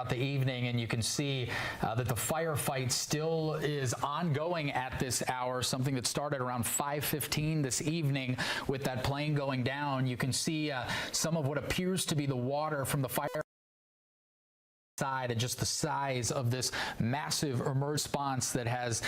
throughout the evening, and you can see that the firefight still is ongoing at this hour, something that started around 5:15 this evening with that plane going down. You can see some of what appears to be the water from the fire side and just the size of this massive response that has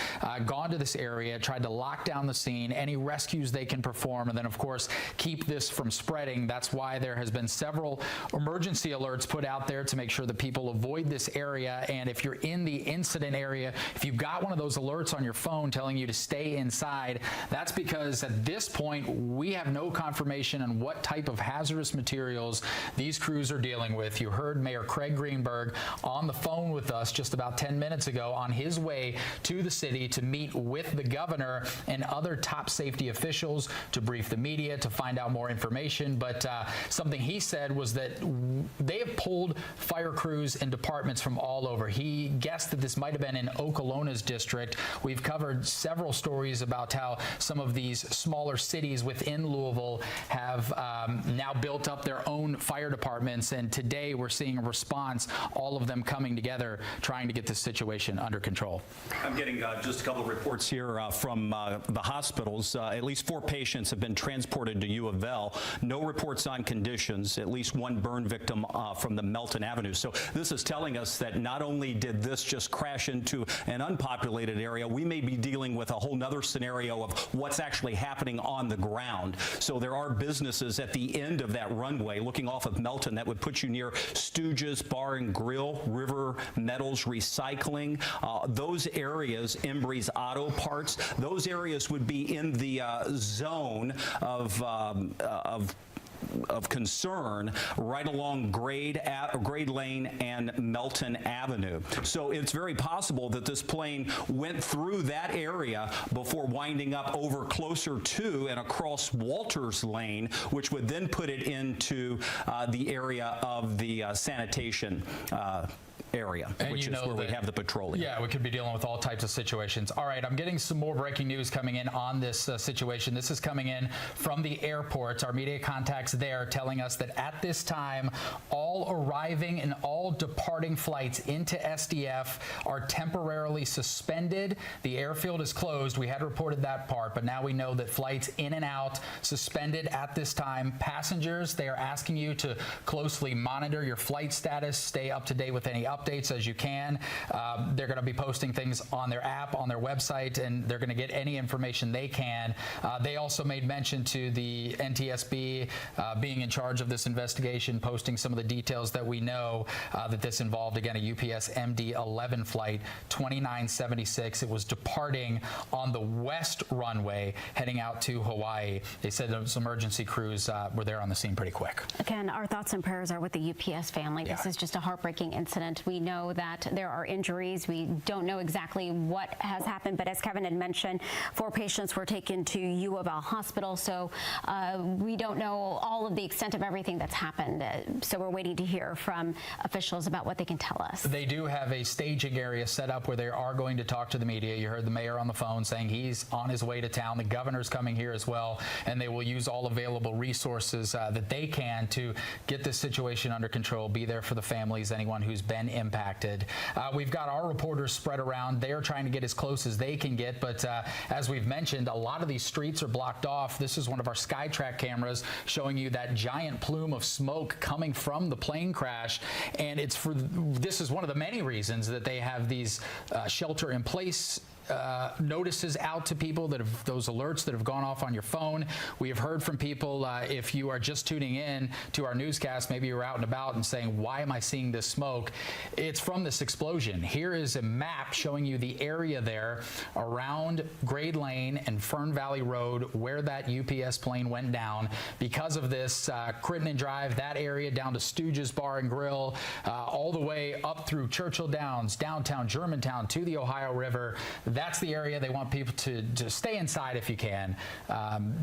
gone to this area, tried to lock down the scene, any rescues they can perform, and then of course keep this from spreading. That's why there has been several emergency alerts put out there to make sure that people avoid this area. And if you're in the incident area, if you've got one of those alerts on your phone telling you to stay inside, that's because at this point we have no confirmation on what type of hazardous materials these crews are dealing with. You heard Mayor Craig Greenberg on the phone with us just about 10 minutes ago on his way to the city to meet with the governor and other top safety officials to brief the media to find out more information. But something he said was that they have pulled fire crews and departments from all over. He guessed that this might have been in Okoloni's district. We've covered several stories about how some of these smaller cities within Louisville have now built up their own fire departments, and today we're seeing a response, all of them coming together, trying to get this situation under control. I'm getting just a couple of reports here from the hospitals. At least 4 patients have been transported to U of L. No reports on conditions, at least 1 burn victim from the Melton Avenue. So this is telling us that not only did this just crash into an unpopulated area, we may be dealing with a whole nother scenario of what's actually happening on the ground. So there are businesses at the end of that runway looking off of Melton that would put you near Stooges Bar and Grill, River Metals Recycling, those areas, Embry's Auto Parts, those areas would be in the zone of concern right along Grade Lane and Melton Avenue. So it's very possible that this plane went through that area before winding up over closer to and across Walters Lane, which would then put it into the area of the sanitation area, which is where we have the petroleum. Yeah, we could be dealing with all types of situations. All right, I'm getting some more breaking news coming in on this situation. This is coming in from the airports. Our media contacts there telling us that at this time, all arriving and all departing flights into SDF are temporarily suspended. The airfield is closed. We had reported that part, but now we know that flights in and out suspended at this time. Passengers, they are asking you to closely monitor your flight status, stay up to date with any updates as you can. They're going to be posting things on their app, on their website, and they're going to get any information they can. They also made mention to the NTSB being in charge of this investigation, posting some of the details that we know that this involved, again, a UPS MD-11 flight 2976. It was departing on the west runway, heading out to Hawaii. They said those emergency crews were there on the scene pretty quick. Again, our thoughts and prayers are with the UPS family. This is just a heartbreaking incident. We know that there are injuries. We don't know exactly what has happened, but as Kevin had mentioned, 4 patients were taken to U of L Hospital, so we don't know all of the extent of everything that's happened. So we're waiting to hear from officials about what they can tell us. They do have a staging area set up where they are going to talk to the media. You heard the mayor on the phone saying he's on his way to town. The governor's coming here as well, and they will use all available resources that they can to get this situation under control, be there for the families, anyone who's been impacted. We've got our reporters spread around. They're trying to get as close as they can get, but as we've mentioned, a lot of these streets are blocked off. This is one of our SkyTrack cameras showing you that giant plume of smoke coming from the plane crash, and this is one of the many reasons that they have these shelter-in-place notices out to people, that have those alerts that have gone off on your phone. We have heard from people, if you are just tuning in to our newscast, maybe you're out and about and saying, why am I seeing this smoke? It's from this explosion. Here is a map showing you the area there around Grade Lane and Fern Valley Road where that UPS plane went down. Because of this, Crittenden Drive, that area down to Stooges Bar and Grill, all the way up through Churchill Downs, downtown Germantown to the Ohio River. that's the area they want people to stay inside if you can,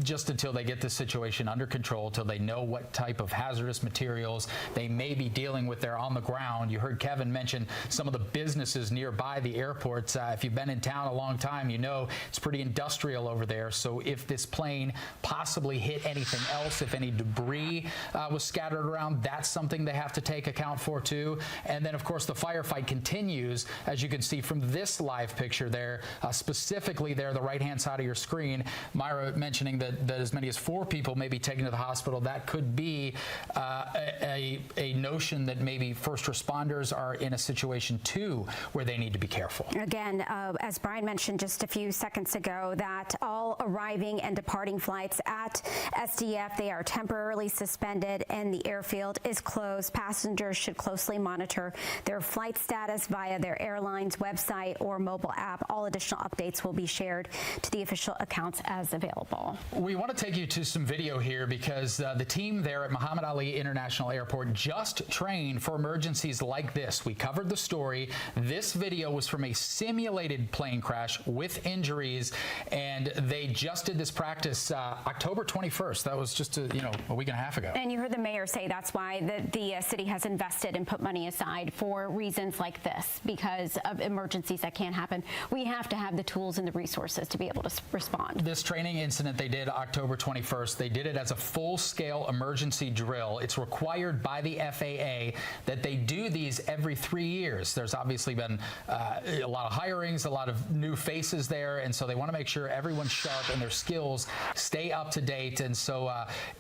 just until they get this situation under control, till they know what type of hazardous materials they may be dealing with there on the ground. You heard Kevin mention some of the businesses nearby the airports. If you've been in town a long time, you know it's pretty industrial over there. So if this plane possibly hit anything else, if any debris was scattered around, that's something they have to take account for too. And then of course the firefight continues, as you can see from this live picture there, specifically there, the right-hand side of your screen. Myra mentioning that as many as 4 people may be taken to the hospital. That could be a notion that maybe first responders are in a situation too where they need to be careful. Again, as Brian mentioned just a few seconds ago, that all arriving and departing flights at SDF, they are temporarily suspended and the airfield is closed. Passengers should closely monitor their flight status via their airline's website or mobile app. All additional updates will be shared to the official accounts as available. We want to take you to some video here because the team there at Muhammad Ali International Airport just trained for emergencies like this. We covered the story. This video was from a simulated plane crash with injuries, and they just did this practice October 21st. That was just a week and a half ago. And you heard the mayor say that's why the city has invested and put money aside for reasons like this, because of emergencies that can happen. We have to have the tools and the resources to be able to respond. This training incident they did October 21st, they did it as a full-scale emergency drill. It's required by the FAA that they do these every 3 years. There's obviously been a lot of hirings, a lot of new faces there, and so they want to make sure everyone's sharp and their skills stay up to date. And so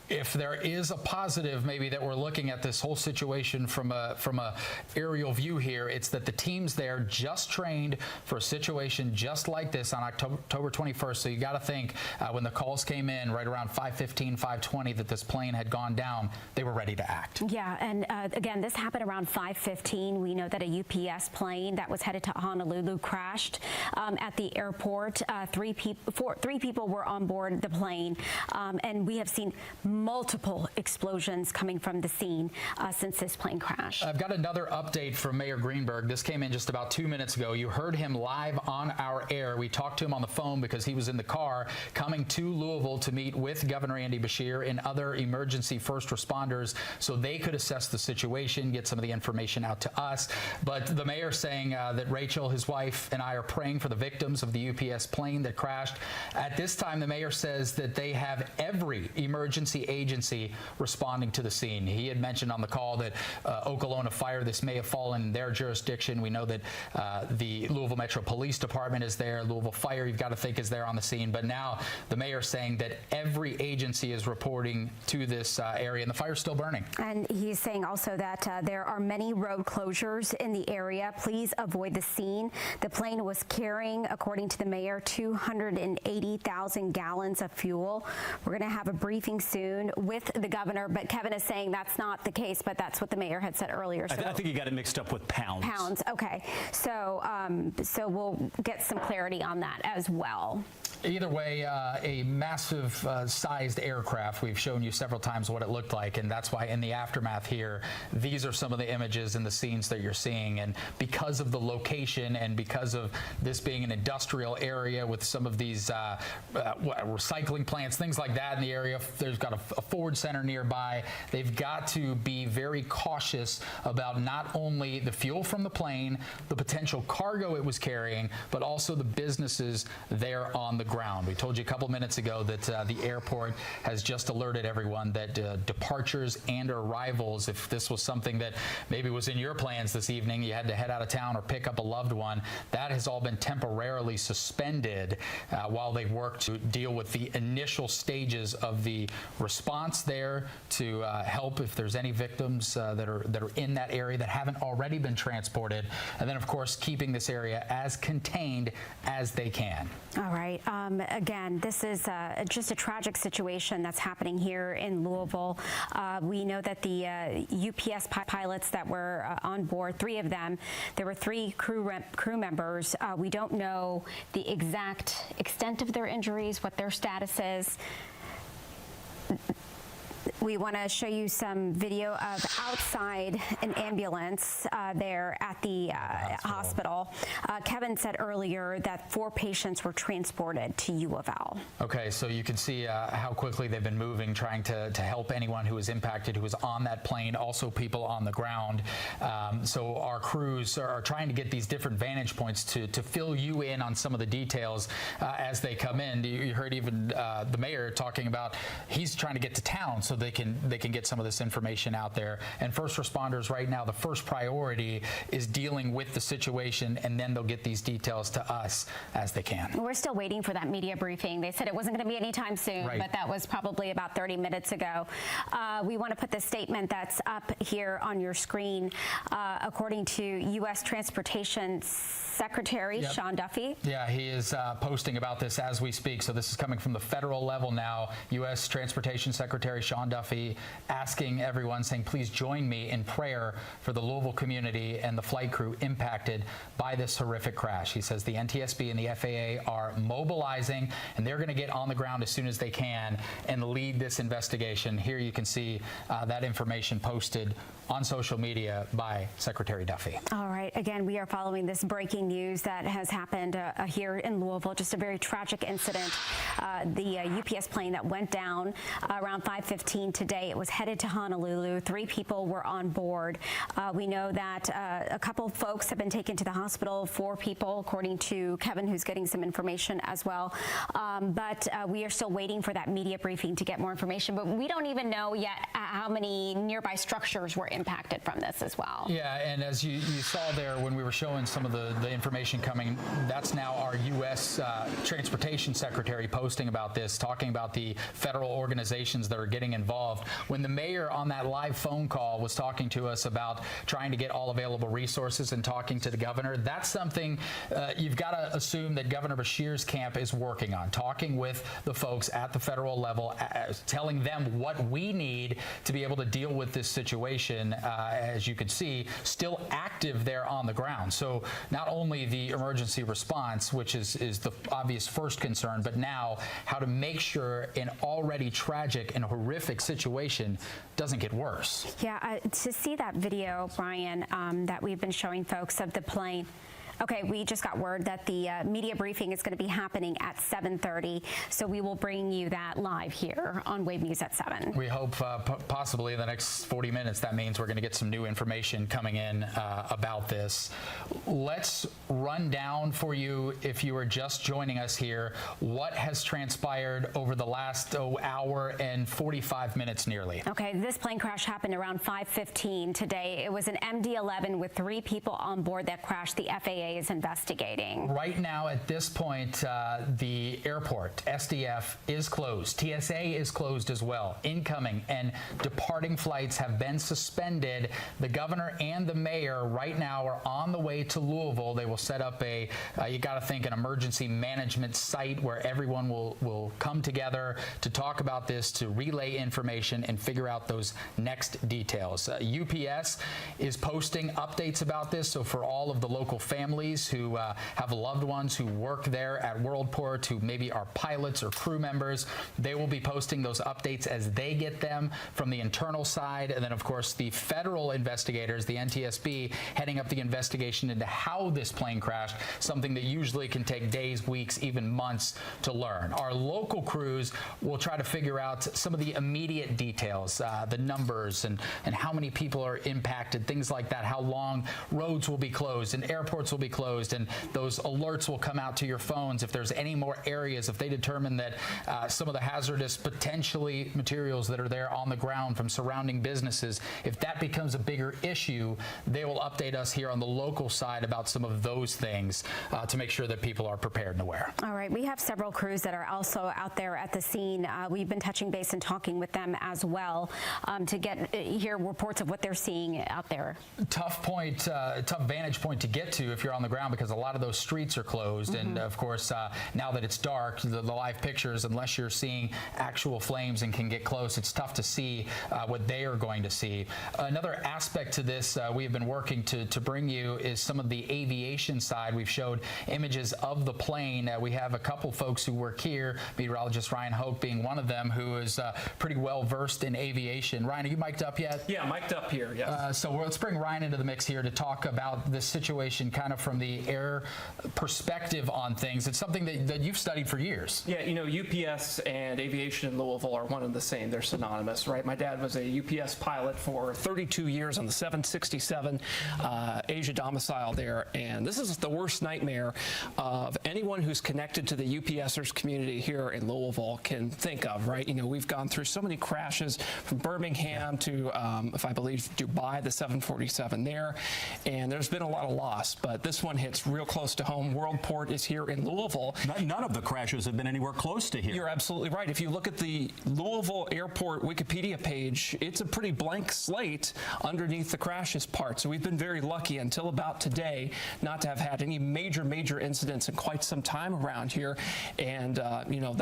if there is a positive maybe that we're looking at this whole situation from a aerial view here, it's that the teams there just trained for a situation just like this on October 21st. So you got to think when the calls came in right around 5:15, 5:20 that this plane had gone down, they were ready to act. Yeah, and again, this happened around 5:15. We know that a UPS plane that was headed to Honolulu crashed at the airport. Three people were on board the plane, and we have seen multiple explosions coming from the scene since this plane crashed. I've got another update from Mayor Greenberg. This came in just about 2 minutes ago. You heard him live on our air. We talked to him on the phone because he was in the car coming to Louisville to meet with Governor Andy Beshear and other emergency first responders so they could assess the situation, get some of the information out to us. But the mayor saying that Rachel, his wife, and I are praying for the victims of the UPS plane that crashed. At this time, the mayor says that they have every emergency agency responding to the scene. He had mentioned on the call that Okolona Fire, this may have fallen in their jurisdiction. We know that the Louisville Metro Police Department is there. Louisville Fire, you've got to think, is there on the scene. But now the mayor saying that every agency is reporting to this area, and the fire's still burning. And he's saying also that there are many road closures in the area. Please avoid the scene. The plane was carrying, according to the mayor, 280,000 gallons of fuel. We're going to have a briefing soon with the governor, but Kevin is saying that's not the case, but that's what the mayor had said earlier. So I think you got it mixed up with pounds. Pounds, okay. So, so we'll get some clarity on that as well. Either way, a massive sized aircraft. We've shown you several times what it looked like, and that's why in the aftermath here, these are some of the images and the scenes that you're seeing. And because of the location and because of this being an industrial area with some of these recycling plants, things like that in the area, there's got a Ford Center nearby. They've got to be very cautious about not only the fuel from the plane, the potential cargo it was carrying, but also the businesses there on the ground. We told you a couple minutes ago that the airport has just alerted everyone that departures and arrivals, if this was something that maybe was in your plans this evening, you had to head out of town or pick up a loved one, that has all been temporarily suspended while they work to deal with the initial stages of the response there to help if there's any victims that are in that area that haven't already been transported, and then of course keeping this area as contained as they can. All right. Again, this is just a tragic situation that's happening here in Louisville. We know that the UPS pilots that were on board, 3 of them, there were 3 crew members. We don't know the exact extent of their injuries, what their status is. We want to show you some video of outside an ambulance there at the hospital. Kevin said earlier that 4 patients were transported to U of L. Okay, so you can see how quickly they've been moving, trying to help anyone who was impacted, who was on that plane, also people on the ground. So our crews are trying to get these different vantage points to fill you in on some of the details as they come in. You heard even the mayor talking about he's trying to get to town so they can get some of this information out there. And first responders right now, the first priority is dealing with the situation, and then they'll get these details to us as they can. We're still waiting for that media briefing. They said it wasn't going to be anytime soon, right, but that was probably about 30 minutes ago. We want to put the statement that's up here on your screen. According to U.S. Transportation Secretary Sean Duffy. Yeah, he is posting about this as we speak. So this is coming from the federal level now. U.S. Transportation Secretary Sean Duffy asking everyone, saying, please join me in prayer for the Louisville community and the flight crew impacted by this horrific crash. He says the NTSB and the FAA are mobilizing, and they're going to get on the ground as soon as they can and lead this investigation. Here you can see that information posted on social media by Secretary Duffy. All right. Again, we are following this breaking news that has happened here in Louisville. Just a very tragic incident. The UPS plane that went down around 5:15 today. It was headed to Honolulu. 3 people were on board. We know that a couple folks have been taken to the hospital. 4 people, according to Kevin, who's getting some information as well. But we are still waiting for that media briefing to get more information. But we don't even know yet how many nearby structures were impacted from this as well. Yeah, and as you saw there when we were showing some of the information coming, that's now our U.S. Transportation Secretary posting about this, talking about the federal organizations that are getting involved. When the mayor on that live phone call was talking to us about trying to get all available resources and talking to the governor, that's something you've got to assume that Governor Beshear's camp is working on, talking with the folks at the federal level, telling them what we need to be able to deal with this situation. As you can see, still active there on the ground. So not only the emergency response, which is the obvious first concern, but now how to make sure an already tragic and horrific situation doesn't get worse. Yeah, to see that video, Brian, that we've been showing folks of the plane. Okay, we just got word that the media briefing is going to be happening at 7:30, so we will bring you that live here on Wave News at 7. We hope possibly in the next 40 minutes that means we're going to get some new information coming in about this. Let's run down for you, if you are just joining us here, what has transpired over the last hour and 45 minutes nearly. Okay, this plane crash happened around 5:15 today. It was an MD-11 with 3 people on board that crashed. The FAA is investigating. Right now, at this point, the airport, SDF, is closed. TSA is closed as well. Incoming and departing flights have been suspended. The governor and the mayor right now are on the way to Louisville. They will set up a, you got to think, an emergency management site where everyone will come together to talk about this, to relay information and figure out those next details. UPS is posting updates about this, so for all of the local families who have loved ones who work there at workport, who maybe are pilots or crew members, they will be posting those updates as they get them from the internal side. And then, of course, the federal investigators, the NTSB, heading up the investigation into how this plane crashed, something that usually can take days, weeks, even months to learn. Our local crews will try to figure out some of the immediate details, the numbers and how many people are impacted, things like that, how long roads will be closed and airports will be closed, and those alerts will come out to your phones if there's any more areas, if they determine that some of the hazardous potentially materials that are there on the ground from surrounding businesses, if that becomes a bigger issue, they will update us here on the local side about some of those things to make sure that people are prepared and aware. All right, we have several crews that are also out there at the scene. We've been touching base and talking with them as well to hear reports of what they're seeing out there. Tough vantage point to get to if you're on the ground because a lot of those streets are closed. And of course, now that it's dark, the live pictures, unless you're seeing actual flames and can get close, it's tough to see what they are going to see. Another aspect to this we've been working to bring you is some of the aviation side. We've showed images of the plane. We have a couple folks who work here, meteorologist Ryan Hoke being one of them, who is pretty well versed in aviation. Ryan, are you mic'd up yet? Yeah, mic'd up here, yes. So let's bring Ryan into the mix here to talk about this situation kind of from the air perspective on things. It's something that you've studied for years. Yeah, you know, UPS and aviation in Louisville are one and the same. They're synonymous, right? My dad was a UPS pilot for 32 years on the 767 Asia domicile there, and this is the worst nightmare of anyone who's connected to the UPSers community here in Louisville can think of, right? You know, we've gone through so many crashes from Birmingham to, if I believe, Dubai, the 747 there, and there's been a lot of loss, but this one hits real close to home. Worldport is here in Louisville. None of the crashes have been anywhere close to here. You're absolutely right. If you look at the Louisville Airport Wikipedia page, it's a pretty blank slate underneath the crashes part. So we've been very lucky until about today not to have had any major incidents in quite some time around here. And, you know,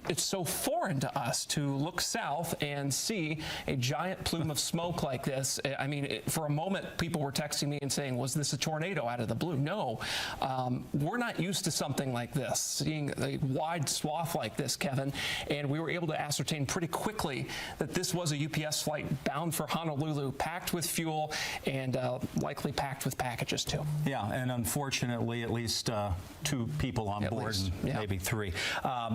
it's so foreign to us to look south and see a giant plume of smoke like this. I mean, for a moment, people were texting me and saying, was this a tornado out of the blue? No. We're not used to something like this, seeing a wide swath like this, Kevin. And we were able to ascertain pretty quickly that this was a UPS flight bound for Honolulu, packed with fuel and likely packed with packages too. Yeah, and unfortunately, at least 2 people on board, and maybe 3.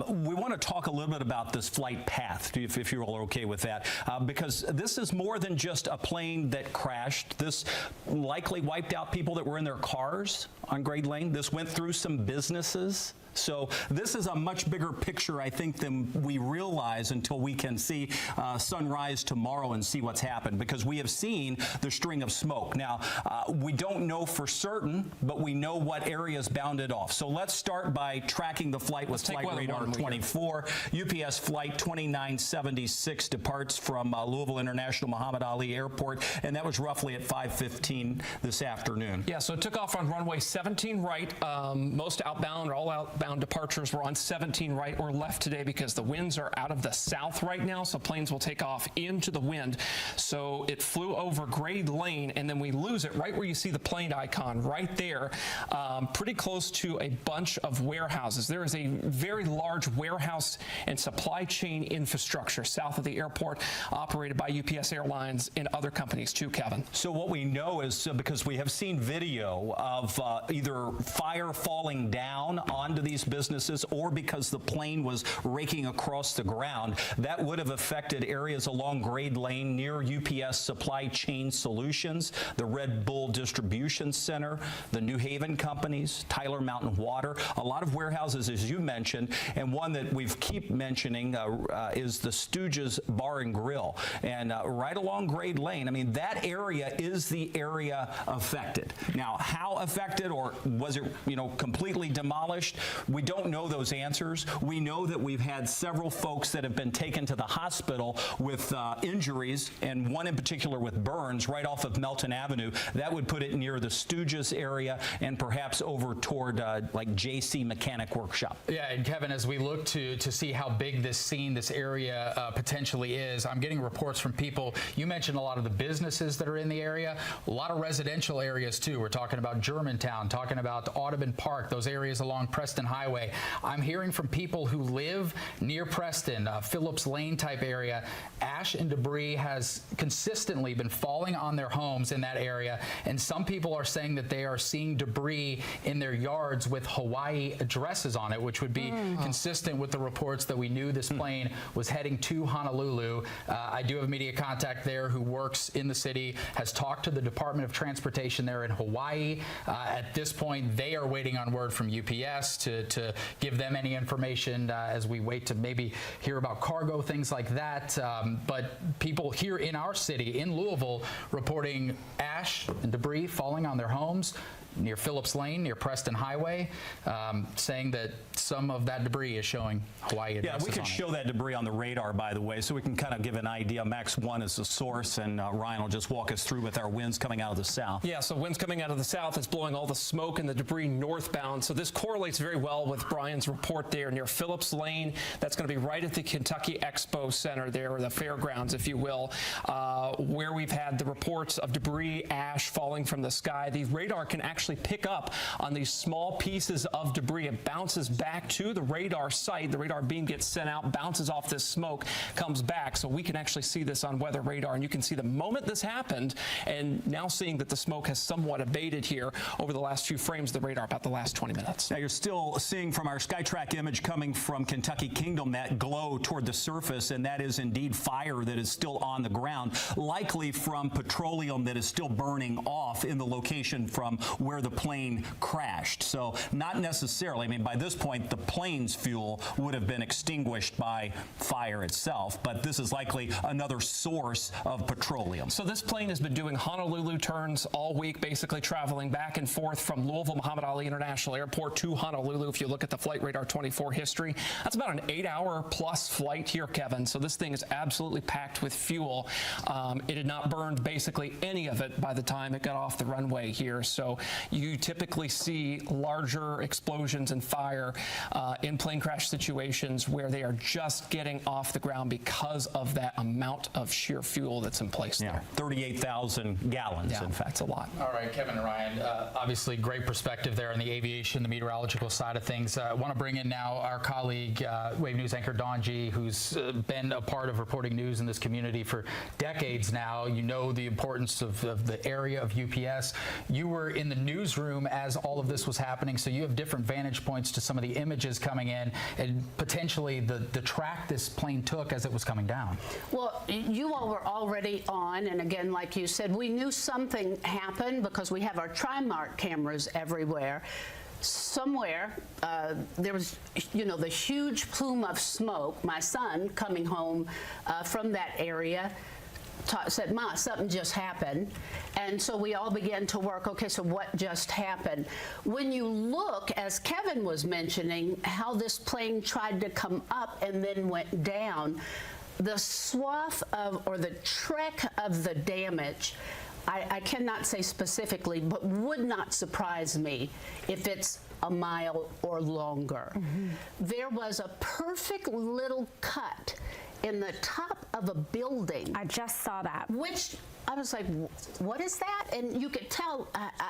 We want to talk a little bit about this flight path, if you're all okay with that, because this is more than just a plane that crashed. This likely wiped out people that were in their cars on Grade Lane. This went through some businesses. So this is a much bigger picture, I think, than we realize until we can see sunrise tomorrow and see what's happened, because we have seen the string of smoke. Now, we don't know for certain, but we know what areas bounded off. So let's start by tracking the flight with Flight Radar 24. UPS Flight 2976 departs from Louisville International Muhammad Ali Airport, and that was roughly at 5:15 this afternoon. Yeah, so it took off on runway 17 right. Most outbound or all outbound departures were on 17 right or left today because the winds are out of the south right now, so planes will take off into the wind. So it flew over Grade Lane, and then we lose it right where you see the plane icon right there, pretty close to a bunch of warehouses. There is a very large warehouse and supply chain infrastructure south of the airport operated by UPS Airlines and other companies too, Kevin. So what we know is, because we have seen video of either fire falling down onto these businesses or because the plane was raking across the ground, that would have affected areas along Grade Lane near UPS Supply Chain Solutions, the Red Bull Distribution Center, the New Haven companies, Tyler Mountain Water, a lot of warehouses, as you mentioned, and one that we've keep mentioning is the Stooges Bar and Grill. And right along Grade Lane, I mean, that area is the area affected. Now, how affected, or was it, you know, completely demolished? We don't know those answers. We know that we've had several folks that have been taken to the hospital with injuries, and one in particular with burns right off of Melton Avenue. That would put it near the Stooges area and perhaps over toward like JC Mechanic Workshop. Yeah, and Kevin, as we look to see how big this area potentially is, I'm getting reports from people. You mentioned a lot of the businesses that are in the area, a lot of residential areas too. We're talking about Germantown, talking about Audubon Park, those areas along Preston Highway. I'm hearing from people who live near Preston, Phillips Lane type area. Ash and debris has consistently been falling on their homes in that area, and some people are saying that they are seeing debris in their yards with Hawaii addresses on it, which would be consistent with the reports that we knew this plane was heading to Honolulu. I do have media contact there who works in the city, has talked to the Department of Transportation there in Hawaii. At this point, they are waiting on word from UPS to give them any information as we wait to maybe hear about cargo, things like that. But people here in our city, in Louisville, reporting ash and debris falling on their homes. near Phillips Lane, near Preston Highway, saying that some of that debris is showing Hawaii addresses. Yeah, we could show that debris on the radar, by the way, so we can kind of give an idea. Max 1 is the source, and Ryan will just walk us through with our winds coming out of the south. Yeah, so winds coming out of the south is blowing all the smoke and the debris northbound. So this correlates very well with Brian's report there near Phillips Lane. That's going to be right at the Kentucky Expo Center there, or the fairgrounds, if you will, where we've had the reports of debris, ash falling from the sky. The radar can actually pick up on these small pieces of debris. It bounces back to the radar site. The radar beam gets sent out, bounces off this smoke, comes back. So we can actually see this on weather radar, and you can see the moment this happened, and now seeing that the smoke has somewhat abated here over the last few frames of the radar, about the last 20 minutes. Now you're still seeing from our SkyTrack image coming from Kentucky Kingdom that glow toward the surface, and that is indeed fire that is still on the ground, likely from petroleum that is still burning off in the location from where the plane crashed. So not necessarily, I mean, by this point, the plane's fuel would have been extinguished by fire itself, but this is likely another source of petroleum. So this plane has been doing Honolulu turns all week, basically traveling back and forth from Louisville Muhammad Ali International Airport to Honolulu. If you look at the Flight Radar 24 history, that's about an 8-hour plus flight here, Kevin. So this thing is absolutely packed with fuel. It had not burned basically any of it by the time it got off the runway here. So you typically see larger explosions and fire in plane crash situations where they are just getting off the ground because of that amount of sheer fuel that's in place there. 38,000 gallons, in fact. That's a lot. All right, Kevin and Ryan, obviously great perspective there on the aviation, the meteorological side of things. I want to bring in now our colleague, Wave News anchor Dawn G, who's been a part of reporting news in this community for decades now. You know the importance of the area of UPS. You were in the newsroom as all of this was happening, so you have different vantage points to some of the images coming in and potentially the track this plane took as it was coming down. Well, you all were already on, and again, like you said, we knew something happened because we have our Trimark cameras everywhere. Somewhere there was, the huge plume of smoke. My son coming home from that area said, "Ma, something just happened." And so we all began to work, okay, so what just happened? When you look, as Kevin was mentioning, how this plane tried to come up and then went down, the swath of, or the trek of the damage, I cannot say specifically, but would not surprise me if it's a mile or longer. Mm-hmm. There was a perfect little cut in the top of a building. I just saw that. Which I was like, what is that? And you could tell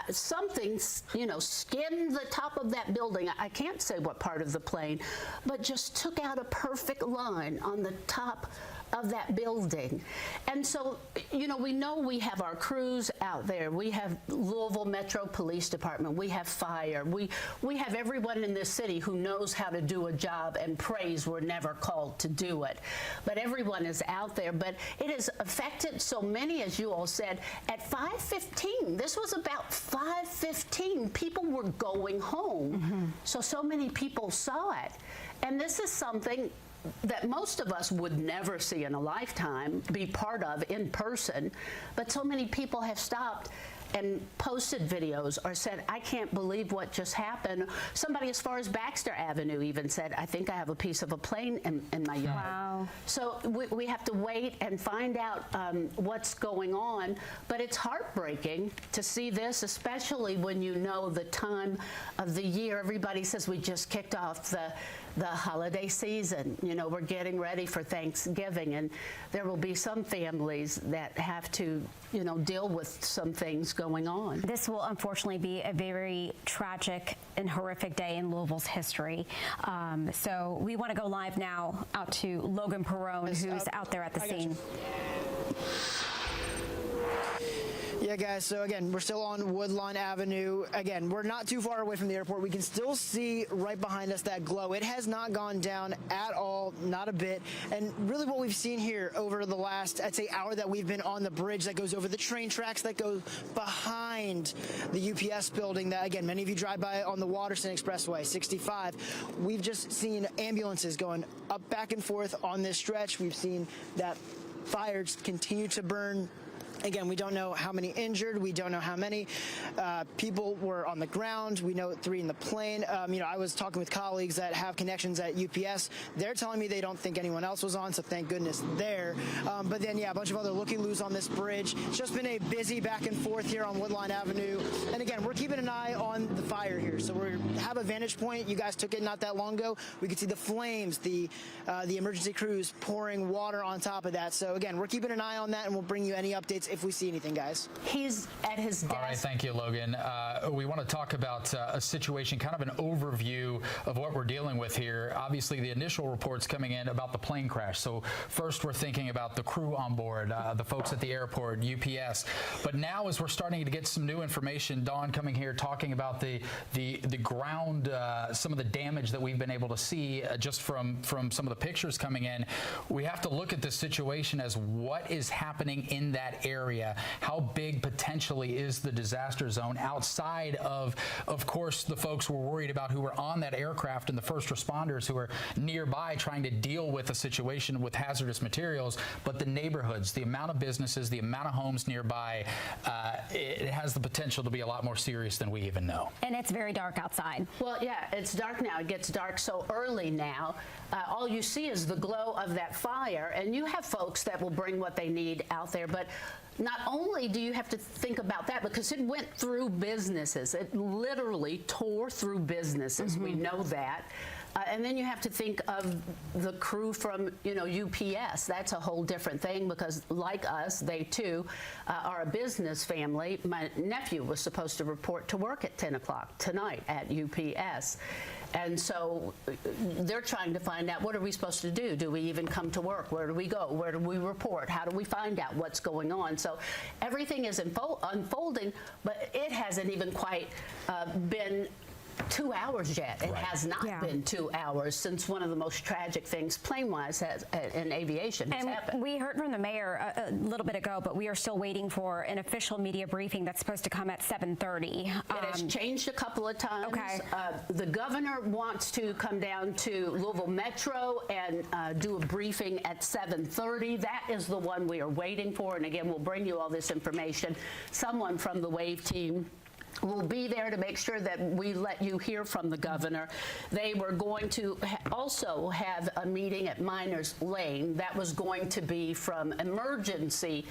something, skinned the top of that building. I can't say what part of the plane, but just took out a perfect line on the top of that building. And so, we know we have our crews out there. We have Louisville Metro Police Department. We have fire. We have everyone in this city who knows how to do a job and prays we're never called to do it. But everyone is out there. But it has affected so many, as you all said, at 5:15. This was about 5:15. People were going home. Mm-hmm. So many people saw it. And this is something that most of us would never see in a lifetime, be part of in person, but so many people have stopped and posted videos or said, I can't believe what just happened. Somebody as far as Baxter Avenue even said, I think I have a piece of a plane in my yard. Wow. So we have to wait and find out what's going on, but it's heartbreaking to see this, especially when you know the time of the year. Everybody says we just kicked off the holiday season. We're getting ready for Thanksgiving, and there will be some families that have to, deal with some things going on. This will unfortunately be a very tragic and horrific day in Louisville's history. So we want to go live now out to Logan Perrone, who's out there at the scene. Yeah, guys, so again, we're still on Woodlawn Avenue. Again, we're not too far away from the airport. We can still see right behind us that glow. It has not gone down at all, not a bit. And really what we've seen here over the last, I'd say, hour that we've been on the bridge that goes over the train tracks that go behind the UPS building that, again, many of you drive by on the Waterston Expressway, 65. We've just seen ambulances going up back and forth on this stretch. We've seen that fires continue to burn Again, we don't know how many injured. We don't know how many people were on the ground. We know 3 in the plane. I was talking with colleagues that have connections at UPS. They're telling me they don't think anyone else was on, so thank goodness there. But then, a bunch of other looky-loos on this bridge. It's just been a busy back and forth here on Woodline Avenue. And again, we're keeping an eye on the fire here. So we have a vantage point. You guys took it not that long ago. We could see the flames, the emergency crews pouring water on top of that. So again, we're keeping an eye on that, and we'll bring you any updates if we see anything, guys. He's at his desk. All right, thank you, Logan. We want to talk about a situation, kind of an overview of what we're dealing with here. Obviously, the initial reports coming in about the plane crash. So first, we're thinking about the crew on board, the folks at the airport, UPS. But now, as we're starting to get some new information, Dawn coming here talking about the ground, some of the damage that we've been able to see just from some of the pictures coming in, we have to look at this situation as what is happening in that area. How big potentially is the disaster zone outside of course, the folks we're worried about who were on that aircraft and the first responders who are nearby trying to deal with a situation with hazardous materials, but the neighborhoods, the amount of businesses, the amount of homes nearby, it has the potential to be a lot more serious than we even know. And it's very dark outside. Well, yeah, it's dark now. It gets dark so early now. All you see is the glow of that fire, and you have folks that will bring what they need out there, but not only do you have to think about that, because it went through businesses. It literally tore through businesses. We know that. And then you have to think of the crew from, UPS. That's a whole different thing because, like us, they too are a business family. My nephew was supposed to report to work at 10 o'clock tonight at UPS. And so they're trying to find out, what are we supposed to do? Do we even come to work? Where do we go? Where do we report? How do we find out what's going on? So everything is unfolding, but it hasn't even quite been 2 hours yet. It has not been 2 hours since one of the most tragic things plane-wise in aviation has happened. We heard from the mayor a little bit ago, but we are still waiting for an official media briefing that's supposed to come at 7:30. It has changed a couple of times. Okay. The governor wants to come down to Louisville Metro and do a briefing at 7:30. That is the one we are waiting for. And again, we'll bring you all this information. Someone from the WAVE team will be there to make sure that we let you hear from the governor. They were going to also have a meeting at Miners Lane that was going to be from emergency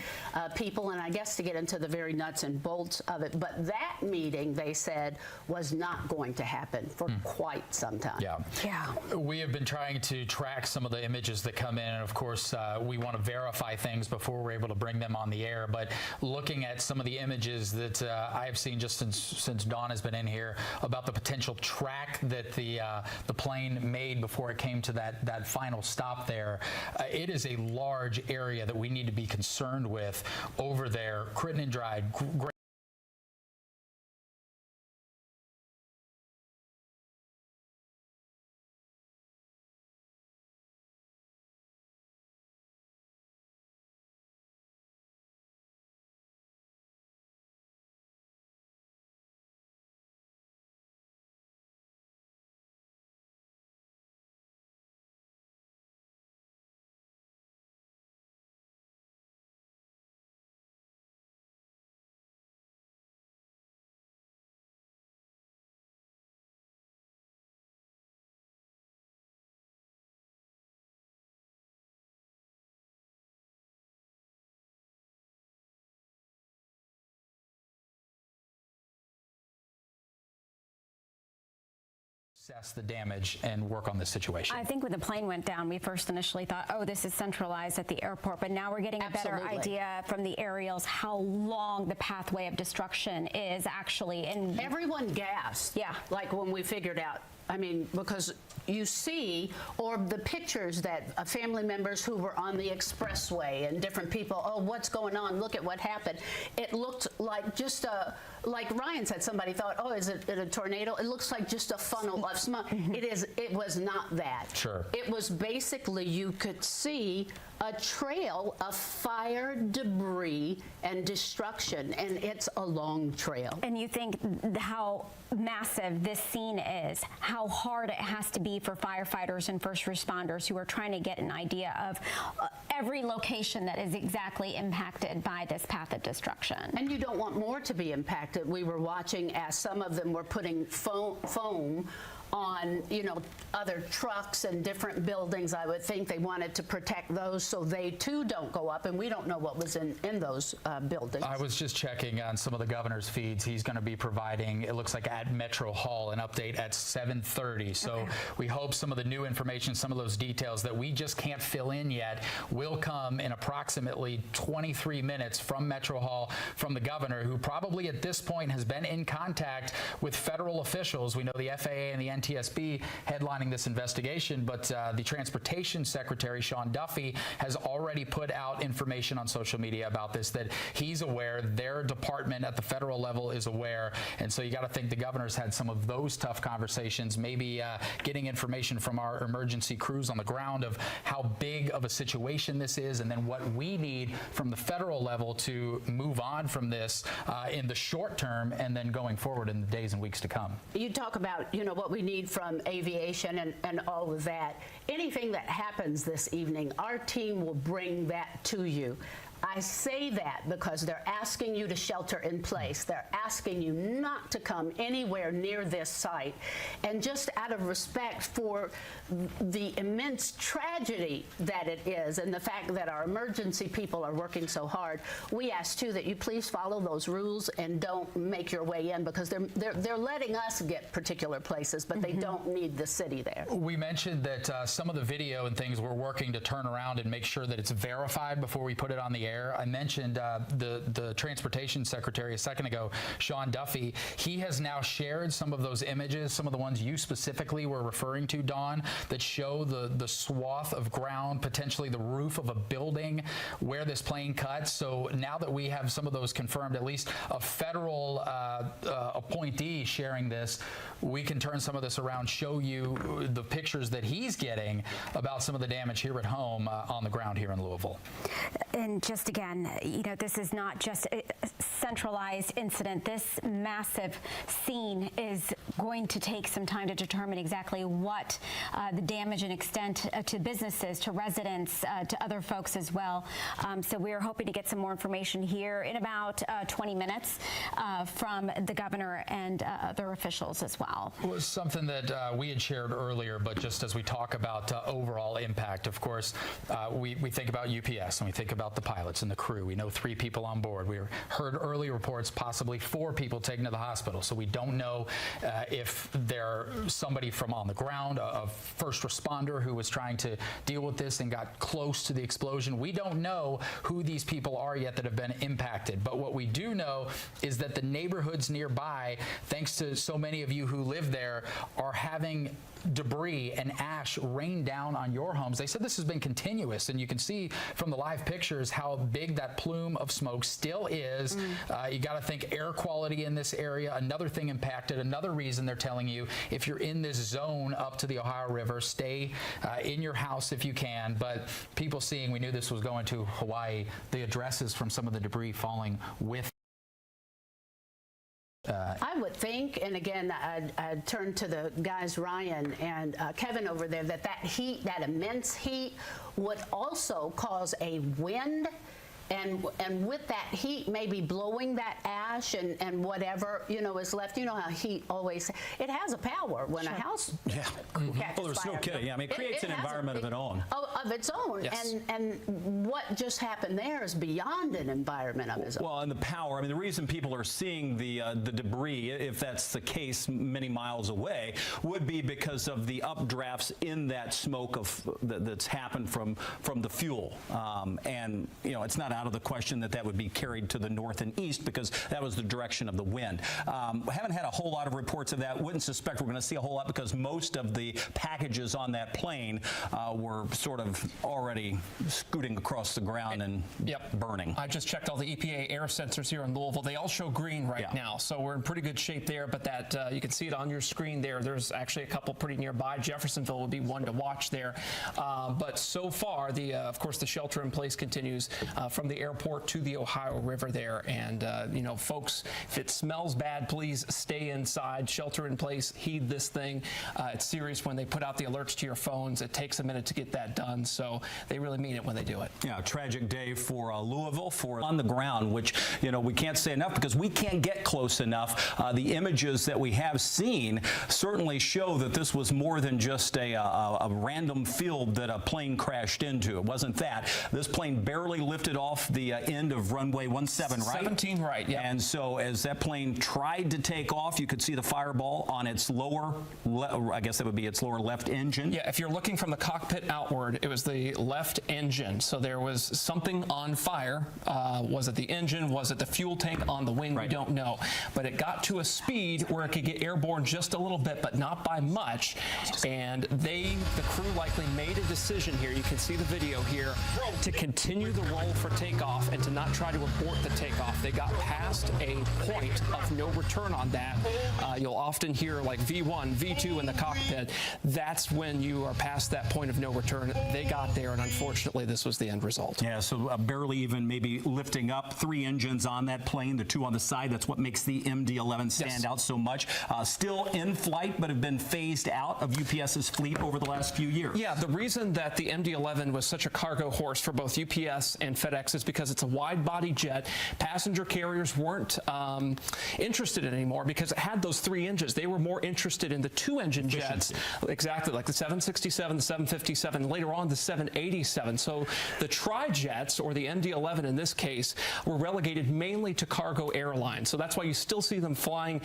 people, and I guess to get into the very nuts and bolts of it. But that meeting, they said, was not going to happen for quite some time. Yeah. We have been trying to track some of the images that come in, and of course, we want to verify things before we're able to bring them on the air. But looking at some of the images that I have seen just since Dawn has been in here about the potential track that the plane made before it came to that final stop there, it is a large area that we need to be concerned with over there. Crittenden Drive, great. Assess the damage and work on this situation. I think when the plane went down, we first initially thought, oh, this is centralized at the airport, but now we're getting a better idea from the aerials how long the pathway of destruction is actually. And everyone gasped. Yeah. Like when we figured out. I mean, because you see, or the pictures that family members who were on the expressway and different people, oh, what's going on? Look at what happened. It looked like just like Ryan said, somebody thought, oh, is it a tornado? It looks like just a funnel of smoke. It was not that. Sure. It was basically, you could see a trail of fire, debris, and destruction, and it's a long trail. And you think how massive this scene is, how hard it has to be for firefighters and first responders who are trying to get an idea of every location that is exactly impacted by this path of destruction. And you don't want more to be impacted. We were watching as some of them were putting foam on, you know, other trucks and different buildings. I would think they wanted to protect those so they too don't go up, and we don't know what was in those buildings. I was just checking on some of the governor's feeds. He's going to be providing, it looks like at Metro Hall, an update at 7:30. So we hope some of the new information, some of those details that we just can't fill in yet will come in approximately 23 minutes from Metro Hall, from the governor, who probably at this point has been in contact with federal officials. We know the FAA and the NTSB headlining this investigation, but the Transportation Secretary, Sean Duffy, has already put out information on social media about this, that he's aware, their department at the federal level is aware, and so you got to think the governor's had some of those tough conversations, maybe getting information from our emergency crews on the ground of how big of a situation this is, and then what we need from the federal level to move on from this in the short term, and then going forward in the days and weeks to come. You talk about, you know, what we need from aviation and all of that. Anything that happens this evening, our team will bring that to you. I say that because they're asking you to shelter in place. They're asking you not to come anywhere near this site. And just out of respect for the immense tragedy that it is and the fact that our emergency people are working so hard, we ask too that you please follow those rules and don't make your way in, because they're letting us get particular places, but they don't need the city there. We mentioned that some of the video and things we're working to turn around and make sure that it's verified before we put it on the air. I mentioned the Transportation Secretary a second ago, Sean Duffy. He has now shared some of those images, some of the ones you specifically were referring to, Dawn, that show the swath of ground, potentially the roof of a building where this plane cuts. So now that we have some of those confirmed, at least a federal appointee sharing this, we can turn some of this around, show you the pictures that he's getting about some of the damage here at home on the ground here in Louisville. And just again, you know, this is not just a centralized incident. This massive scene is going to take some time to determine exactly what the damage and extent to businesses, to residents, to other folks as well. So we're hoping to get some more information here in about 20 minutes from the governor and other officials as well. It was something that we had shared earlier, but just as we talk about overall impact, of course, we think about UPS and we think about the pilots and the crew. We know 3 people on board. We heard early reports, possibly 4 people taken to the hospital. So we don't know if they're somebody from on the ground, a first responder who was trying to deal with this and got close to the explosion. We don't know who these people are yet that have been impacted. But what we do know is that the neighborhoods nearby, thanks to so many of you who live there, are having debris and ash rain down on your homes. They said this has been continuous, and you can see from the live pictures how big that plume of smoke still is. You got to think air quality in this area, another thing impacted, another reason they're telling you if you're in this zone up to the Ohio River, stay in your house if you can. But people seeing, we knew this was going to Hawaii, the addresses from some of the debris falling with I would think, and again, I'd turn to the guys, Ryan and Kevin over there, that heat, that immense heat, would also cause a wind. And with that heat maybe blowing that ash and whatever, you know, is left. You know how heat always, it has a power when a house catches well, there's fire. no kidding. Yeah, I mean, it creates an environment of its own. Of its own. Yes. And what just happened there is beyond an environment of its own. Well, and the power, I mean, the reason people are seeing the debris, if that's the case many miles away, would be because of the updrafts in that smoke that's happened from the fuel. And, you know, it's not out of the question that would be carried to the north and east because that was the direction of the wind. Haven't had a whole lot of reports of that. Wouldn't suspect we're going to see a whole lot because most of the packages on that plane were sort of already scooting across the ground and burning. I just checked all the EPA air sensors here in Louisville. They all show green right now, so we're in pretty good shape there. But that you can see it on your screen there. There's actually a couple pretty nearby. Jeffersonville would be one to watch there. But so far, of course, the shelter in place continues from the airport to the Ohio River there. And you know, folks, if it smells bad, please stay inside. Shelter in place. Heed this thing. It's serious when they put out the alerts to your phones. It takes a minute to get that done, so they really mean it when they do it. Yeah, tragic day for Louisville, for on the ground, which, you know, we can't say enough because we can't get close enough. The images that we have seen certainly show that this was more than just a random field that a plane crashed into. It wasn't that. This plane barely lifted off the end of runway 17, right? 17, right, yeah. And so as that plane tried to take off, you could see the fireball on its lower, I guess that would be its lower left engine. Yeah, if you're looking from the cockpit outward, it was the left engine. So there was something on fire. Was it the engine? Was it the fuel tank on the wing? Right. We don't know. But it got to a speed where it could get airborne just a little bit, but not by much. And the crew likely made a decision here. You can see the video here to continue the roll for takeoff and to not try to abort the takeoff. They got past a point of no return on that. You'll often hear like V1, V2 in the cockpit. That's when you are past that point of no return. They got there, and unfortunately, this was the end result. Yeah, so barely even maybe lifting up. 3 engines on that plane, the 2 on the side. That's what makes the MD-11 stand out so much. Still in flight, but have been phased out of UPS's fleet over the last few years. Yeah, the reason that the MD-11 was such a cargo horse for both UPS and FedEx is because it's a wide-body jet. Passenger carriers weren't interested in it anymore because it had those 3 engines. They were more interested in the 2-engine jets, exactly, like the 767, the 757, later on the 787. So the tri-jets, or the MD-11 in this case, were relegated mainly to cargo airlines. So that's why you still see them flying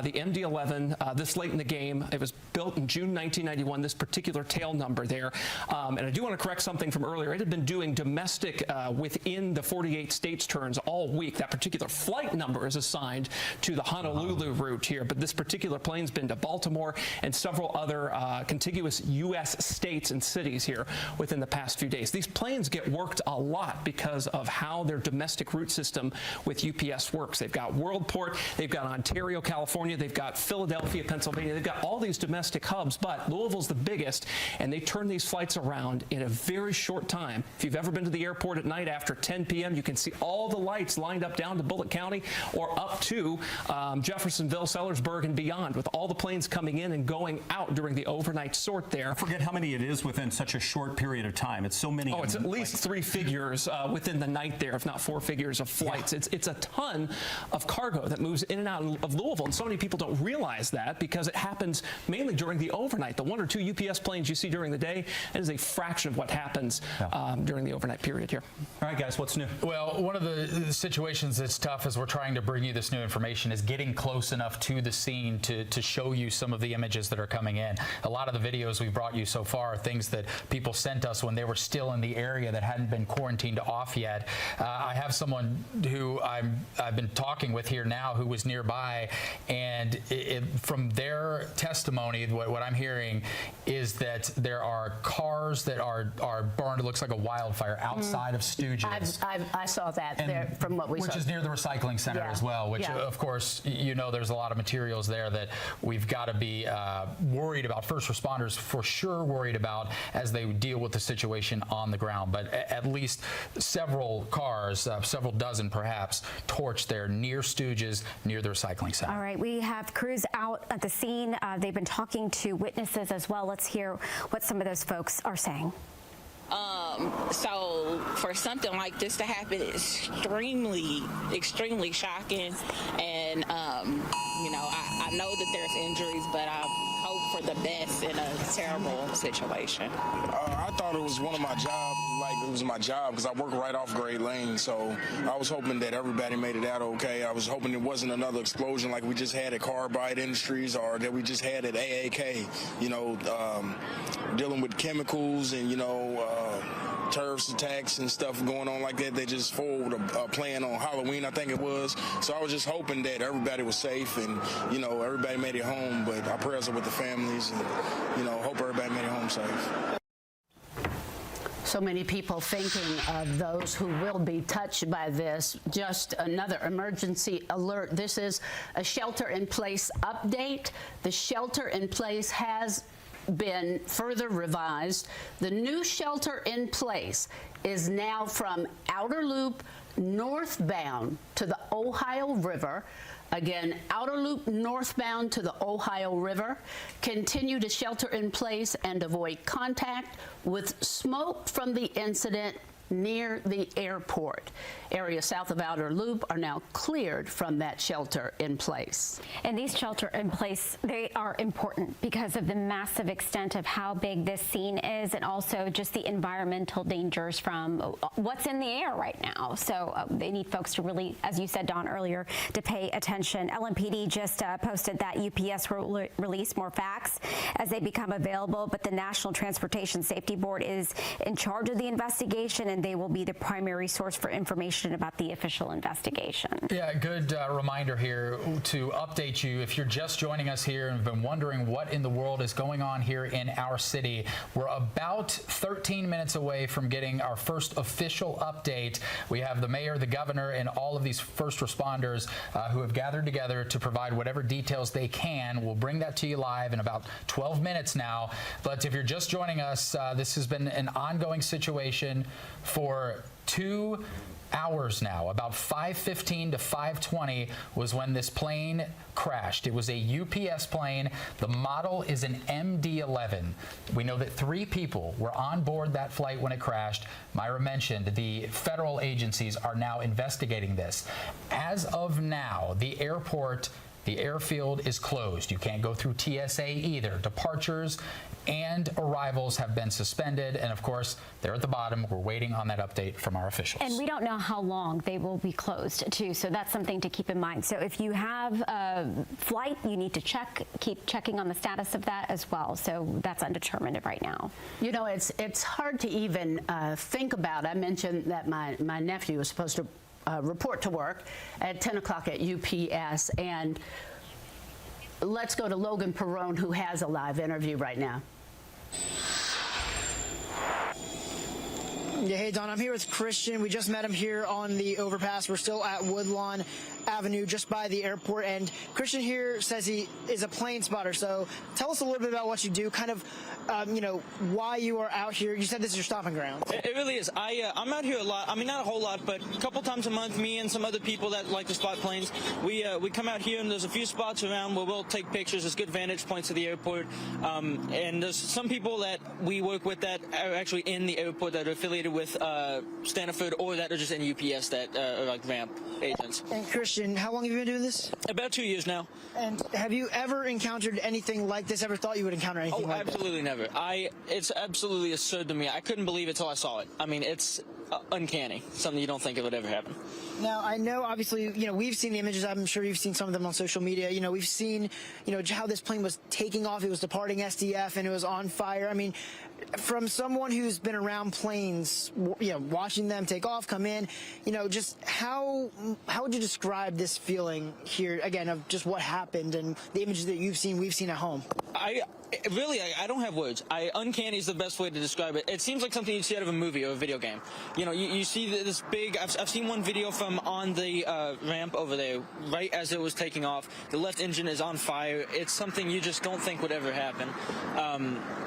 the MD-11 this late in the game. It was built in June 1991, this particular tail number there. And I do want to correct something from earlier. It had been doing domestic within the 48 states turns all week. That particular flight number is assigned to the Honolulu route here, but this particular plane's been to Baltimore and several other contiguous U.S. states and cities here within the past few days. These planes get worked a lot because of how their domestic route system with UPS works. They've got worldport, they've got Ontario, California, they've got Philadelphia, Pennsylvania, they've got all these domestic hubs, but Louisville's the biggest, and they turn these flights around in a very short time. If you've ever been to the airport at night after 10 p.m., you can see all the lights lined up down to Bullitt County or up to Jeffersonville, Sellersburg, and beyond, with all the planes coming in and going out during the overnight sort there. I forget how many it is within such a short period of time. It's so many. Oh, it's at least 3 figures within the night there, if not 4 figures of flights. Yeah. It's a ton of cargo that moves in and out of Louisville, and so many people don't realize that because it happens mainly during the overnight. The 1 or 2 UPS planes you see during the day, it is a fraction of what happens during the overnight period here. All right, guys, what's new? Well, one of the situations that's tough as we're trying to bring you this new information is getting close enough to the scene to show you some of the images that are coming in. A lot of the videos we brought you so far are things that people sent us when they were still in the area that hadn't been quarantined off yet. I have someone who I've been talking with here now who was nearby, and from their testimony, what I'm hearing is that there are cars that are burned. It looks like a wildfire outside of Stooges. I saw that there from what we saw. Which is near the recycling center as well, which of course, you know, there's a lot of materials there that we've got to be worried about. First responders for sure worried about as they deal with the situation on the ground. But at least several cars, several dozen perhaps, torched there near Stooges, near the recycling center. All right, we have crews out at the scene. They've been talking to witnesses as well. Let's hear what some of those folks are saying. So for something like this to happen is extremely shocking. And, you know, I know that there's injuries, but I hope for the best in a terrible situation. I thought it was one of my jobs, like it was my job, because I work right off Gray Lane. So I was hoping that everybody made it out okay. I was hoping it wasn't another explosion like we just had at Carbide Industries or that we just had at AAK, you know, dealing with chemicals and, you know, terrorist attacks and stuff going on like that. They just foiled a plan on Halloween, I think it was. So I was just hoping that everybody was safe and, you know, everybody made it home. But our prayers are with the families and, you know, hope everybody made it home safe. So many people thinking of those who will be touched by this. Just another emergency alert. This is a shelter-in-place update. The shelter-in-place has been further revised. The new shelter-in-place is now from Outer Loop northbound to the Ohio River. Again, Outer Loop northbound to the Ohio River. Continue to shelter in place and avoid contact with smoke from the incident near the airport. Areas south of Outer Loop are now cleared from that shelter in place. And these shelter in place, they are important because of the massive extent of how big this scene is and also just the environmental dangers from what's in the air right now. So they need folks to really, as you said, Dawn, earlier, to pay attention. LMPD just posted that UPS will release more facts as they become available, but the National Transportation Safety Board is in charge of the investigation, and they will be the primary source for information about the official investigation. Yeah, good reminder here to update you. If you're just joining us here and have been wondering what in the world is going on here in our city, we're about 13 minutes away from getting our first official update. We have the mayor, the governor, and all of these first responders who have gathered together to provide whatever details they can. We'll bring that to you live in about 12 minutes now. But if you're just joining us, this has been an ongoing situation for 2 hours now. About 5:15 to 5:20 was when this plane crashed. It was a UPS plane. The model is an MD-11. We know that 3 people were on board that flight when it crashed. Myra mentioned the federal agencies are now investigating this. As of now, the airport, the airfield is closed. You can't go through TSA either. Departures and arrivals have been suspended. And of course, they're at the bottom. We're waiting on that update from our officials. And we don't know how long they will be closed too. So that's something to keep in mind. So if you have a flight, you need to keep checking on the status of that as well. So that's undetermined right now. You know, it's hard to even think about. I mentioned that my nephew was supposed to report to work at 10 o'clock at UPS. And let's go to Logan Perrone, who has a live interview right now. Yeah, hey, Don, I'm here with Christian. We just met him here on the overpass. We're still at Woodlawn Avenue, just by the airport. And Christian here says he is a plane spotter. So tell us a little bit about what you do, kind of, you know, why you are out here. You said this is your stomping ground. It really is. I'm out here a lot. I mean, not a whole lot, but a couple times a month, me and some other people that like to spot planes, we come out here, and there's a few spots around where we'll take pictures. There's good vantage points of the airport. And there's some people that we work with that are actually in the airport that are affiliated with Stanford, or that are just in UPS that are like ramp agents. And Christian, how long have you been doing this? About 2 years now. And have you ever encountered anything like this? Ever thought you would encounter anything like this? Absolutely never. It's absolutely absurd to me. I couldn't believe it till I saw it. I mean, it's uncanny. Something you don't think it would ever happen. Now, I know, obviously, you know, we've seen the images. I'm sure you've seen some of them on social media. You know, we've seen, you know, how this plane was taking off. It was departing SDF, and it was on fire. I mean, from someone who's been around planes, you know, watching them take off, come in, you know, just how would you describe this feeling here, again, of just what happened and the images that we've seen at home? I don't have words. Uncanny is the best way to describe it. It seems like something you'd see out of a movie or a video game. You know, you see this big, I've seen one video from on the ramp over there, right as it was taking off. The left engine is on fire. It's something you just don't think would ever happen.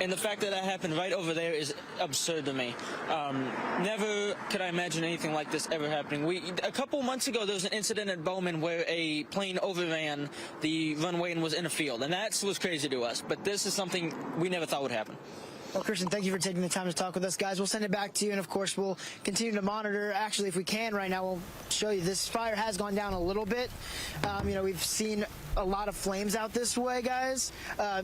And the fact that happened right over there is absurd to me. Never could I imagine anything like this ever happening. A couple months ago, there was an incident at Bowman where a plane overran the runway and was in a field, and that was crazy to us. But this is something we never thought would happen. Well, Christian, thank you for taking the time to talk with us, guys. We'll send it back to you, and of course, we'll continue to monitor. Actually, if we can right now, we'll show you. This fire has gone down a little bit. You know, we've seen a lot of flames out this way, guys.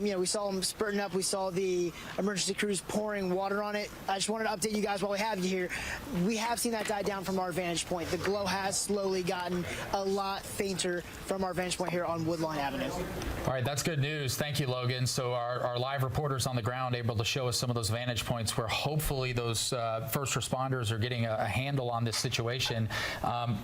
You know, we saw them spurting up. We saw the emergency crews pouring water on it. I just wanted to update you guys while we have you here. We have seen that die down from our vantage point. The glow has slowly gotten a lot fainter from our vantage point here on Woodlawn Avenue. All right, that's good news. Thank you, Logan. So our live reporters on the ground able to show us some of those vantage points where hopefully those first responders are getting a handle on this situation.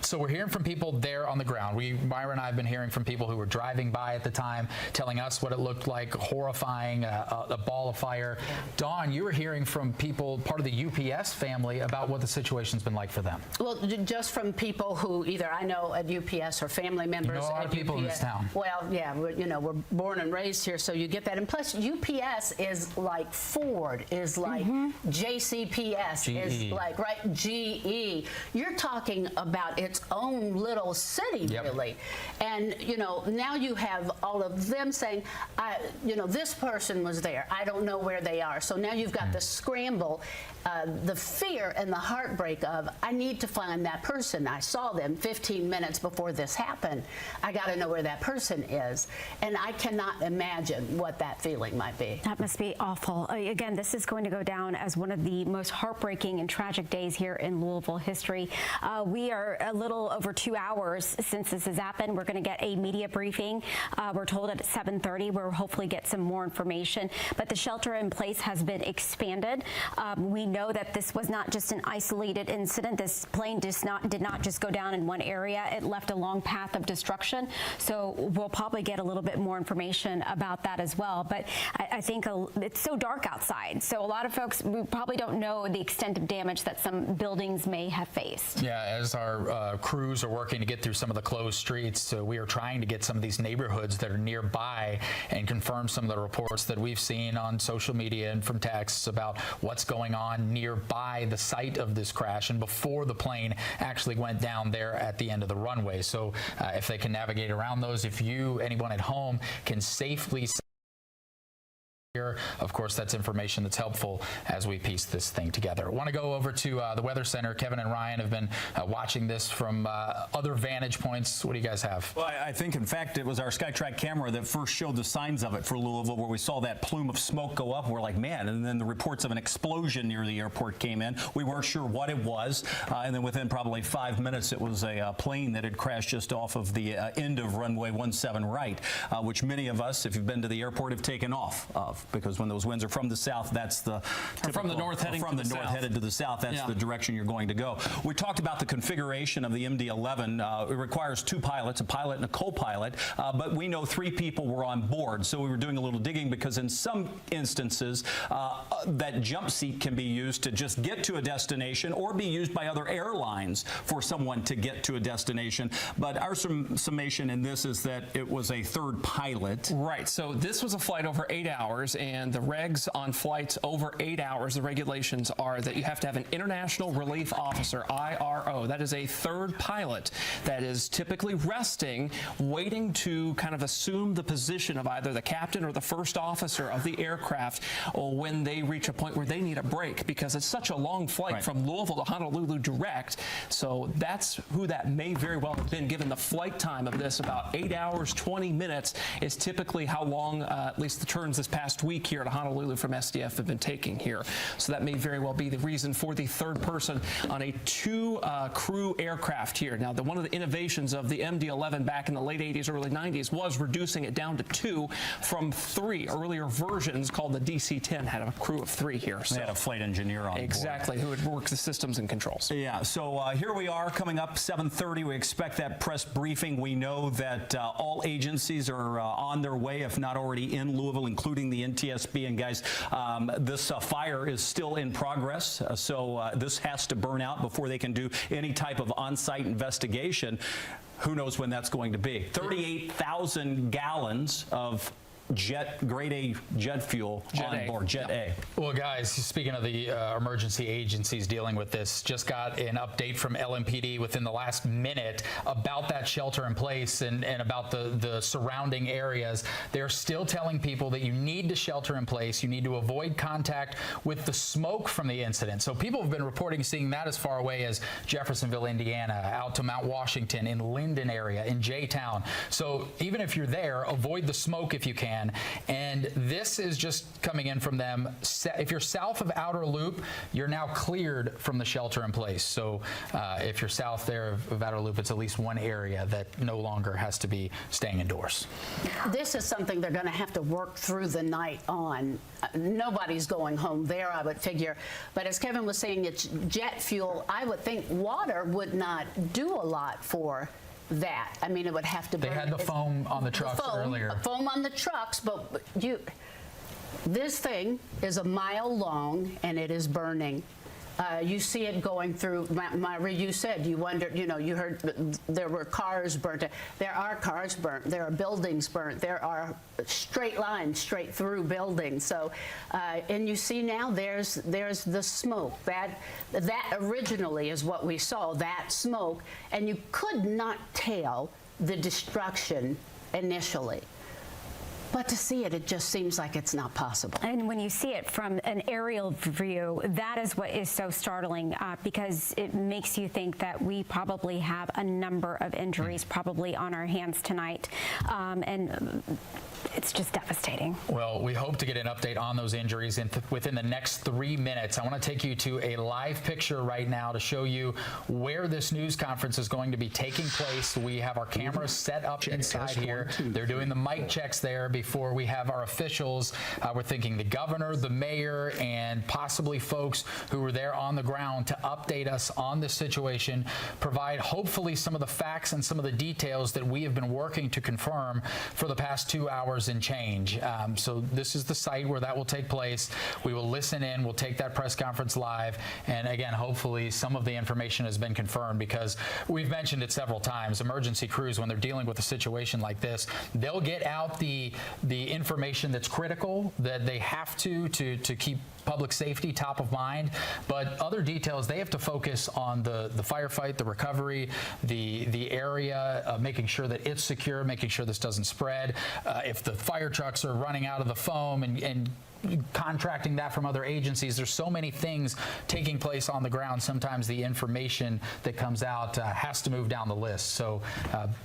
So we're hearing from people there on the ground. Myra and I have been hearing from people who were driving by at the time, telling us what it looked like, horrifying, a ball of fire. Dawn, you were hearing from people, part of the UPS family, about what the situation's been like for them. Well, just from people who either I know at UPS or family members. You know a lot of people in this town. Well, yeah, we're born and raised here, so you get that. And plus, UPS is like Ford, is like JCPS, GE. is like, right, GE. You're talking about its own little city, really. And, now you have all of them saying, this person was there. I don't know where they are. So now you've got the scramble, the fear and the heartbreak of, I need to find that person. I saw them 15 minutes before this happened. I got to know where that person is. And I cannot imagine what that feeling might be. That must be awful. Again, this is going to go down as one of the most heartbreaking and tragic days here in Louisville history. We are a little over 2 hours since this has happened. We're going to get a media briefing. We're told at 7:30 we'll hopefully get some more information. But the shelter in place has been expanded. We know that this was not just an isolated incident. This plane did not just go down in one area. It left a long path of destruction. So we'll probably get a little bit more information about that as well. But I think it's so dark outside. So a lot of folks, we probably don't know the extent of damage that some buildings may have faced. Yeah, as our crews are working to get through some of the closed streets, we are trying to get some of these neighborhoods that are nearby and confirm some of the reports that we've seen on social media and from texts about what's going on nearby the site of this crash and before the plane actually went down there at the end of the runway. So if they can navigate around those, if anyone at home can safely here. Of course, that's information that's helpful as we piece this thing together. I want to go over to the Weather Center. Kevin and Ryan have been watching this from other vantage points. What do you guys have? Well, I think, in fact, it was our SkyTrack camera that first showed the signs of it for Louisville, where we saw that plume of smoke go up. We're like, man, and then the reports of an explosion near the airport came in. We weren't sure what it was, and then within probably 5 minutes, it was a plane that had crashed just off of the end of runway 17 right, which many of us, if you've been to the airport, have taken off of. Because when those winds are from the south, that's the typical, from the north heading from to the the north south. headed to the south. That's the direction you're going to go. We talked about the configuration of the MD-11. It requires 2 pilots, a pilot and a co-pilot, but we know 3 people were on board. So we were doing a little digging because in some instances, that jump seat can be used to just get to a destination or be used by other airlines for someone to get to a destination. But our summation in this is that it was a 3rd pilot. Right. So this was a flight over 8 hours, and the regs on flights over 8 hours, the regulations are that you have to have an International Relief Officer, IRO. That is a 3rd pilot that is typically resting, waiting to kind of assume the position of either the captain or the first officer of the aircraft when they reach a point where they need a break, because it's such a long flight from Louisville to Honolulu direct. So that's who that may very well have been, given the flight time of this. About 8 hours, 20 minutes is typically how long, at least the turns this past week here at Honolulu from SDF have been taking here. So that may very well be the reason for the 3rd person on a 2 crew aircraft here. Now, one of the innovations of the MD-11 back in the late 80s, early 90s was reducing it down to 2 from 3. Earlier versions called the DC-10 had a crew of 3 here. So they had a flight engineer on exactly, board. who would work the systems and controls. Yeah, so here we are coming up 7:30. We expect that press briefing. We know that all agencies are on their way, if not already in Louisville, including the NTSB. And guys, this fire is still in progress, so this has to burn out before they can do any type of on-site investigation. Who knows when that's going to be? 38,000 gallons of grade A jet fuel on board, Jet A. Well, guys, speaking of the emergency agencies dealing with this, just got an update from LMPD within the last minute about that shelter in place and about the surrounding areas. They're still telling people that you need to shelter in place. You need to avoid contact with the smoke from the incident. So people have been reporting seeing that as far away as Jeffersonville, Indiana, out to Mount Washington, in Linden area, in J-Town. So even if you're there, avoid the smoke if you can. again. And this is just coming in from them. If you're south of Outer Loop, you're now cleared from the shelter in place. So if you're south there of Outer Loop, it's at least one area that no longer has to be staying indoors. This is something they're going to have to work through the night on. Nobody's going home there, I would figure. But as Kevin was saying, it's jet fuel. I would think water would not do a lot for that. I mean, it would have to burn. They had the foam on the trucks earlier. Foam on the trucks, but this thing is a mile long and it is burning. You see it going through. Myra, you said you wondered, you heard there were cars burnt. There are cars burnt. There are buildings burnt. There are straight lines straight through buildings. So, and you see now there's the smoke. That originally is what we saw, that smoke, and you could not tell the destruction initially. But to see it, it just seems like it's not possible. And when you see it from an aerial view, that is what is so startling, because it makes you think that we probably have a number of injuries probably on our hands tonight. And it's just devastating. Well, we hope to get an update on those injuries within the next 3 minutes. I want to take you to a live picture right now to show you where this news conference is going to be taking place. We have our cameras set up inside here. They're doing the mic checks there before we have our officials. We're thinking the governor, the mayor, and possibly folks who were there on the ground to update us on this situation, provide hopefully some of the facts and some of the details that we have been working to confirm for the past 2 hours and change. So this is the site where that will take place. We will listen in. We'll take that press conference live. And again, hopefully some of the information has been confirmed, because we've mentioned it several times. Emergency crews, when they're dealing with a situation like this, they'll get out the information that's critical, that they have to keep public safety top of mind, but other details, they have to focus on the firefight, the recovery, the area, making sure that it's secure, making sure this doesn't spread. If the fire trucks are running out of the foam and contracting that from other agencies, there's so many things taking place on the ground. Sometimes the information that comes out has to move down the list. So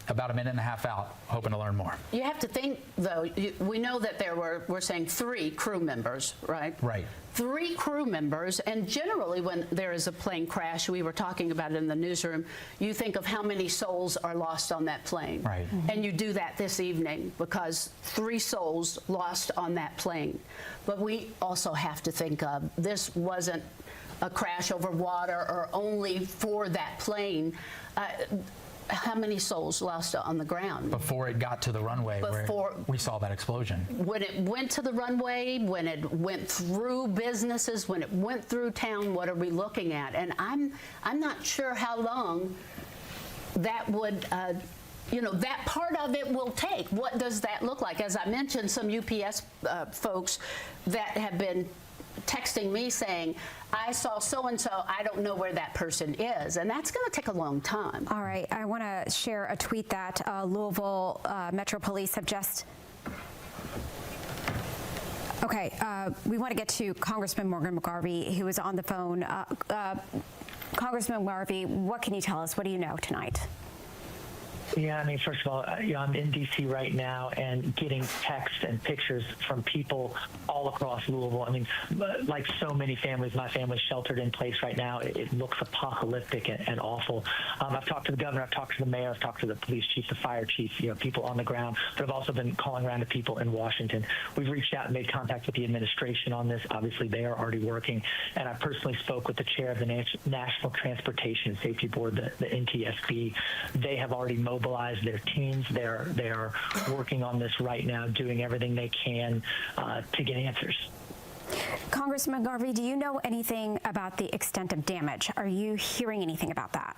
about a minute and a half out, hoping to learn more. You have to think, though, we know that we're saying 3 crew members, right? Right. 3 crew members, and generally when there is a plane crash, we were talking about it in the newsroom, you think of how many souls are lost on that plane. Right. Mm-hmm. And you do that this evening, because 3 souls lost on that plane. But we also have to think of, this wasn't a crash over water or only for that plane. How many souls lost on the ground? Before it got to the runway where we saw that explosion. When it went to the runway, when it went through businesses, when it went through town, what are we looking at? And I'm not sure how long that would, that part of it will take. What does that look like? As I mentioned, some UPS folks that have been texting me saying, I saw so-and-so, I don't know where that person is. And that's going to take a long time. All right. I want to share a tweet that Louisville Metro Police have just... Okay. We want to get to Congressman Morgan McGarvey, who is on the phone. Congressman McGarvey, what can you tell us? What do you know tonight? Yeah, I mean, first of all, I'm in D.C. right now and getting texts and pictures from people all across Louisville. I mean, like so many families, my family's sheltered in place right now. It looks apocalyptic and awful. I've talked to the governor, I've talked to the mayor, I've talked to the police chief, the fire chief, people on the ground, but I've also been calling around to people in Washington. We've reached out and made contact with the administration on this. Obviously, they are already working. And I personally spoke with the chair of the National Transportation and Safety Board, the NTSB. They have already mobilized their teams. They're working on this right now, doing everything they can to get answers. Congressman McGarvey, do you know anything about the extent of damage? Are you hearing anything about that?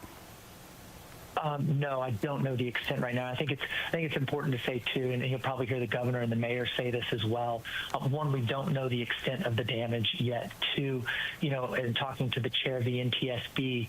No, I don't know the extent right now. I think it's important to say too, and you'll probably hear the governor and the mayor say this as well. One, we don't know the extent of the damage yet. Two, in talking to the chair of the NTSB,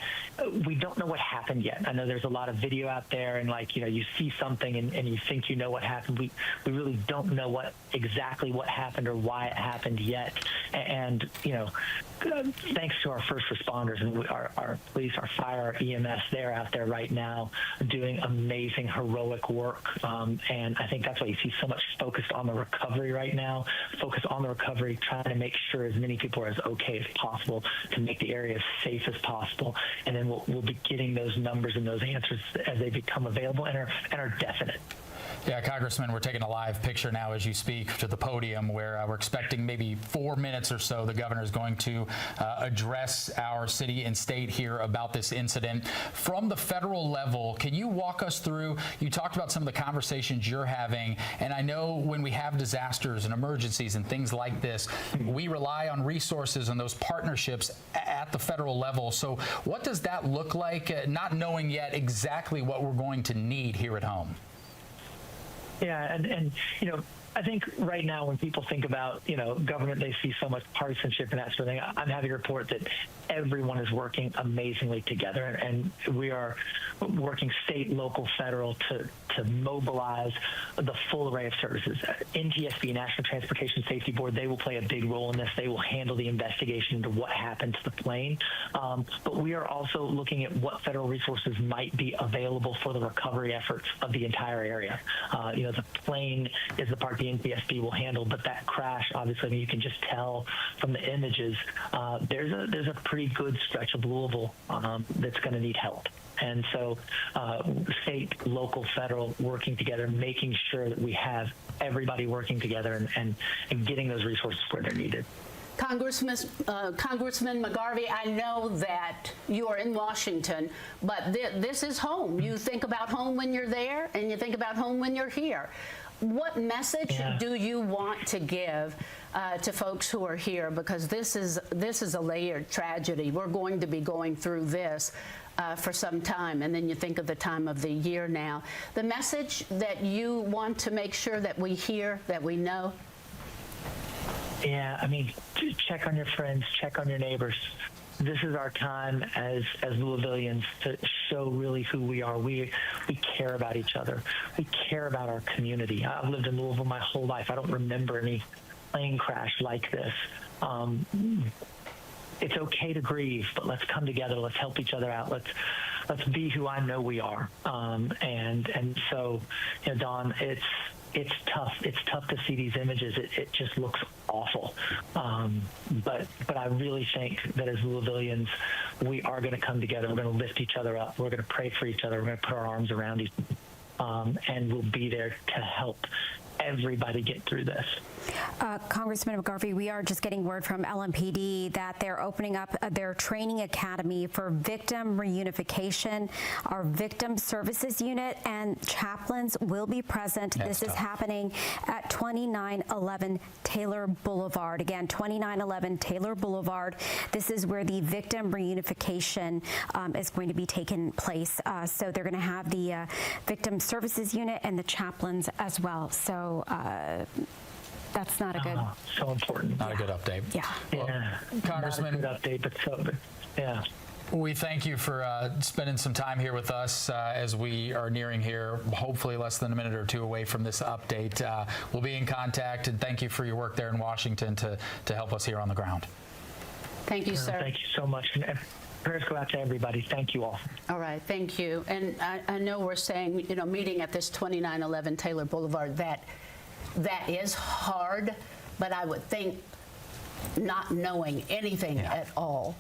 we don't know what happened yet. I know there's a lot of video out there, and you see something and you think you know what happened. We really don't know exactly what happened or why it happened yet. And thanks to our first responders and our police, our fire, our EMS, they're out there right now now doing amazing, heroic work. And I think that's why you see so much focused on the recovery right now, focused on the recovery, trying to make sure as many people are as okay as possible to make the area as safe as possible. And then we'll be getting those numbers and those answers as they become available and are definite. Yeah, Congressman, we're taking a live picture now as you speak to the podium where we're expecting maybe 4 minutes or so. The governor is going to address our city and state here about this incident. From the federal level, can you walk us through, you talked about some of the conversations you're having, and I know when we have disasters and emergencies and things like this, we rely on resources and those partnerships at the federal level. So what does that look like, not knowing yet exactly what we're going to need here at home? Yeah, and you know, I think right now when people think about, you know, government, they see so much partisanship and that sort of thing. I'm happy to report that everyone is working amazingly together, and we are working state, local, federal to mobilize the full array of services. NTSB, National Transportation Safety Board, they will play a big role in this. They will handle the investigation into what happened to the plane. But we are also looking at what federal resources might be available for the recovery efforts of the entire area. You know, the plane is the part the NTSB will handle, but that crash, obviously, I mean, you can just tell from the images, there's a pretty good stretch of Louisville that's going to need help. And so state, local, federal working together, making sure that we have everybody working together and getting those resources where they're needed. Congressman McGarvey, I know that you are in Washington, but this is home. You think about home when you're there, and you think about home when you're here. What message do you want to give to folks who are here? Because this is a layered tragedy. We're going to be going through this for some time, and then you think of the time of the year now. The message that you want to make sure that we hear, that we know? Yeah, I mean, check on your friends, check on your neighbors. This is our time as Louisvillians to show really who we are. We care about each other. We care about our community. I've lived in Louisville my whole life. I don't remember any plane crash like this. It's okay to grieve, but let's come together. Let's help each other out. Let's be who I know we are. And so, you know, Dawn, it's tough. It's tough to see these images. It just looks awful. But I really think that as Louisvillians, we are going to come together. We're going to lift each other up. We're going to pray for each other. We're going to put our arms around each other. And we'll be there to help everybody get through this. Congressman McGarvey, we are just getting word from LMPD that they're opening up their training academy for victim reunification. Our victim services unit and chaplains will be present. This is happening at 2911 Taylor Boulevard. Again, 2911 Taylor Boulevard. This is where the victim reunification is going to be taking place. So they're going to have the victim services unit and the chaplains as well. So that's not a good. So important. Not a good update. Yeah. Well, Congressman, not a good update, but yeah. We thank you for spending some time here with us as we are nearing here, hopefully less than a minute or two away from this update. We'll be in contact, and thank you for your work there in Washington to help us here on the ground. Thank you, sir. Thank you so much. And prayers go out to everybody. Thank you all. All right, thank you. And I know we're saying, you know, meeting at this 2911 Taylor Boulevard, that is hard, but I would think not knowing anything at all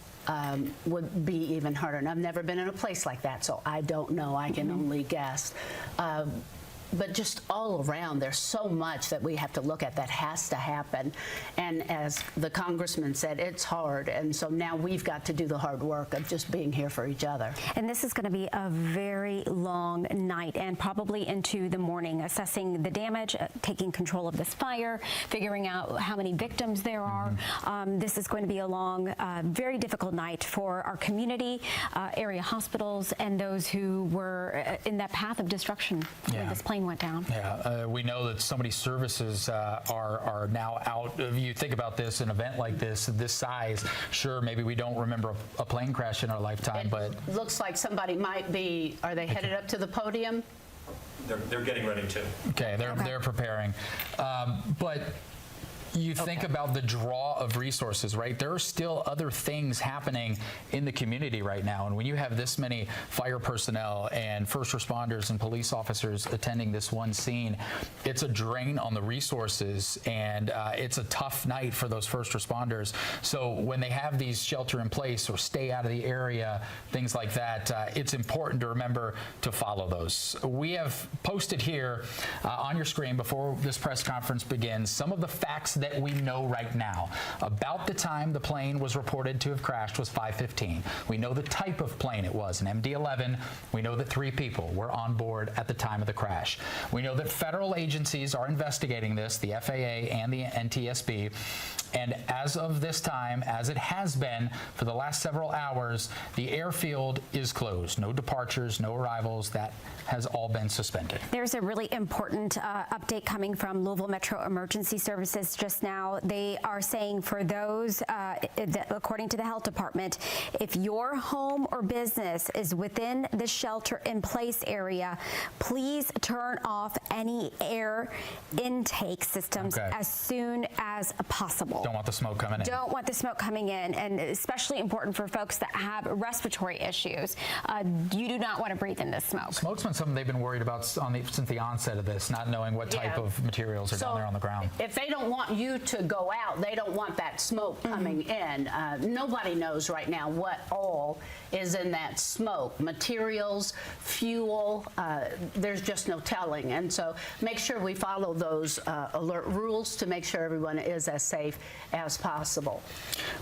would be even harder. And I've never been in a place like that, so I don't know. I can only guess. But just all around, there's so much that we have to look at that has to happen. And as the congressman said, it's hard. And so now we've got to do the hard work of just being here for each other. And this is going to be a very long night and probably into the morning, assessing the damage, taking control of this fire, figuring out how many victims there are. This is going to be a long, very difficult night for our community, area hospitals, and those who were in that path of destruction when this plane went down. Yeah, we know that so many services are now out. If you think about this, an event like this size, sure, maybe we don't remember a plane crash in our lifetime, but looks like somebody might be. Are they headed up to the podium? They're getting ready to. Okay, they're preparing, but You think about the draw of resources, right? There are still other things happening in the community right now. And when you have this many fire personnel and first responders and police officers attending this one scene, it's a drain on the resources, and it's a tough night for those first responders. So when they have these shelter in place or stay out of the area, things like that, it's important to remember to follow those. We have posted here on your screen before this press conference begins some of the facts that we know right now. About the time the plane was reported to have crashed was 5:15. We know the type of plane it was, an MD-11. We know that 3 people were on board at the time of the crash. We know that federal agencies are investigating this, the FAA and the NTSB. And as of this time, as it has been for the last several hours, the airfield is closed. No departures, no arrivals. That has all been suspended. There's a really important update coming from Louisville Metro Emergency Services just now. They are saying for those, according to the health department, if your home or business is within the shelter-in-place area, please turn off any air intake systems as soon as possible. Don't want the smoke coming in. Don't want the smoke coming in, and especially important for folks that have respiratory issues. You do not want to breathe in this smoke. Smoke's been something they've been worried about since the onset of this, not knowing what type of materials are down there on the ground. If they don't want you to go out, they don't want that smoke coming in. Nobody knows right now what all is in that smoke. Materials, fuel, there's just no telling. And so make sure we follow those alert rules to make sure everyone is as safe as possible.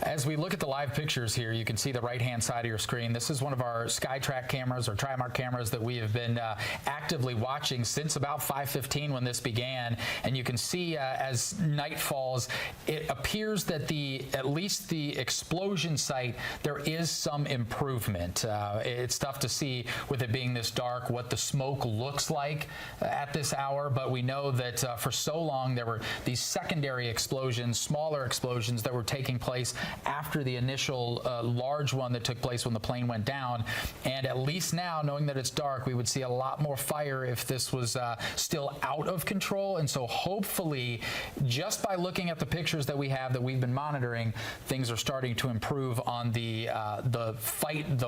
As we look at the live pictures here, you can see the right-hand side of your screen. This is one of our SkyTrack cameras or Trimark cameras that we have been actively watching since about 5:15 when this began. And you can see as night falls, it appears that at least the explosion site, there is some improvement. It's tough to see with it being this dark what the smoke looks like at this hour, but we know that for so long there were these secondary explosions, smaller explosions that were taking place after the initial large one that took place when the plane went down. And at least now, knowing that it's dark, we would see a lot more fire if this was still out of control. And so hopefully, just by looking at the pictures that we have that we've been monitoring, things are starting to improve on the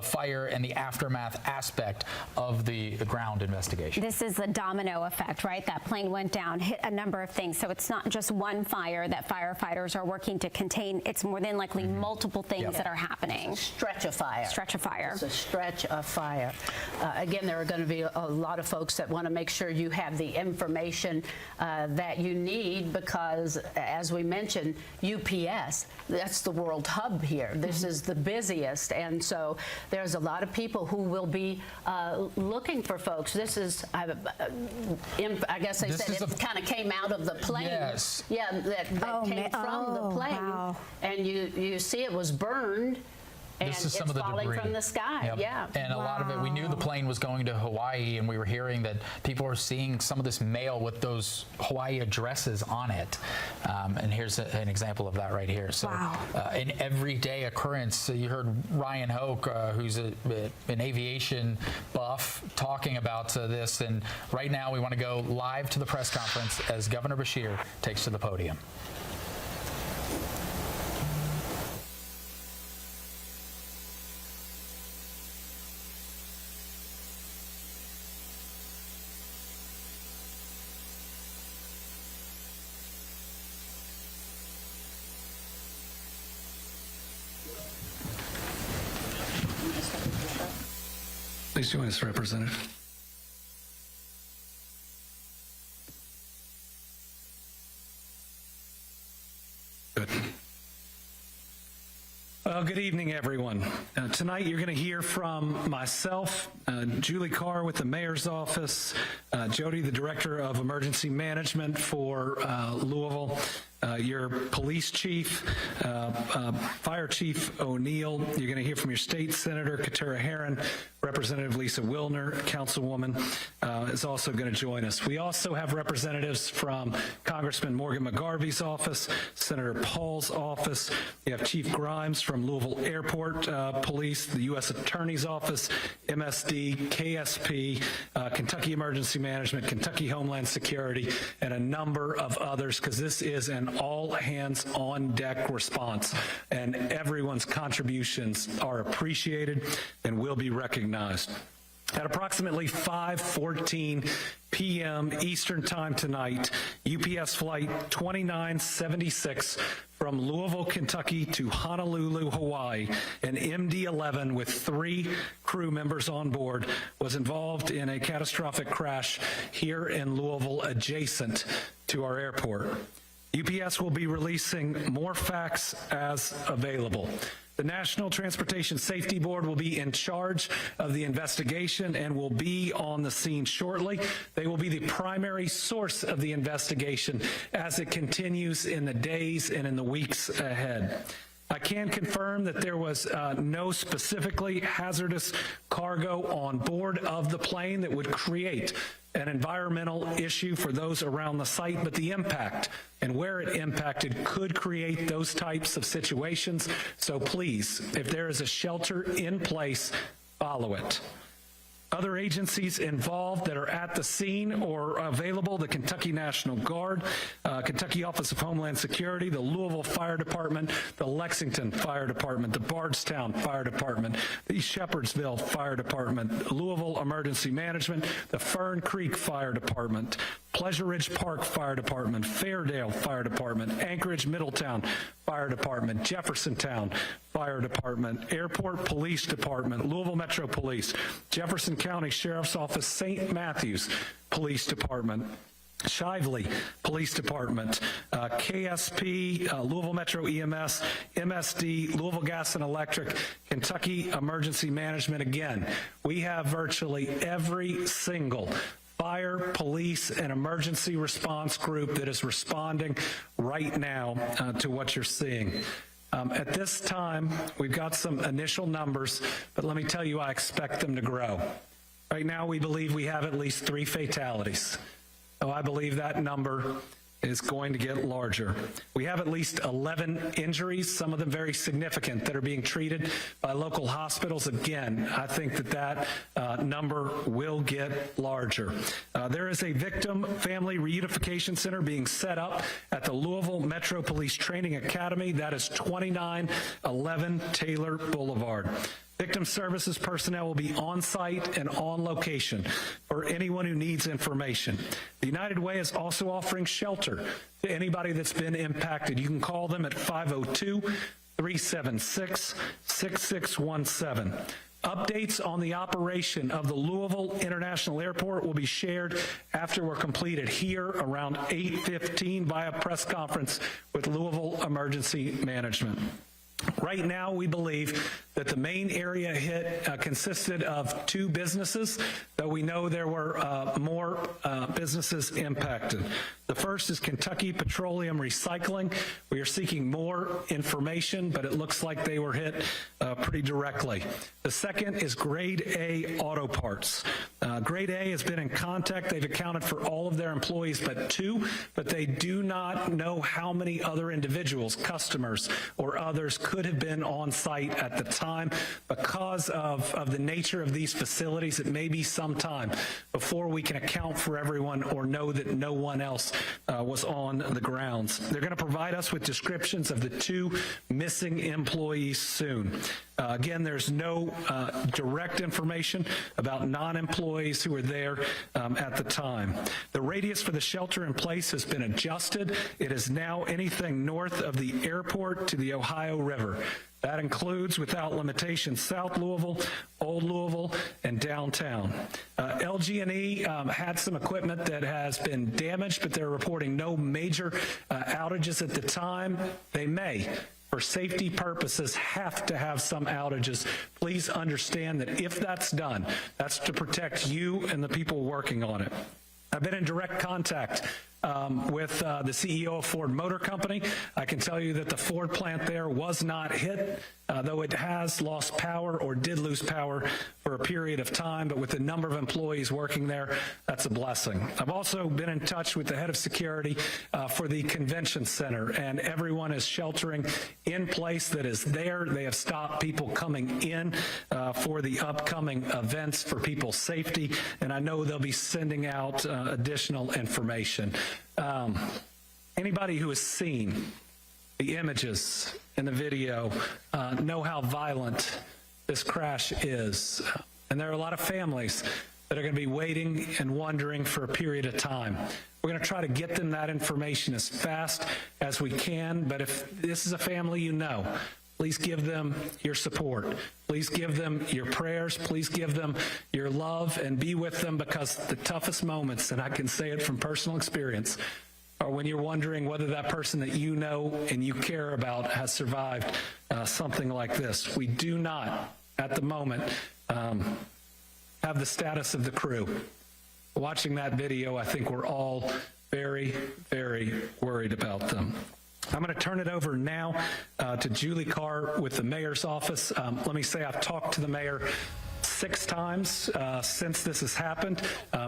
fire and the aftermath aspect of the ground investigation. This is the domino effect, right? That plane went down, hit a number of things. So it's not just one fire that firefighters are working to contain. It's more than likely multiple things that are happening. Stretch of fire. Stretch of fire. It's a stretch of fire. Again, there are going to be a lot of folks that want to make sure you have the information that you need because, as we mentioned, UPS, that's the world hub here. This is the busiest, and so there's a lot of people who will be looking for folks. This is, I guess they said it kind of came out of the plane. Yes. Yeah, that came from the plane. Wow. And you see it was burned. And this is some of the falling debris from the sky. Yeah. And a lot of it, we knew the plane was going to Hawaii, and we were hearing that people are seeing some of this mail with those Hawaii addresses on it. And here's an example of that right here. So an everyday occurrence. You heard Ryan Hoke, who's an aviation buff, talking about this. And right now we want to go live to the press conference as Governor Beshear takes to the podium. Please join us, Representative. Good. Well, good evening, everyone. Tonight you're going to hear from myself, Julie Carr with the Mayor's Office, Jody, the Director of Emergency Management for Louisville, your Police Chief, Fire Chief O'Neill. You're going to hear from your State Senator, Katara Herron. Representative Lisa Wilner, Councilwoman, is also going to join us. We also have representatives from Congressman Morgan McGarvey's office, Senator Paul's office. We have Chief Grimes from Louisville Airport Police, the U.S. Attorney's Office, MSD, KSP, Kentucky Emergency Management, Kentucky Homeland Security, and a number of others, because this is an all hands on deck response, and everyone's contributions are appreciated and will be recognized. At approximately 5:14 p.m. Eastern Time tonight, UPS Flight 2976 from Louisville, Kentucky to Honolulu, Hawaii, an MD-11 with 3 crew members on board was involved in a catastrophic crash here in Louisville adjacent to our airport. UPS will be releasing more facts as available. The National Transportation Safety Board will be in charge of the investigation and will be on the scene shortly. They will be the primary source of the investigation as it continues in the days and in the weeks ahead. I can confirm that there was no specifically hazardous cargo on board of the plane that would create an environmental issue for those around the site, but the impact and where it impacted could create those types of situations. So please, if there is a shelter in place, follow it. Other agencies involved that are at the scene or available: the Kentucky National Guard, Kentucky Office of Homeland Security, the Louisville Fire Department, the Lexington Fire Department, the Bardstown Fire Department, the Shepherdsville Fire Department, Louisville Emergency Management, the Fern Creek Fire Department, Pleasure Ridge Park Fire Department, Fairdale Fire Department, Anchorage Middletown Fire Department, Jeffersontown Fire Department, Airport Police Department, Louisville Metro Police, Jefferson County Sheriff's Office, St. Matthews Police Department, Shively Police Department, KSP, Louisville Metro EMS, MSD, Louisville Gas and Electric, Kentucky Emergency Management. Again, we have virtually every single fire, police, and emergency response group that is responding right now to what you're seeing. At this time, we've got some initial numbers, but let me tell you, I expect them to grow. Right now, we believe we have at least 3 fatalities. So I believe that number is going to get larger. We have at least 11 injuries, some of them very significant, that are being treated by local hospitals. Again, I think that number will get larger. There is a victim family reunification center being set up at the Louisville Metro Police Training Academy. That is 2911 Taylor Boulevard. Victim services personnel will be on site and on location for anyone who needs information. The United Way is also offering shelter to anybody that's been impacted. You can call them at 502-376-6617. Updates on the operation of the Louisville International Airport will be shared after we're completed here around 8:15 via press conference with Louisville Emergency Management. Right now, we believe that the main area hit consisted of 2 businesses, though we know there were more businesses impacted. The first is Kentucky Petroleum Recycling. We are seeking more information, but it looks like they were hit pretty directly. The second is Grade A Auto Parts. Grade A has been in contact. They've accounted for all of their employees but 2, but they do not know how many other individuals, customers, or others could have been on site at the time. Because of the nature of these facilities, it may be some time before we can account for everyone or know that no one else was on the grounds. They're going to provide us with descriptions of the 2 missing employees soon. Again, there's no direct information about non-employees who were there at the time. The radius for the shelter in place has been adjusted. It is now anything north of the airport to the Ohio River. That includes, without limitation, South Louisville, Old Louisville, and downtown. LG&E had some equipment that has been damaged, but they're reporting no major outages at the time. They may, for safety purposes, have to have some outages. Please understand that if that's done, that's to protect you and the people working on it. I've been in direct contact with the CEO of Ford Motor Company. I can tell you that the Ford plant there was not hit, though it has lost power or did lose power for a period of time, but with the number of employees working there, that's a blessing. I've also been in touch with the head of security for the convention center, and everyone is sheltering in place that is there. They have stopped people coming in for the upcoming events for people's safety, and I know they'll be sending out additional information. Anybody who has seen the images and the video know how violent this crash is. And there are a lot of families that are going to be waiting and wondering for a period of time. We're going to try to get them that information as fast as we can, but if this is a family you know, please give them your support. Please give them your prayers. Please give them your love and be with them, because the toughest moments, and I can say it from personal experience, are when you're wondering whether that person that you know and you care about has survived something like this. We do not, at the moment, have the status of the crew. Watching that video, I think we're all very, very worried about them. I'm going to turn it over now to Julie Carr with the mayor's office. Let me say I've talked to the mayor 6 times since this has happened.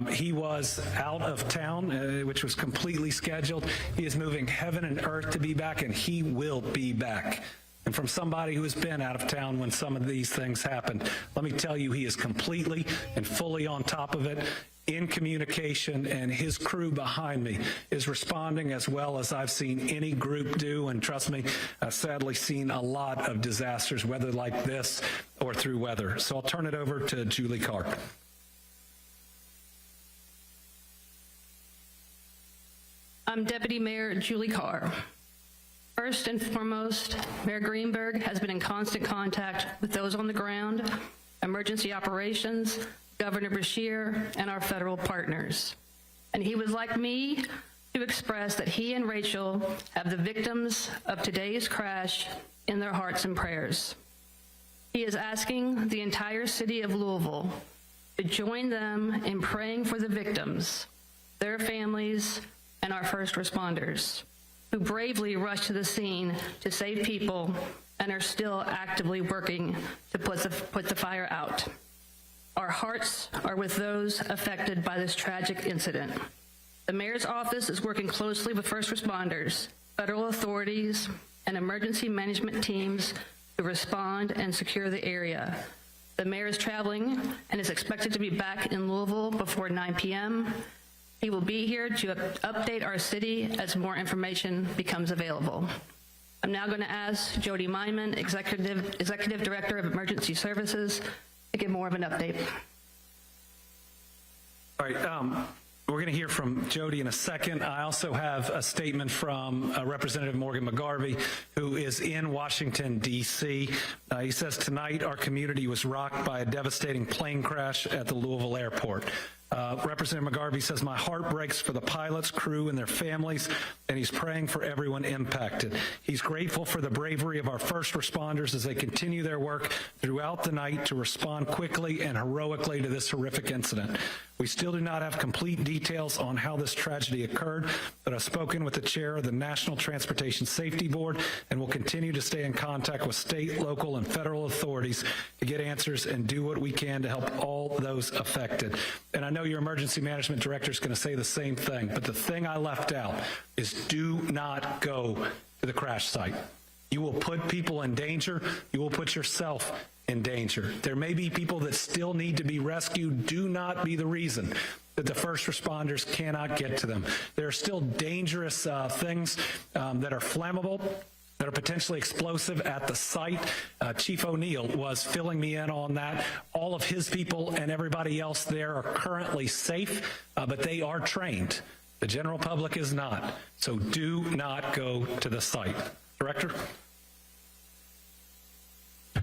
He was out of town, which was completely scheduled. He is moving heaven and earth to be back, and he will be back. And from somebody who has been out of town when some of these things happened, let me tell you, he is completely and fully on top of it, in communication, and his crew behind me is responding as well as I've seen any group do. And trust me, I've sadly seen a lot of disasters, whether like this or through weather. So I'll turn it over to Julie Carr. I'm Deputy Mayor Julie Carr. First and foremost, Mayor Greenberg has been in constant contact with those on the ground, emergency operations, Governor Beshear, and our federal partners. And he would like me to express that he and Rachel have the victims of today's crash in their hearts and prayers. He is asking the entire city of Louisville to join them in praying for the victims, their families, and our first responders, who bravely rushed to the scene to save people and are still actively working to put the fire out. Our hearts are with those affected by this tragic incident. The mayor's office is working closely with first responders, federal authorities, and emergency management teams to respond and secure the area. The mayor is traveling and is expected to be back in Louisville before 9 p.m. He will be here to update our city as more information becomes available. I'm now going to ask Jody Myman, Executive Director of Emergency Services, to give more of an update. All right, we're going to hear from Jody in a second. I also have a statement from Representative Morgan McGarvey, who is in Washington, D.C. He says, tonight our community was rocked by a devastating plane crash at the Louisville airport. Representative McGarvey says, my heart breaks for the pilots, crew, and their families, and he's praying for everyone impacted. He's grateful for the bravery of our first responders as they continue their work throughout the night to respond quickly and heroically to this horrific incident. We still do not have complete details on how this tragedy occurred, but I've spoken with the chair of the National Transportation Safety Board and will continue to stay in contact with state, local, and federal authorities to get answers and do what we can to help all those affected. And I know your emergency management director is going to say the same thing, but the thing I left out is do not go to the crash site. You will put people in danger. You will put yourself in danger. There may be people that still need to be rescued. Do not be the reason that the first responders cannot get to them. There are still dangerous things that are flammable, that are potentially explosive at the site. Chief O'Neill was filling me in on that. All of his people and everybody else there are currently safe, but they are trained. The general public is not. So do not go to the site. Director?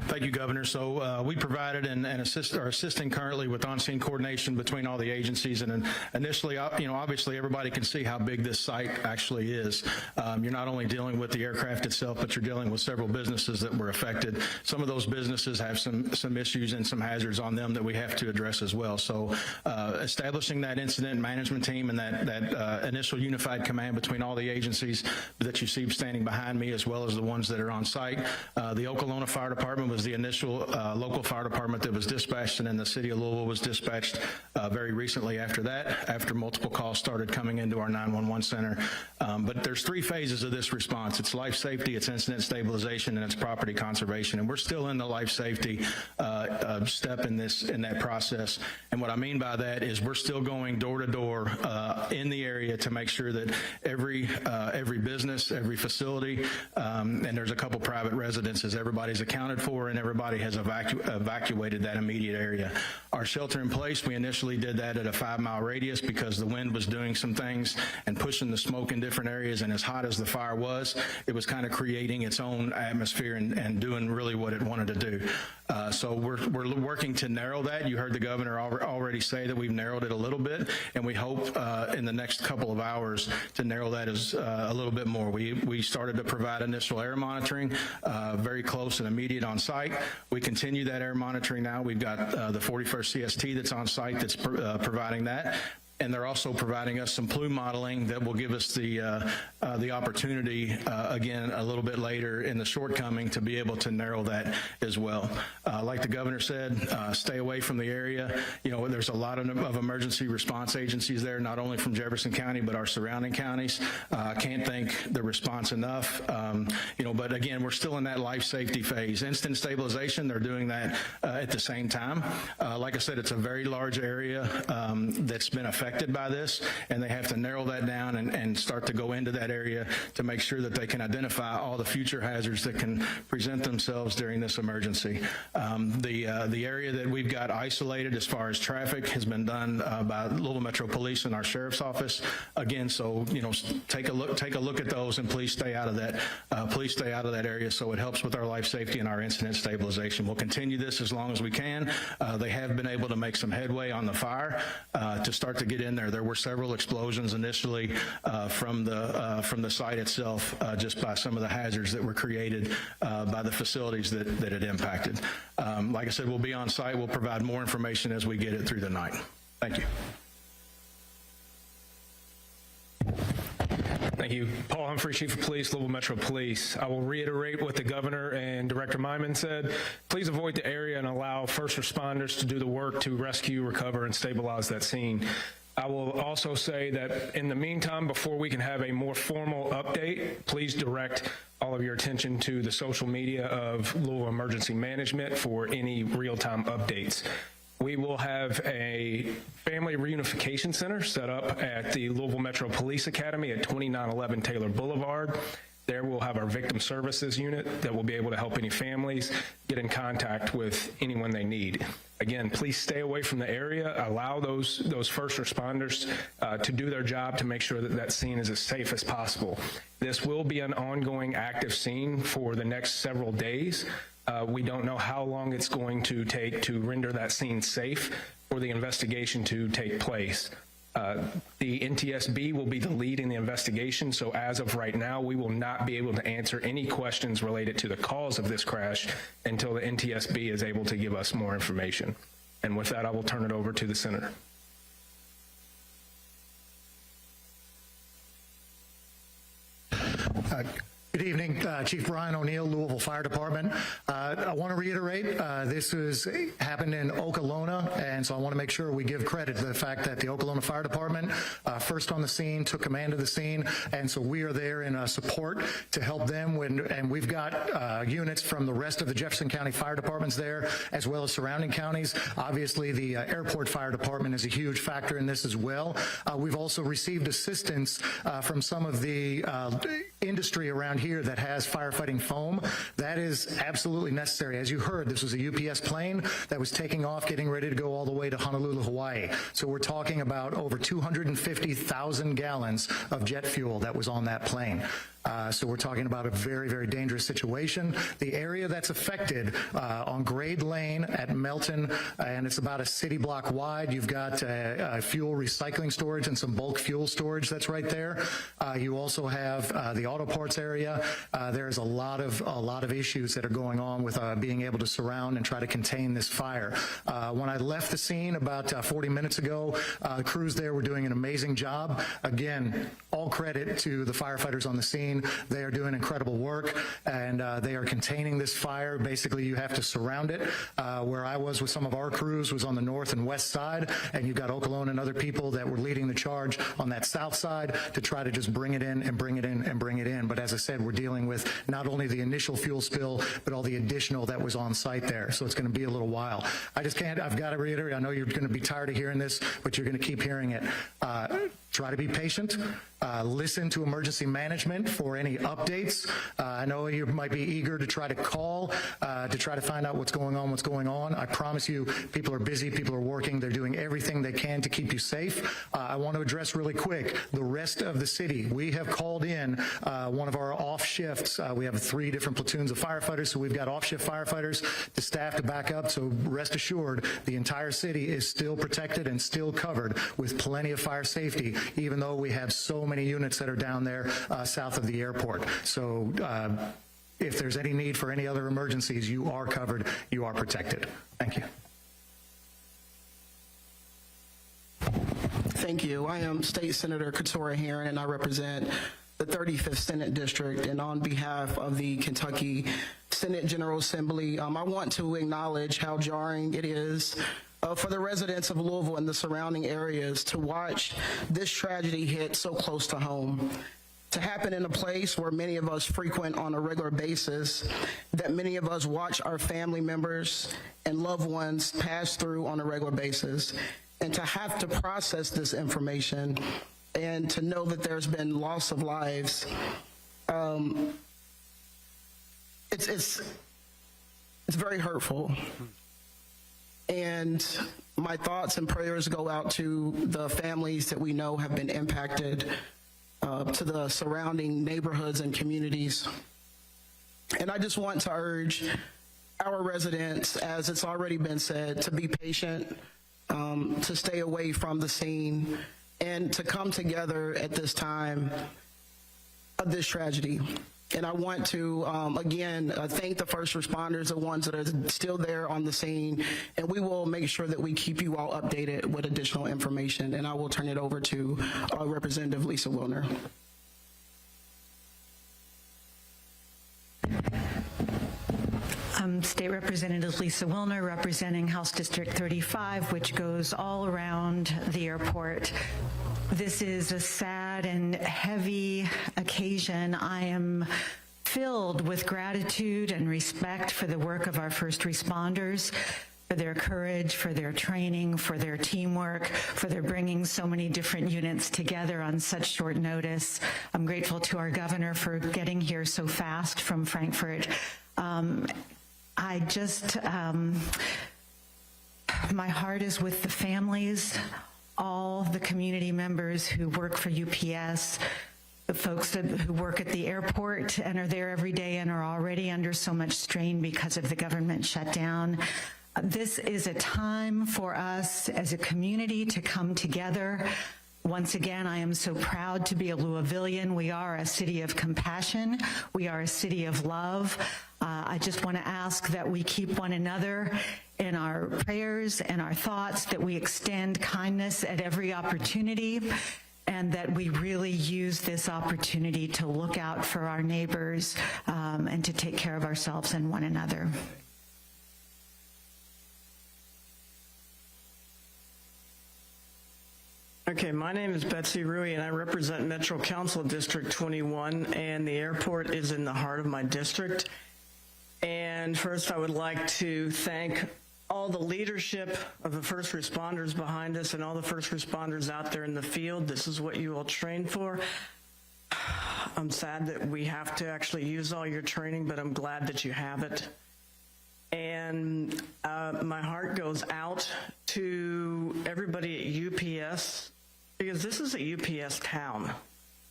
Thank you, Governor. So we provided and are assisting currently with on-scene coordination between all the agencies. And initially, obviously everybody can see how big this site actually is. You're not only dealing with the aircraft itself, but you're dealing with several businesses that were affected. Some of those businesses have some issues and some hazards on them that we have to address as well. So establishing that incident management team and that initial unified command between all the agencies that you see standing behind me, as well as the ones that are on site. The Oklahoma Fire Department was was the initial local fire department that was dispatched, and then the city of Louisville was dispatched very recently after that, after multiple calls started coming into our 911 center. But there's 3 phases of this response. It's life safety, it's incident stabilization, and it's property conservation. And we're still in the life safety step in that process. And what I mean by that is we're still going door to door in the area to make sure that every business, every facility, and there's a couple private residences, everybody's accounted for and everybody has evacuated that immediate area. Our shelter in place, we initially did that at a 5-mile radius because the wind was doing some things and pushing the smoke in different areas, and as hot as the fire was, it was kind of creating its own atmosphere and doing really what it wanted to do. So we're working to narrow that. You heard the governor already say that we've narrowed it a little bit, and we hope in the next couple of hours to narrow that as a little bit more. We started to provide initial air monitoring, very close and immediate on site. We continue that air monitoring now. We've got the 41st CST that's on site that's providing that. And they're also providing us some plume modeling that will give us the opportunity, again, a little bit later in the shortcoming to be able to narrow that as well. Like the governor said, stay away from the area. You know, there's a lot of emergency response agencies there, not only from Jefferson County, but our surrounding counties. Can't thank the response enough. You know, but again, we're still in that life safety phase. Instant stabilization, they're doing that at the same time. Like I said, it's a very large area that's been affected by this, and they have to narrow that down and start to go into that area to make sure that they can identify all the future hazards that can present themselves during this emergency. The area that we've got isolated as far as traffic has been done by Louisville Metro Police and our sheriff's office. Again, so you know, take a look at those, and please stay out of that. Please stay out of that area, so it helps with our life safety and our incident stabilization. We'll continue this as long as we can. They have been able to make some headway on the fire to start to get in there. There were several explosions initially from the site itself, just by some of the hazards that were created by the facilities that it impacted. Like I said, we'll be on site. We'll provide more information as we get it through the night. Thank you. Thank you. Paul Humphrey, Chief of Police, Louisville Metro Police. I will reiterate what the governor and Director Myman said. Please avoid the area and allow first responders to do the work to rescue, recover, and stabilize that scene. I will also say that in the meantime, before we can have a more formal update, please direct all of your attention to the social media of Louisville Emergency Management for any real-time updates. We will have a family reunification center set up at the Louisville Metro Police Academy at 2911 Taylor Boulevard. There we'll have our victim services unit that will be able to help any families get in contact with anyone they need. Again, please stay away from the area. Allow those first responders to do their job to make sure that that scene is as safe as possible. This will be an ongoing active scene for the next several days. We don't know how long it's going to take to render that scene safe for the investigation to take place. The NTSB will be the lead in the investigation, so as of right now, we will not be able to answer any questions related to the cause of this crash until the NTSB is able to give us more information. And with that, I will turn it over to the Senator. Good evening, Chief Brian O'Neill, Louisville Fire Department. I want to reiterate, this happened in Okolona, and so I want to make sure we give credit to the fact that the Okolona Fire Department first on the scene, took command of the scene, and so we are there in support to help them and we've got units from the rest of the Jefferson County Fire Departments there, as well as surrounding counties. Obviously, the Airport Fire Department is a huge factor in this as well. We've also received assistance from some of the industry around here that has firefighting foam. That is absolutely necessary. As you heard, this was a UPS plane that was taking off, getting ready to go all the way to Honolulu, Hawaii. So we're talking about over 250,000 gallons of jet fuel that was on that plane. So we're talking about a very, very dangerous situation. The area that's affected on Grade Lane at Melton, and it's about a city block wide. You've got fuel recycling storage and some bulk fuel storage that's right there. You also have the auto parts area area. There's a lot of issues that are going on with being able to surround and try to contain this fire. When I left the scene about 40 minutes ago, the crews there were doing an amazing job. Again, all credit to the firefighters on the scene. They are doing incredible work, and they are containing this fire. Basically, you have to surround it. Where I was with some of our crews was on the north and west side, and you've got Okolona and other people that were leading the charge on that south side to try to just bring it in and bring it in and bring it in. But as I said, we're dealing with not only the initial fuel spill, but all the additional that was on site there. So it's going to be a little while. I've got to reiterate, I know you're going to be tired of hearing this, but you're going to keep hearing it. Try to be patient. Listen to emergency management for any updates. I know you might be eager to try to call to try to find out what's going on. I promise you, people are busy, people are working, they're doing everything they can to keep you safe. I want to address really quick the rest of the city. We have called in one of our off shifts. We have 3 different platoons of firefighters, so we've got off shift firefighters to staff to back up. So rest assured, the entire city is still protected and still covered with plenty of fire safety, even though we have so many units that are down there south of the airport. So if there's any need for any other emergencies, you are covered, you are protected. Thank you. Thank you. I am State Senator Katora Herron, and I represent the 35th Senate District. And on behalf of the Kentucky Senate General Assembly, I want to acknowledge how jarring it is for the residents of Louisville and the surrounding areas to watch this tragedy hit so close to home. To happen in a place where many of us frequent on a regular basis, that many of us watch our family members and loved ones pass through on a regular basis, and to have to process this information and to know that there's been loss of lives, it's very hurtful. And my thoughts and prayers go out to the families that we know have been impacted, to the surrounding neighborhoods and communities. And I just want to urge our residents, as it's already been said, to be patient, to stay away from the scene, and to come together at this time of this tragedy. And I want to, again, thank the first responders, the ones that are still there on the scene, and we will make sure that we keep you all updated with additional information. And I will turn it over to Representative Lisa Wilner. State Representative Lisa Wilner, representing House District 35, which goes all around the airport. This is a sad and heavy occasion. I am filled with gratitude and respect for the work of our first responders, for their courage, for their training, for their teamwork, for their bringing so many different units together on such short notice. I'm grateful to our governor for getting here so fast from Frankfurt. My heart is with the families, all the community members who work for UPS, the folks who work at the airport and are there every day and are already under so much strain because of the government shutdown. This is a time for us as a community to come together. Once again, I am so proud to be a Louisvillian. We are a city of compassion. We are a city of love. I just want to ask that we keep one another in our prayers and our thoughts, that we extend kindness at every opportunity, and that we really use this opportunity to look out for our neighbors and to take care of ourselves and one another. Okay, my name is Betsy Rui, and I represent Metro Council District 21, and the airport is in the heart of my district. And first, I would like to thank all the leadership of the first responders behind us and all the first responders out there in the field. This is what you all trained for. I'm sad that we have to actually use all your training, but I'm glad that you have it. And my heart goes out to everybody at UPS, because this is a UPS town.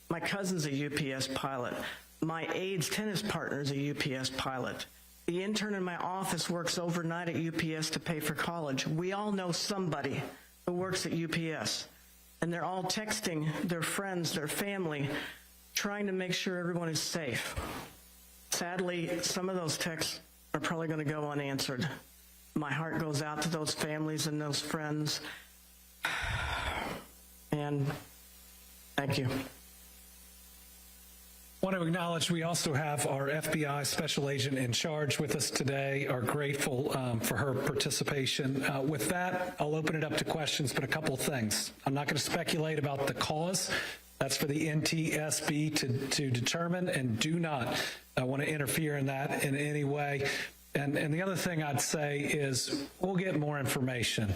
My cousin's a UPS pilot. My aide's tennis partner is a UPS pilot. The intern in my office works overnight at UPS to pay for college. We all know somebody who works at UPS, and they're all texting their friends, their family, trying to make sure everyone is safe. Sadly, some of those texts are probably going to go unanswered. My heart goes out to those families and those friends. And thank you. I want to acknowledge we also have our FBI special agent in charge with us today. Are grateful for her participation. With that, I'll open it up to questions, but a couple of things. I'm not going to speculate about the cause. That's for the NTSB to determine, and do not want to interfere in that in any way. And the other thing I'd say is we'll get more information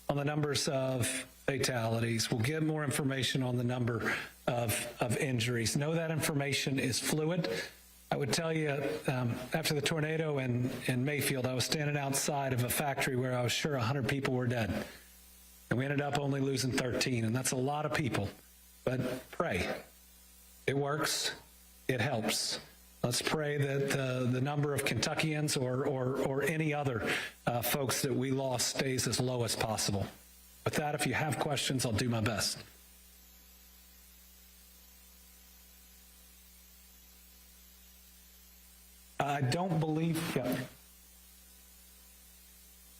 on the numbers of fatalities. We'll get more information on the number of injuries. Know that information is fluid. I would tell you, after the tornado in Mayfield, I was standing outside of a factory where I was sure 100 people were dead. And we ended up only losing 13, and that's a lot of people. But pray. It works. It helps. Let's pray that the number of Kentuckians or any other folks that we lost stays as low as possible. With that, if you have questions, I'll do my best. I don't believe, yeah.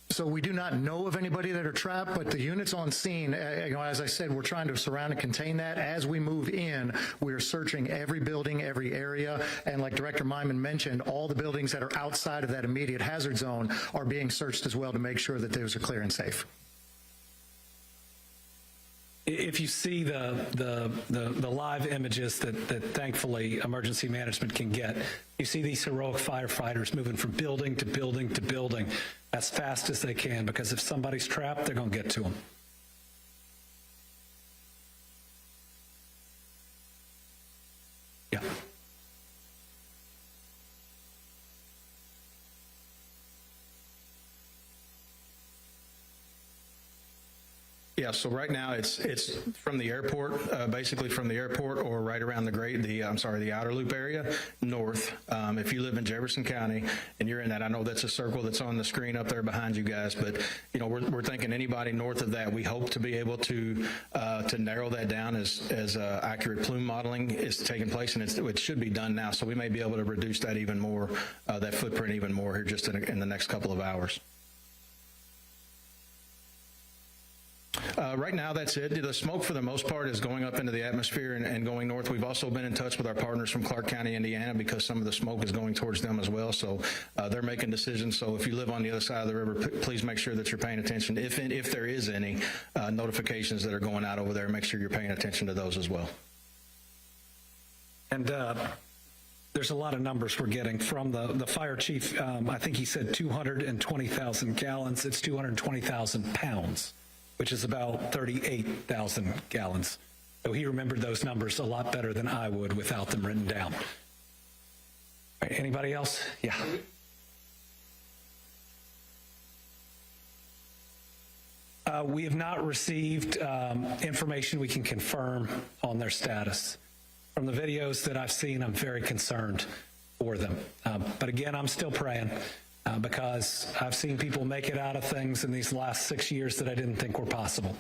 So we do not know of anybody that are trapped, but the units on scene, as I said, we're trying to surround and contain that. As we move in, we're searching every building, every area, and like Director Myman mentioned, all the buildings that are outside of that immediate hazard zone are being searched as well to make sure that those are clear and safe. If you see the live images that thankfully emergency management can get, you see these heroic firefighters moving from building to building to building as fast as they can, because if somebody's trapped, they're going to get to them. Yeah. Yeah, so right now it's from the airport, basically from the airport or right around the outer loop area north. If you live in Jefferson County and you're in that, I know that's a circle that's on the screen up there behind you guys, but we're thinking anybody north of that. We hope to be able to narrow that down as accurate plume modeling is taking place, and it should be done now. So we may be able to reduce that even more, that footprint even more here just in the next couple of hours. Right now, that's it. The smoke, for the most part, is going up into the atmosphere and going north. We've also been in touch with our partners from Clark County, Indiana, because some of the smoke is going towards them as well. So they're making decisions. So if you live on the other side of the river, please make sure that you're paying attention. If there is any notifications that are going out over there, make sure you're paying attention to those as well. And there's a lot of numbers we're getting from the fire chief. I think he said 220,000 gallons. It's 220,000 pounds, which is about 38,000 gallons. So he remembered those numbers a lot better than I would without them written down. All right, anybody else? Yeah. We have not received information we can confirm on their status. From the videos that I've seen, I'm very concerned for them. But again, I'm still praying. Because I've seen people make it out of things in these last 6 years that I didn't think were possible.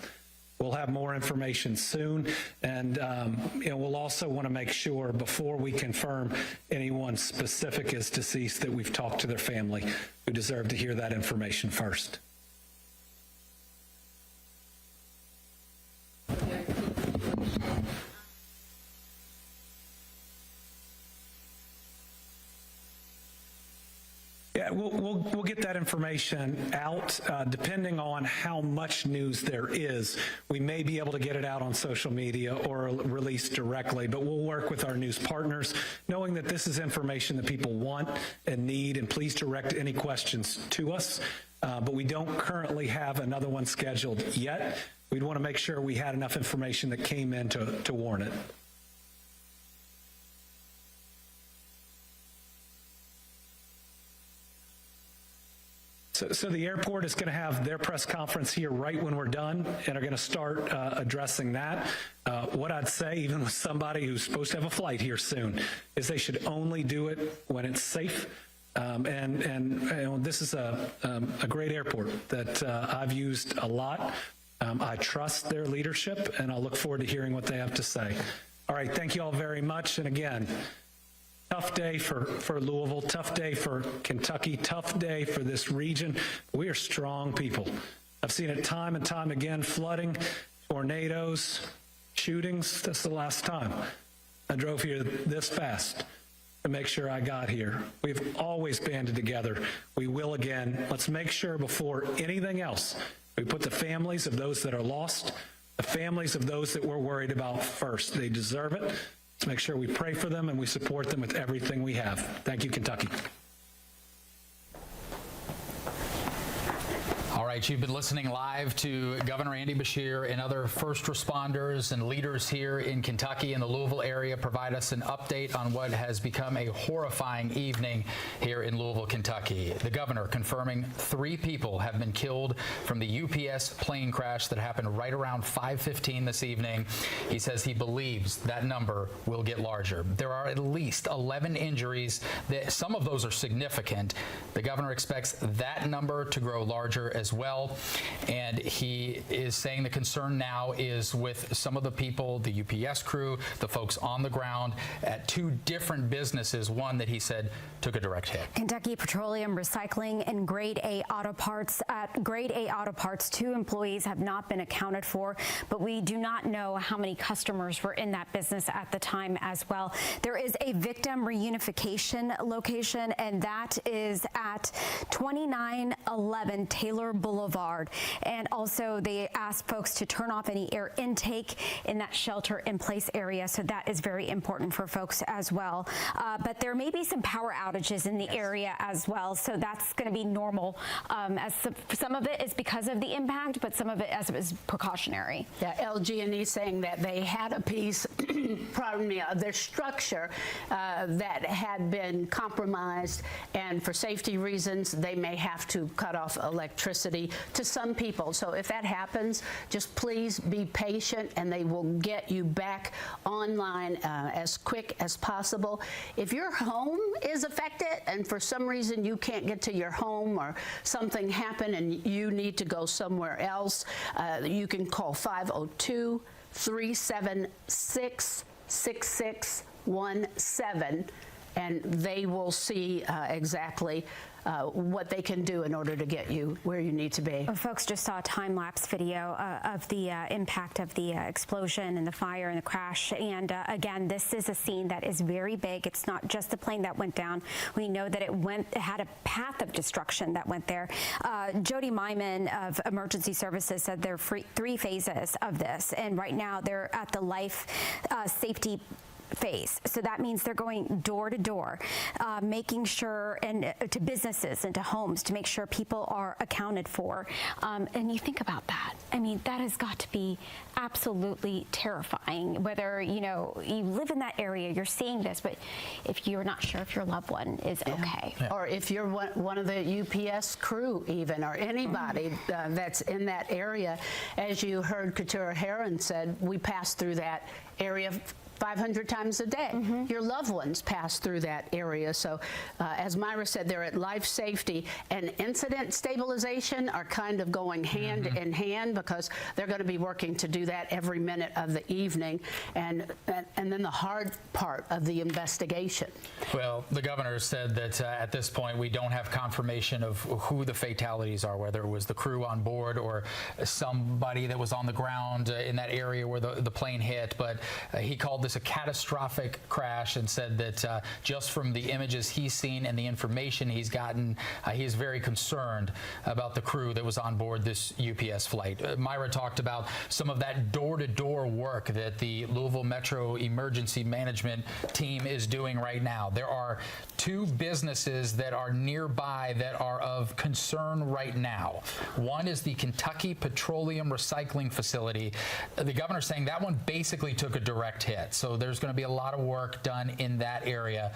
We'll have more information soon, and we'll also want to make sure before we confirm anyone specific is deceased that we've talked to their family, who deserve to hear that information first. Yeah, we'll get that information out. Depending on how much news there is, we may be able to get it out on social media or release directly, but we'll work with our news partners, knowing that this is information that people want and need, and please direct any questions to us. But we don't currently have another one scheduled yet. We'd want to make sure we had enough information that came in to warrant it. So the airport is going to have their press conference here right when we're done, and are going to start addressing that. What I'd say, even with somebody who's supposed to have a flight here soon, is they should only do it when it's safe. And this is a great airport that I've used a lot. I trust their leadership, and I'll look forward to hearing what they have to say. All right, thank you all very much. And again, tough day for Louisville, tough day for Kentucky, tough day for this region. We are strong people. I've seen it time and time again, flooding, tornadoes, shootings. That's the last time I drove here this fast to make sure I got here. We've always banded together. We will again. Let's make sure before anything else, we put the families of those that are lost, the families of those that we're worried about first. They deserve it. Let's make sure we pray for them and we support them with everything we have. Thank you, Kentucky. All right, you've been listening live to Governor Andy Beshear and other first responders and leaders here in Kentucky and the Louisville area provide us an update on what has become a horrifying evening here in Louisville, Kentucky. The governor confirming 3 people have been killed from the UPS plane crash that happened right around 5:15 this evening. He says he believes that number will get larger. There are at least 11 injuries. Some of those are significant. The governor expects that number to grow larger as well, and he is saying the concern now is with some of the people, the UPS crew, the folks on the ground at 2 different businesses, one that he said took a direct hit. Kentucky Petroleum Recycling and Grade A Auto Parts. At Grade A Auto Parts, 2 employees have not been accounted for, but we do not know how many customers were in that business at the time as well. There is a victim reunification location, and that is at 2911 Taylor Boulevard. And also they asked folks to turn off any air intake in that shelter-in-place area, so that is very important for folks as well. But there may be some power outages in the area as well, so that's going to be normal. As some of it is because of the impact, but some of it is precautionary. Yeah, LG&E saying that they had a piece, pardon me, of their structure that had been compromised, and for safety reasons, they may have to cut off electricity to some people. So if that happens, just please be patient, and they will get you back online as quick as possible. If your home is affected and for some reason you can't get to your home or something happened and you need to go somewhere else, you can call 502-376-6617, and they will see exactly what they can do in order to get you where you need to be. Folks just saw a time-lapse video of the impact of the explosion and the fire and the crash. And again, this is a scene that is very big. It's not just the plane that went down. We know that it had a path of destruction that went there. Jody Myman of Emergency Services said there are 3 phases of this, and right now they're at the life safety phase. So that means they're going door to door, making sure, and to businesses and to homes, to make sure people are accounted for. And you think about that. I mean, that has got to be absolutely terrifying. Whether, you live in that area, you're seeing this, but if you're not sure if your loved one is okay. Yeah. Or if you're one of the UPS crew even, or anybody that's in that area, as you heard Katura Heron said, we pass through that area 500 times a day. Your loved ones pass through that area. So as Myra said, they're at life safety and incident stabilization are kind of going hand in hand, because they're going to be working to do that every minute of the evening, and then the hard part of the investigation. Well, the governor said that at this point we don't have confirmation of who the fatalities are, whether it was the crew on board or somebody that was on the ground in that area where the plane hit, but he called this a catastrophic crash and said that just from the images he's seen and the information he's gotten, he is very concerned about the crew that was on board this UPS flight. Myra talked about some of that door-to-door work that the Louisville Metro Emergency Management team is doing right now. There are 2 businesses that are nearby that are of concern right now. One is the Kentucky Petroleum Recycling Facility. The governor's saying that one basically took a direct hit. So there's going to be a lot of work done in that area,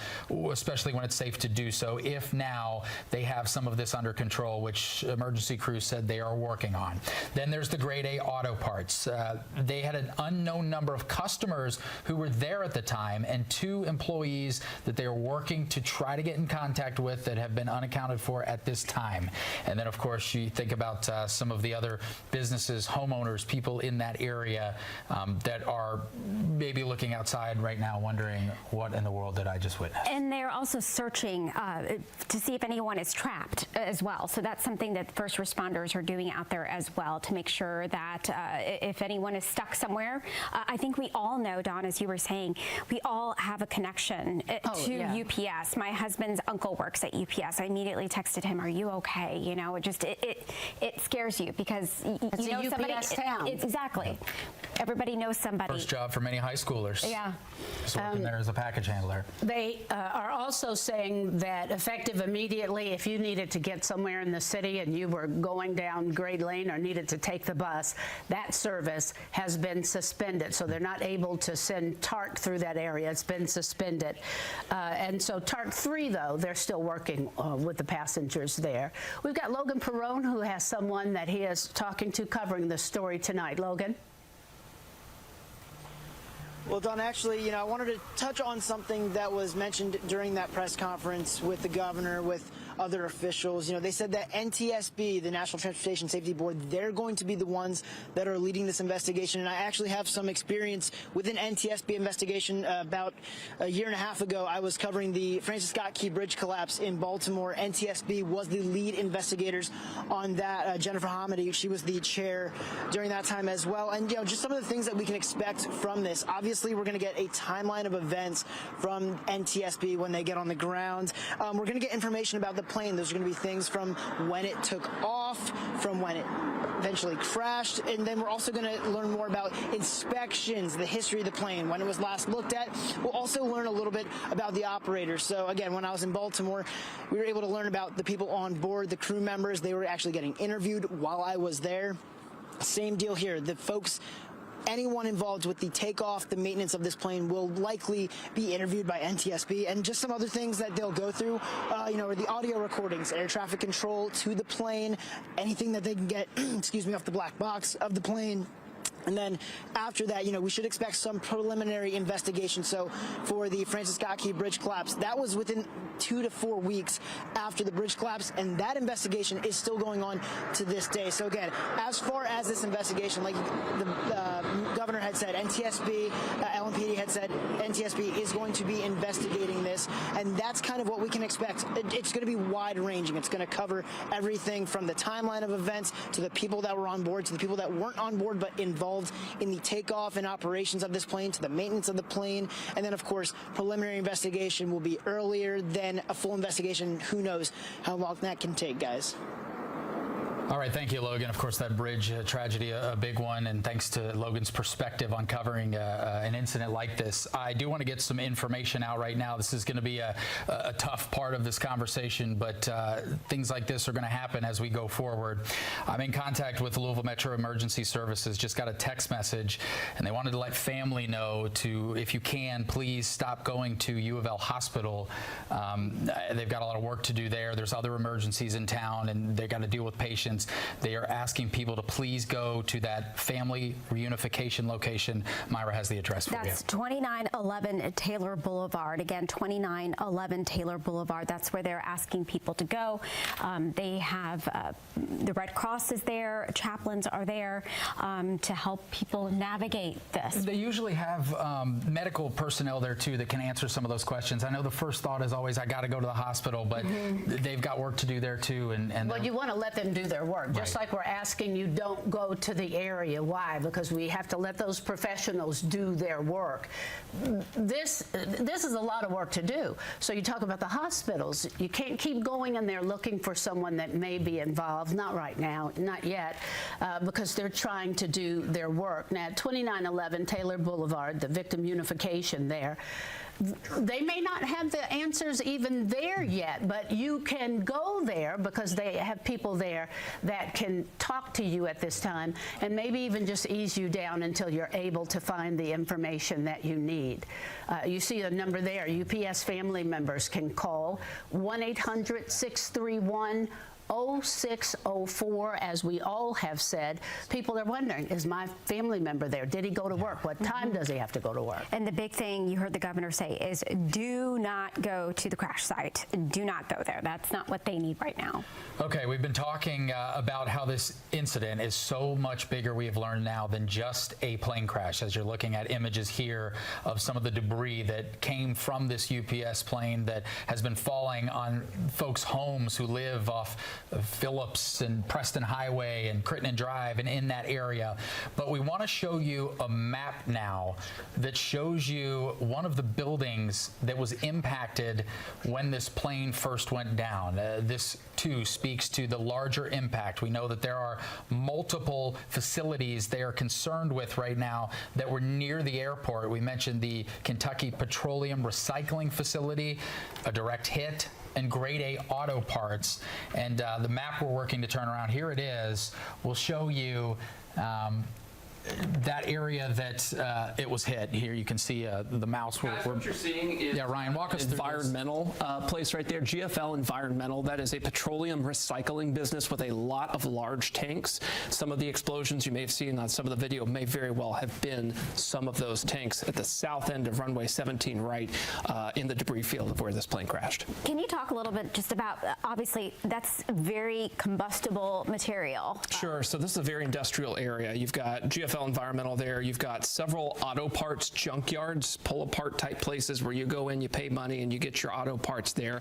especially when it's safe to do so, if now they have some of this under control, which emergency crews said they are working on. Then there's the Grade A Auto Parts. They had an unknown number of customers who were there at the time, and 2 employees that they are working to try to get in contact with that have been unaccounted for at this time. And then, of course, you think about some of the other businesses, homeowners, people in that area that are maybe looking looking outside right now wondering, what in the world did I just witness? And they're also searching to see if anyone is trapped as well. So that's something that first responders are doing out there as well, to make sure that if anyone is stuck somewhere. I think we all know, Dawn, as you were saying, we all have a connection to UPS. My husband's uncle works at UPS. I immediately texted him, "Are you okay?" You know, it scares you because you know somebody. Town. Exactly. Everybody knows somebody. First job for many high schoolers. Yeah. Just working there as a package handler. They are also saying that effective immediately, if you needed to get somewhere in the city and you were going down Grade Lane or needed to take the bus, that service has been suspended. So they're not able to send TARC through that area. It's been suspended. And so TARC 3, though, they're still working with the passengers there. We've got Logan Perrone, who has someone that he is talking to covering the story tonight. Logan? Well, Don, actually, you know, I wanted to touch on something that was mentioned during that press conference with the governor, with other officials. You know, they said that NTSB, the National Transportation Safety Board, they're going to be the ones that are leading this investigation. And I actually have some experience with an NTSB investigation. About a year and a half ago, I was covering the Francis Scott Key Bridge collapse in Baltimore. NTSB was the lead investigators on that. Jennifer Hamady, she was the chair during that time as well. And, you know, just some of the things that we can expect from this. Obviously, we're going to get a timeline of events from NTSB when they get on the ground. We're going to get information about the plane. Those are going to be things from when it took off, from when it eventually crashed, and then we're also going to learn more about inspections, the history of the plane, when it was last looked at. We'll also learn a little bit about the operators. So again, when I was in Baltimore, we were able to learn about the people on board, the crew members. They were actually getting interviewed while I was there. Same deal here. The folks, anyone involved with the takeoff, the maintenance of this plane will likely be interviewed by NTSB, and just some other things that they'll go through, you know, are the audio recordings, air traffic control to the plane, anything that they can get, excuse me, off the black box of the plane. And then after that, you know, we should expect some preliminary investigation. So for the Francis Scott Key Bridge collapse, that was within 2 to 4 weeks after the bridge collapse, and that investigation is still going on to this day. So again, as far as this investigation, like the governor had said, NTSB, LMPD had said, NTSB is going to be investigating this, and that's kind of what we can expect. It's going to be wide-ranging. It's going to cover everything from the timeline of events to the people that were on board to the people that weren't on board but involved in the takeoff and operations of this plane to the maintenance of the plane. And then, of course, preliminary investigation will be earlier than a full investigation. Who knows how long that can take, guys. All right, thank you, Logan. Of course, that bridge tragedy, a big one, and thanks to Logan's perspective on covering an incident like this. I do want to get some information out right now. This is going to be a tough part of this conversation, but things like this are going to happen as we go forward. I'm in contact with Louisville Metro Emergency Services, just got a text message, and they wanted to let family know to, if you can, please stop going to U of L Hospital. They've got a lot of work to do there. There's other emergencies in town, and they've got to deal with patients. They are asking people to please go to that family reunification location. Myra has the address for you. That's 2911 Taylor Boulevard. Again, 2911 Taylor Boulevard. That's where they're asking people to go. They have the Red Cross is there, chaplains are there to help people navigate this. They usually have medical personnel there too that can answer some of those questions. I know the first thought is always, I got to go to the hospital, but they've got work to do there too. And well, you want to let them do their work, just like we're asking you don't go to the area. Why? Because we have to let those professionals do their work. This is a lot of work to do. So you talk about the hospitals. You can't keep going in there looking for someone that may be involved. Not right now, not yet, because they're trying to do their work. Now, 2911 Taylor Boulevard, the victim unification there, they may not have the answers even there yet, but you can go there because they have people there that can talk to you at this time and maybe even just ease you down until you're able to find the information that you need. You see a number there. UPS family members can call 1-800-631 0604, as we all have said. People are wondering, is my family member there? Did he go to work? What time does he have to go to work? And the big thing you heard the governor say is do not go to the crash site. Do not go there. That's not what they need right now. Okay, we've been talking about how this incident is so much bigger, we have learned now, than just a plane crash. As you're looking at images here of some of the debris that came from this UPS plane that has been falling on folks' homes who live off of Phillips and Preston Highway and Crittenden Drive and in that area. But we want to show you a map now that shows you one of the buildings that was impacted when this plane first went down. This too speaks to the larger impact. We know that there are multiple facilities they are concerned with right now that were near the airport. We mentioned the Kentucky Petroleum Recycling Facility, a direct hit, and grade A auto parts. And the map we're working to turn around, here it is, will show you that area that it was hit. Here you can see the mouse. What you're seeing is Ryan, walk us through environmental place right there. GFL Environmental, that is a petroleum recycling business with a lot of large tanks. Some of the explosions you may have seen on some of the video may very well have been some of those tanks at the south end of runway 17 right in the debris field of where this plane crashed. Can you talk a little bit just about, obviously, that's very combustible material. Sure. So this is a very industrial area. You've got GFL Environmental there. You've got several auto parts junkyards, pull-apart type places where you go in, you pay money, and you get your auto parts there.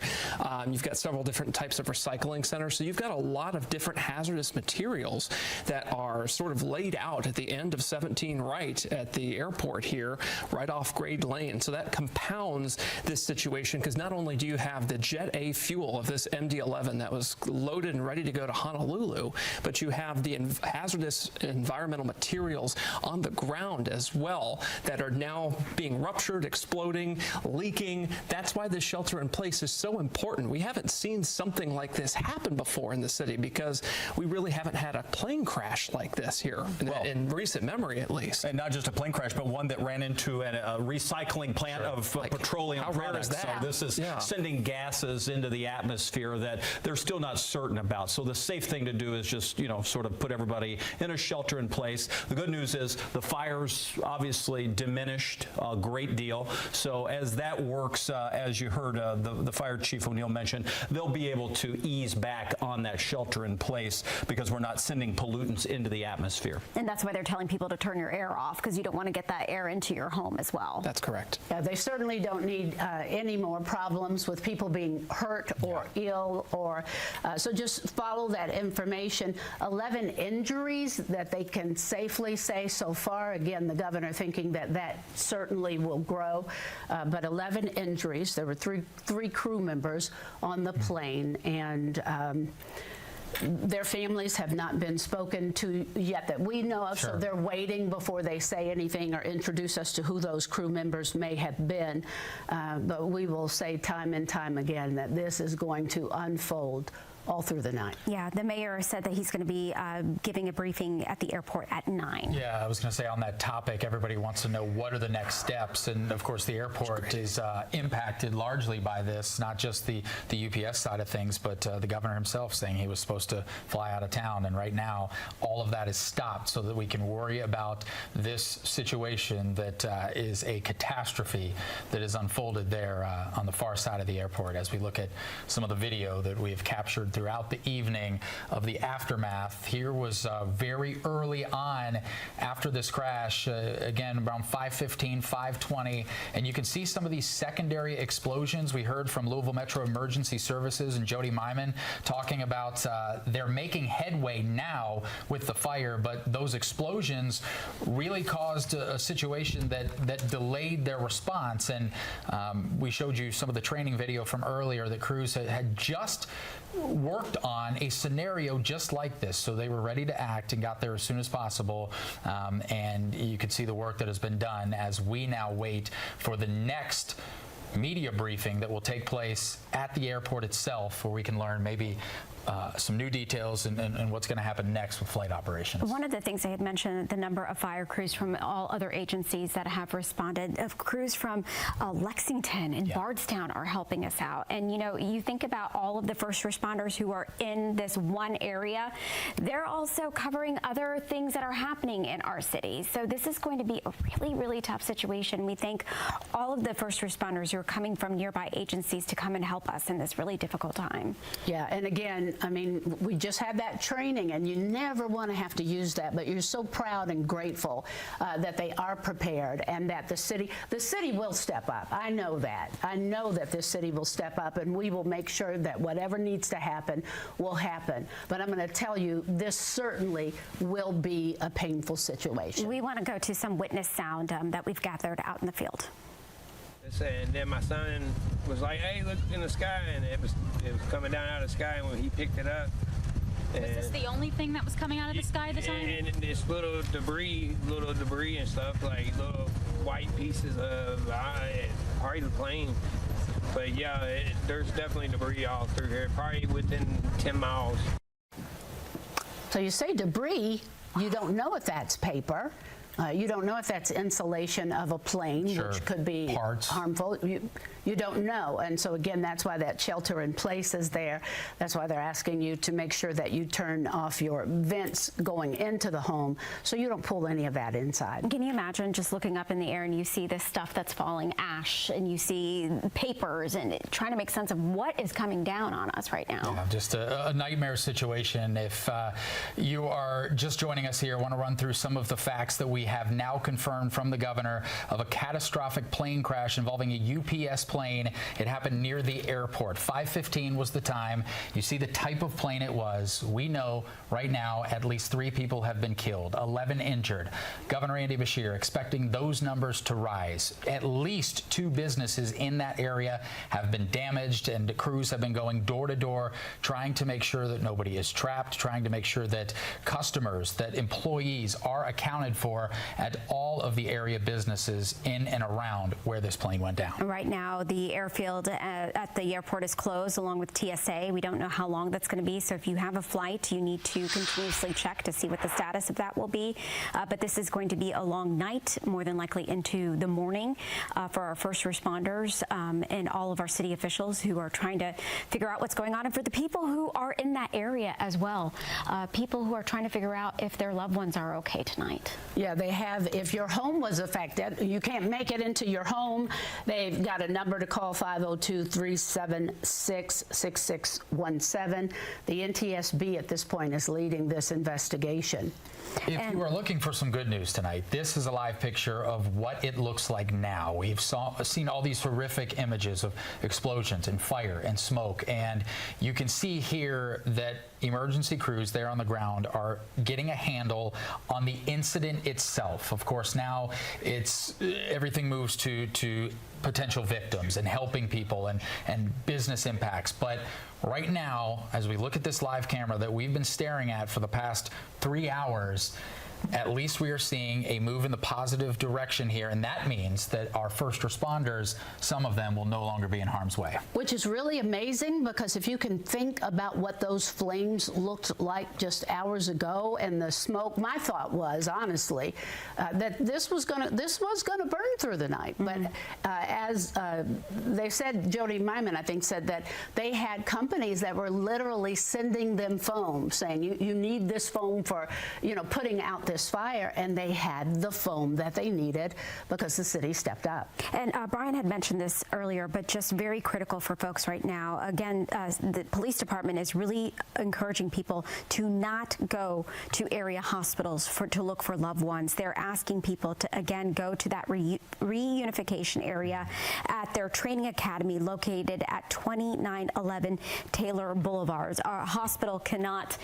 You've got several different types of recycling centers. So you've got a lot of different hazardous materials that are sort of laid out at the end of 17 right at the airport here, right off Grade Lane. So that compounds this situation because not only do you have the Jet A fuel of this MD-11 that was loaded and ready to go to Honolulu, but you have the hazardous environmental materials on the ground as well that are now being ruptured, exploding, leaking. That's why this shelter in place is so important. We haven't seen something like this happen before in the city because we really haven't had a plane crash like this here in recent memory, at least. And not just a plane crash, but one that ran into a recycling plant of petroleum products. So this is sending gases into the atmosphere that they're still not certain about. So the safe thing to do is just, sort of put everybody in a shelter in place. The good news is the fires obviously diminished a great deal. So as that works, as you heard the fire chief O'Neill mention, they'll be able to ease back on that shelter in place because we're not sending pollutants into the atmosphere. And that's why they're telling people to turn your air off because you don't want to get that air into your home as well. That's correct. Yeah, they certainly don't need any more problems with people being hurt or ill, or so just follow that information. 11 injuries that they can safely say so far. Again, the governor thinking that certainly will grow, but 11 injuries. There were three crew members on the plane, and their families have not been spoken to yet that we know of, so they're waiting before they say anything or introduce us to who those crew members may have been. But we will say time and time again that this is going to unfold all through the night. Yeah, the mayor said that he's going to be giving a briefing at the airport at 9. Yeah, I was going to say on that topic, everybody wants to know what are the next steps. And of course, the airport is impacted largely by this, not just the UPS side of things, but the governor himself saying he was supposed to fly out of town. And right now, all of that is stopped so that we can worry about this situation that is a catastrophe that is unfolded there on the far side of the airport as we look at some of the video that we have captured throughout the evening of the aftermath. Here was very early on after this crash, again around 5:15, 5:20, and you can see some of these secondary explosions. We heard from Louisville Metro Emergency Services and Jody Myman talking about they're making headway now with the fire, but those explosions really caused a situation that delayed their response. And we showed you some of the training video from earlier that crews had just worked on a scenario just like this, so they were ready to act and got there as soon as possible, and you can see the work that has been done as we now wait for the next media briefing that will take place at the airport itself, where we can learn maybe some new details and what's going to happen next with flight operations. One of the things I had mentioned, the number of fire crews from all other agencies that have responded, of crews from Lexington and Bardstown are helping us out. And you know, you think about all of the first responders who are in this one area, they're also covering other things that are happening in our city. So this is going to be a really, really tough situation. We thank all of the first responders who are coming from nearby agencies to come and help us in this really difficult time. Yeah, and again, I mean, we just had that training, and you never want to have to use that, but you're so proud and grateful that they are prepared, and that the city will step up. I know that. I know that this city will step up, and we will make sure that whatever needs to happen will happen. But I'm going to tell you, this certainly will be a painful situation. We want to go to some witness sound that we've gathered out in the field. And then my son was like, "Hey, look in the sky," and it was coming down out of the sky, and when he picked it up. Was this the only thing that was coming out of the sky at the time? And this little debris and stuff, like little white pieces of part of the plane. But yeah, there's definitely debris all through here, probably within 10 miles. So you say debris, you don't know if that's paper. You don't know if that's insulation of a plane, which could be harmful. You don't know. And so, again, that's why that shelter in place is there. That's why they're asking you to make sure that you turn off your vents going into the home so you don't pull any of that inside. Can you imagine just looking up in the air and you see this stuff that's falling, ash, and you see papers, and trying to make sense of what is coming down on us right now? Yeah, just a nightmare situation. If you are just joining us here, I want to run through some of the facts that we have now confirmed from the governor of a catastrophic plane crash involving a UPS plane. It happened near the airport. 5:15 was the time. You see the type of plane it was. We know right now at least 3 people have been killed, 11 injured. Governor Andy Beshear expecting those numbers to rise. At least 2 businesses in that area have been damaged, and the crews have been going door to door trying to make sure that nobody is trapped, trying to make sure that customers, that employees are accounted for at all of the area businesses in and around where this plane went down. Right now, the airfield at the airport is closed along with TSA. We don't know how long that's going to be, so if you have a flight, you need to continuously check to see what the status of that will be. But this is going to be a long night, more than likely into the morning, for our first responders and all of our city officials who are trying to figure out what's going on, and for the people who are in that area as well, people who are trying to figure out if their loved ones are okay tonight. Yeah, they have. If your home was affected, you can't make it into your home, they've got a number to call, 502-376-6617. The NTSB at this point is leading this investigation. If you are looking for some good news tonight, this is a live picture of what it looks like now. We've seen all these horrific images of explosions and fire and smoke, and you can see here that emergency crews there on the ground are getting a handle on the incident itself. Of course, now everything moves to potential victims and helping people and business impacts. But right now, as we look at this live camera that we've been staring at for the past 3 hours, at least we are seeing a move in the positive direction here, and that means that our first responders, some of them, will no longer be in harm's way. Which is really amazing, because if you can think about what those flames looked like just hours ago and the smoke, my thought was, honestly, that this was gonna burn through the night. But as they said, Jody Myman, I think, said that they had companies that were literally sending them foam, saying you need this foam for, putting out this fire, and they had the foam that they needed because the city stepped up. And Brian had mentioned this earlier, but just very critical for folks right now. Again, the police department is really encouraging people to not go to area hospitals to look for loved ones. They're asking people to, again, go to that reunification area at their training academy located at 2911 Taylor Boulevard. Our hospital cannot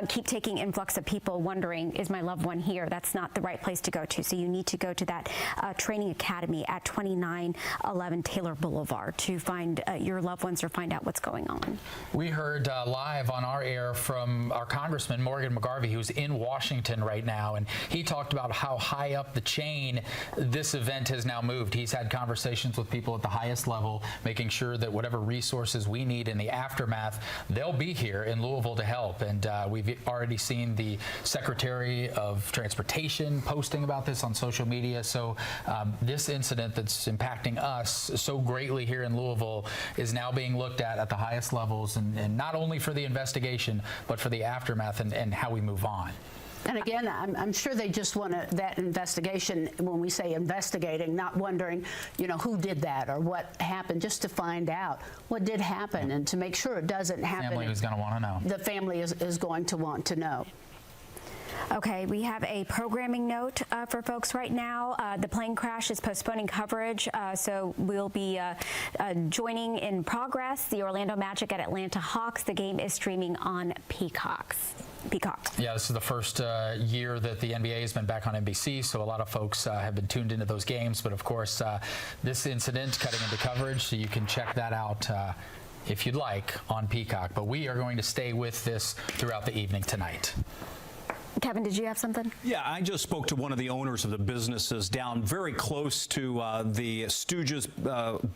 keep taking influx of people wondering, is my loved one everyone here, that's not the right place to go to. So you need to go to that training academy at 2911 Taylor Boulevard to find your loved ones or find out what's going on. We heard live on our air from our Congressman Morgan McGarvey, who's in Washington right now, and he talked about how high up the chain this event has now moved. He's had conversations with people at the highest level, making sure that whatever resources we need in the aftermath, they'll be here in Louisville to help. And we've already seen the Secretary of Transportation posting about this on social media. So this incident that's impacting us so greatly here in Louisville is now being looked at the highest levels, and not only for the investigation, but for the aftermath and how we move on. And again, I'm sure they just want that investigation, when we say investigating, not wondering, you know, who did that or what happened, just to find out what did happen and to make sure it doesn't happen. The family is going to want to know. The family is going to want to know. Okay, we have a programming note for folks right now. The plane crash is postponing coverage, so we'll be joining in progress the Orlando Magic at Atlanta Hawks. The game is streaming on Peacock. Yeah, this is the first year that the NBA has been back on NBC, so a lot of folks have been tuned into those games. But of course, this incident cutting into coverage, so you can check that out if you'd like on Peacock. But we are going to stay with this throughout the evening tonight. Kevin, did you have something? Yeah, I just spoke to one of the owners of the businesses down very close to the Stooges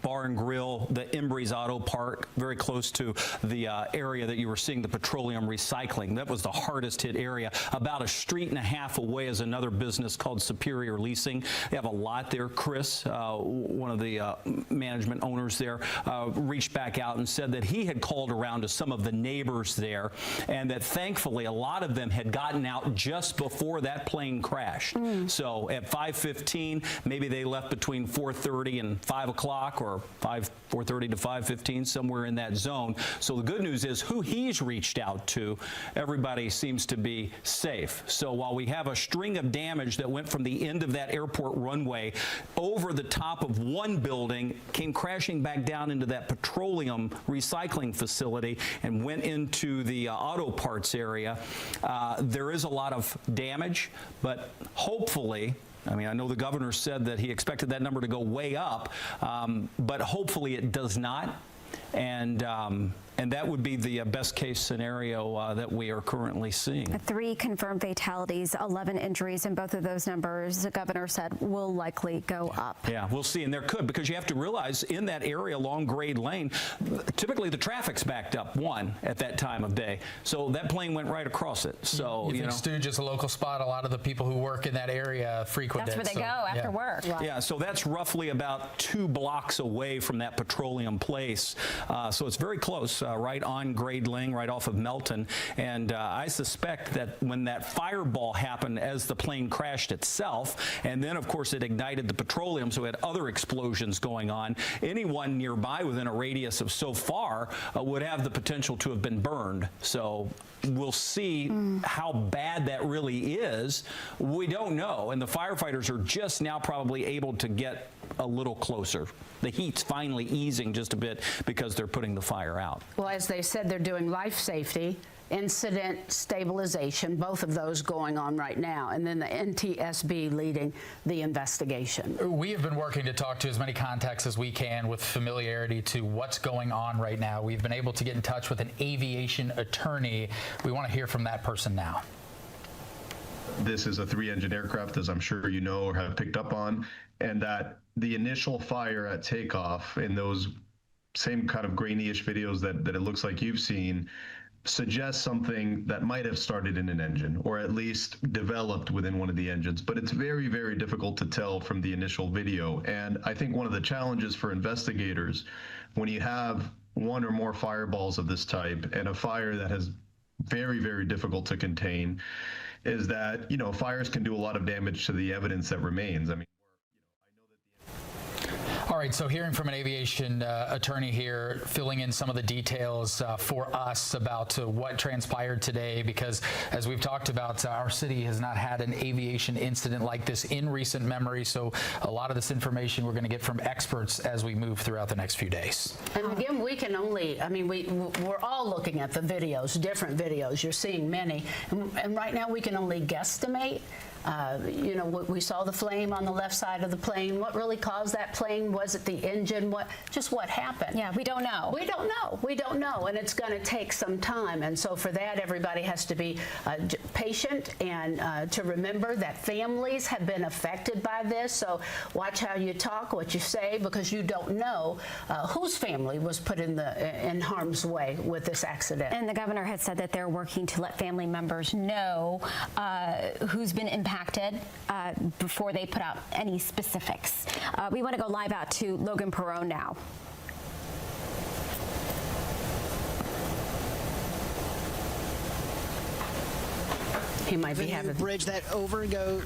Bar and Grill, the Embry's Auto Park, very close to the area that you were seeing the petroleum recycling. That was the hardest hit area. About a street and a half away is another business called Superior Leasing. They have a lot there. Chris, one of the management owners there, reached back out and said that he had called around to some of the neighbors there, and that thankfully a lot of them had gotten out just before that plane crashed. So at 5:15, maybe they left between 4:30 and 5 o'clock, or 4:30 to 5:15, somewhere in that zone. So the good news is who he's reached out to, everybody seems to be safe. So while we have a string of damage that went from the end of that airport runway over the top of one building, came crashing back down into that petroleum recycling facility and went into the auto parts area, there is a lot of damage, but hopefully, I mean, I know the governor said that he expected that number to go way up, but hopefully it does not. And that would be the best case scenario that we are currently seeing. 3 confirmed fatalities, 11 injuries, and both of those numbers, the governor said, will likely go up. Yeah, we'll see. And there could, because you have to realize in that area along Grade Lane, typically the traffic's backed up, at that time of day. So that plane went right across it. So, you think Stooge is a local spot? A lot of the people who work in that area frequent That's it. That's where they go after work. Yeah, so that's roughly about 2 blocks away from that petroleum place. So it's very close, right on Grade Lane, right off of Melton. And I suspect that when that fireball happened as the plane crashed itself, and then of course it ignited the petroleum, so it had other explosions going on, anyone nearby within a radius of so far would have the potential to have been burned. So we'll see how bad that really is. We don't know, and the firefighters are just now probably able to get a little closer. The heat's finally easing just a bit because they're putting the fire out. Well, as they said, they're doing life safety, incident stabilization, both of those going on right now, and then the NTSB leading the investigation. We have been working to talk to as many contacts as we can with familiarity to what's going on right now. We've been able to get in touch with an aviation attorney. We want to hear from that person now. This is a 3-engine aircraft, as I'm sure you know or have picked up on, and that the initial fire at takeoff in those same kind of grainy-ish videos that it looks like you've seen suggests something that might have started in an engine, or at least developed within one of the engines. But it's very, very difficult to tell from the initial video. And I think one of the challenges for investigators, when you have one or more fireballs of this type and a fire that is very, very difficult to contain, is that, you know, fires can do a lot of damage to the evidence that remains. I mean, All right, so hearing from an aviation attorney here, filling in some of the details for us about what transpired today, because as we've talked about, our city has not had an aviation incident like this in recent memory, so a lot of this information we're going to get from experts as we move throughout the next few days. And again, we can only, I mean, we're all looking at the videos, different videos. You're seeing many, and right now we can only guesstimate. You know, we saw the flame on the left side of the plane. What really caused that plane? Was it the engine? What happened? Yeah, we don't know. We don't know, and it's going to take some time. And so for that, everybody has to be patient and to remember that families have been affected by this. So watch how you talk, what you say, because you don't know whose family was put in harm's way with this accident. And the governor had said that they're working to let family members know who's been impacted before they put out any specifics. We want to go live out to Logan Perone now. He might be having a bridge that overgoes.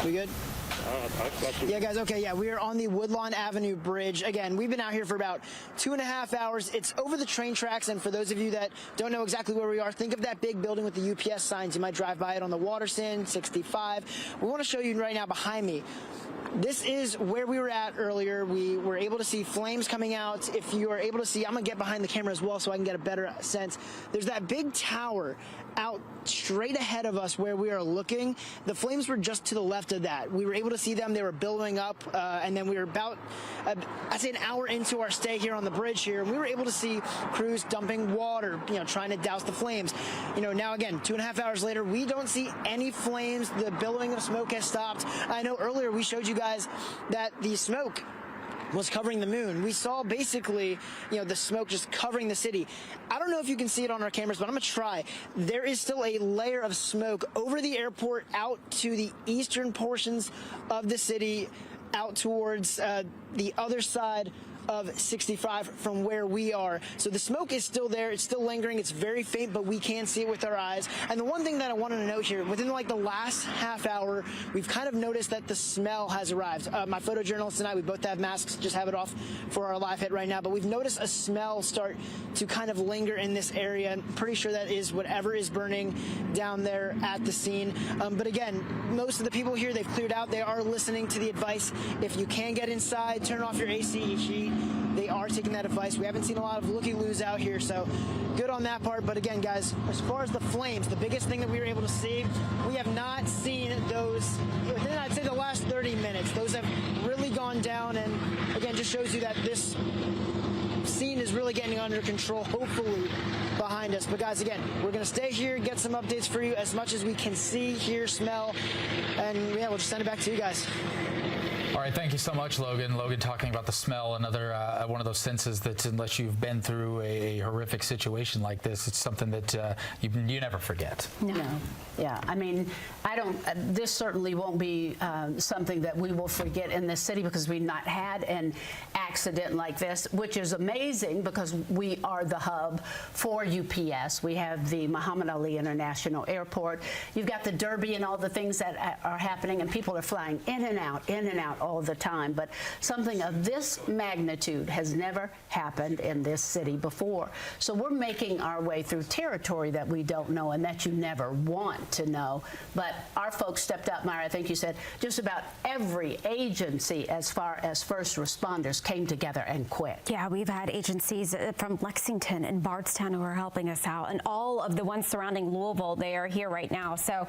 We good? Yeah, guys, okay, yeah, we are on the Woodlawn Avenue Bridge. Again, we've been out here for about 2.5 hours. It's over the train tracks, and for those of you that don't know exactly where we are, think of that big building with the UPS signs. You might drive by it on the Waterson, 65. We want to show you right now behind me. This is where we were at earlier. We were able to see flames coming out. If you are able to see, I'm going to get behind the camera as well so I can get a better sense. There's that big tower out straight ahead of us where we are looking. The flames were just to the left of that. We were able to see them. They were billowing up, and then we were about, I'd say, an hour into our stay here on the bridge here, and we were able to see crews dumping water, you know, trying to douse the flames. You know, now again, 2.5 hours later, we don't see any flames. The billowing of smoke has stopped. I know earlier we showed you guys that the smoke was covering the moon. We saw basically, you know, the smoke just covering the city. I don't know if you can see it on our cameras, but I'm gonna try. There is still a layer of smoke over the airport out to the eastern portions of the city, out towards the other side of 65 from where we are. So the smoke is still there. It's still lingering. It's very faint, but we can see it with our eyes. And the one thing that I wanted to note here, within like the last half hour, we've kind of noticed that the smell has arrived. My photojournalist and I, we both have masks, just have it off for our live hit right now, but we've noticed a smell start to kind of linger in this area. I'm pretty sure that is whatever is burning down there at the scene. But again, most of the people here, they've cleared out. They are listening to the advice. If you can get inside, turn off your AC heat. They are taking that advice. We haven't seen a lot of looky-loos out here, so good on that part. But again, guys, as far as the flames, the biggest thing that we were able to see, we have not seen those within, I'd say, the last 30 minutes. Those have really gone down, and again, just shows you that this scene is really getting under control, hopefully, behind us. But guys, again, we're going to stay here, get some updates for you as much as we can see, hear, smell, and yeah, we'll just send it back to you guys. All right, thank you so much, Logan. Logan talking about the smell, another one of those senses that unless you've been through a horrific situation like this, it's something that you never forget. No. Yeah, I mean, this certainly won't be something that we will forget in this city because we've not had an accident like this, which is amazing because we are the hub for UPS. We have the Muhammad Ali International Airport. You've got the Derby and all the things that are happening, and people are flying in and out all the time. But something of this magnitude has never happened in this city before. So we're making our way through territory that we don't know and that you never want to know. But our folks stepped up, Myra. I think you said just about every agency as far as first responders came together and quit. Yeah, we've had agencies from Lexington and Bardstown who are helping us out, and all of the ones surrounding Louisville, they are here right now. So,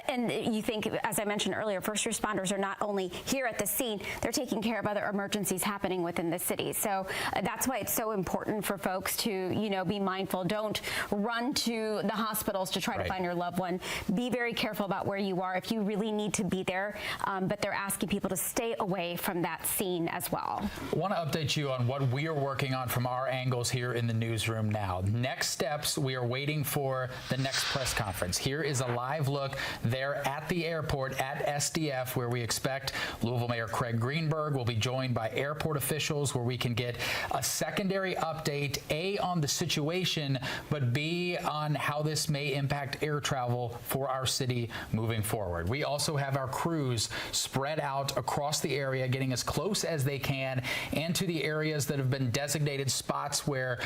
and you think, as I mentioned earlier, first responders are not only here at the scene, they're taking care of other emergencies happening within the city. So that's why it's so important for folks to, you know, be mindful. Don't run to the hospitals to try to find your loved one. Be very careful about where you are if you really need to be there. But they're asking people to stay away from that scene as well. I want to update you on what we are working on from our angles here in the newsroom now. Next steps, we are waiting for the next press conference. Here is a live look there at the airport at SDF, where we expect Louisville Mayor Mayor Craig Greenberg will be joined by airport officials where we can get a secondary update, A, on the situation, but B, on how this may impact air travel for our city moving forward. We also have our crews spread out across the area, getting as close as they can and to the areas that have been designated spots where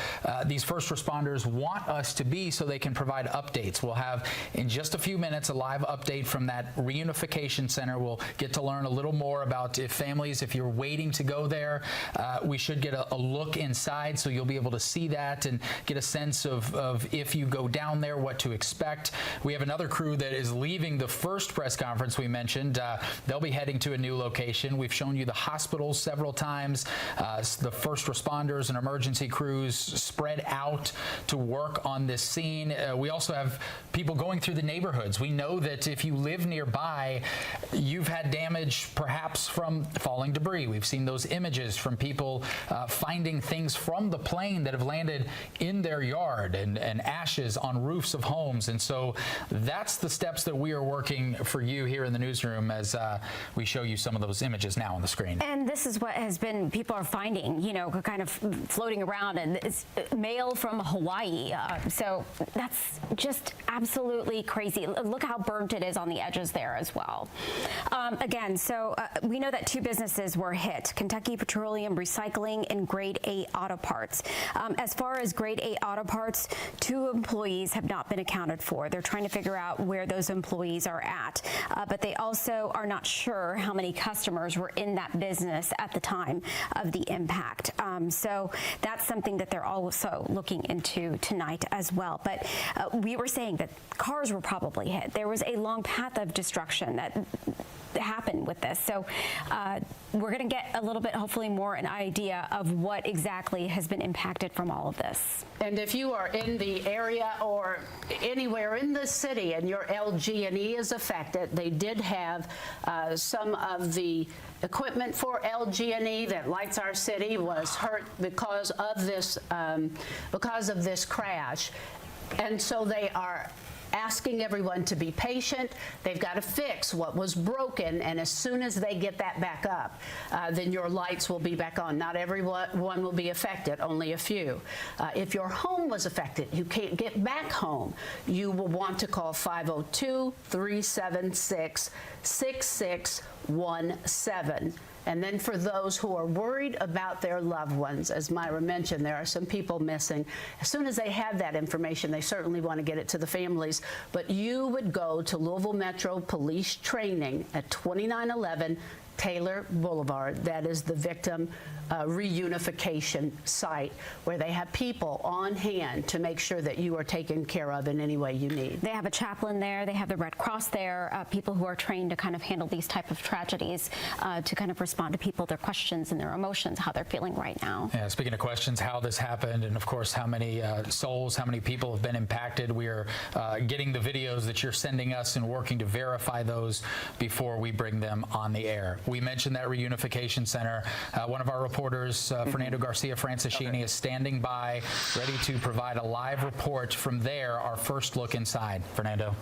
these first responders want us to be so they can provide updates. We'll have in just a few minutes a live update from that reunification center. We'll get to learn a little more about if you're waiting to go there, we should get a look inside, so you'll be able to see that and get a sense of if you go down there, what to expect. We have another crew that is leaving the first press conference we mentioned. They'll be heading to a new location. We've shown you the hospitals several times, the first responders and emergency crews spread out to work on this scene. We also have people going through the neighborhoods. We know that if you live nearby, you've had damage perhaps from falling debris. We've seen those images from people finding things from the plane that have landed in their yard and ashes on roofs of homes. And so that's the steps that we are working for you here in the newsroom as we show you some of those images now on the screen. And this is what has been, people are finding, kind of floating around, and it's mail from Hawaii. So that's just absolutely crazy. Look how burnt it is on the edges there as well. Again, so we know that 2 businesses were hit, Kentucky Petroleum Recycling and Grade A Auto Parts. As far as Grade A Auto Parts, 2 employees have not been accounted for. They're trying to figure out where those employees are at, but they also are not sure how many customers were in that business at the time of the impact. So that's something that they're also looking into tonight as well. But we were saying that cars were probably hit. There was a long path of destruction that happened with this. So we're going to get a little bit, hopefully more, an idea of what exactly has been impacted from all of this. And if you are in the area or anywhere in the city and your LG&E is affected, they did have some of the equipment for LG&E that lights our city was hurt because of this crash. And so they are asking everyone to be patient. They've got to fix what was broken, and as soon as they get that back up, then your lights will be back on. Not everyone will be affected, only a few. If your home was affected, you can't get back home, you will want to call 502-376-6617. And then for those who are worried about their loved ones, as Myra mentioned, there are some people missing. As soon as they have that information, they certainly want to get it to the families. But you would go to Louisville Metro Police Training at 2911 Taylor Boulevard. That is the victim reunification site where they have people on hand to make sure that you are taken care of in any way you need. They have a chaplain there. They have the Red Cross there, people who are trained to kind of handle these type of tragedies, to kind of respond to people, their questions and their emotions, how they're feeling right now. Yeah, speaking of questions, how this happened, and of course how many souls, how many people have been impacted. We are getting the videos that you're sending us and working to verify those before we bring them on the air. We mentioned that reunification center. One of our reporters, Fernando Garcia Francischini, is standing by, ready to provide a live report from there. Our first look inside. Fernando.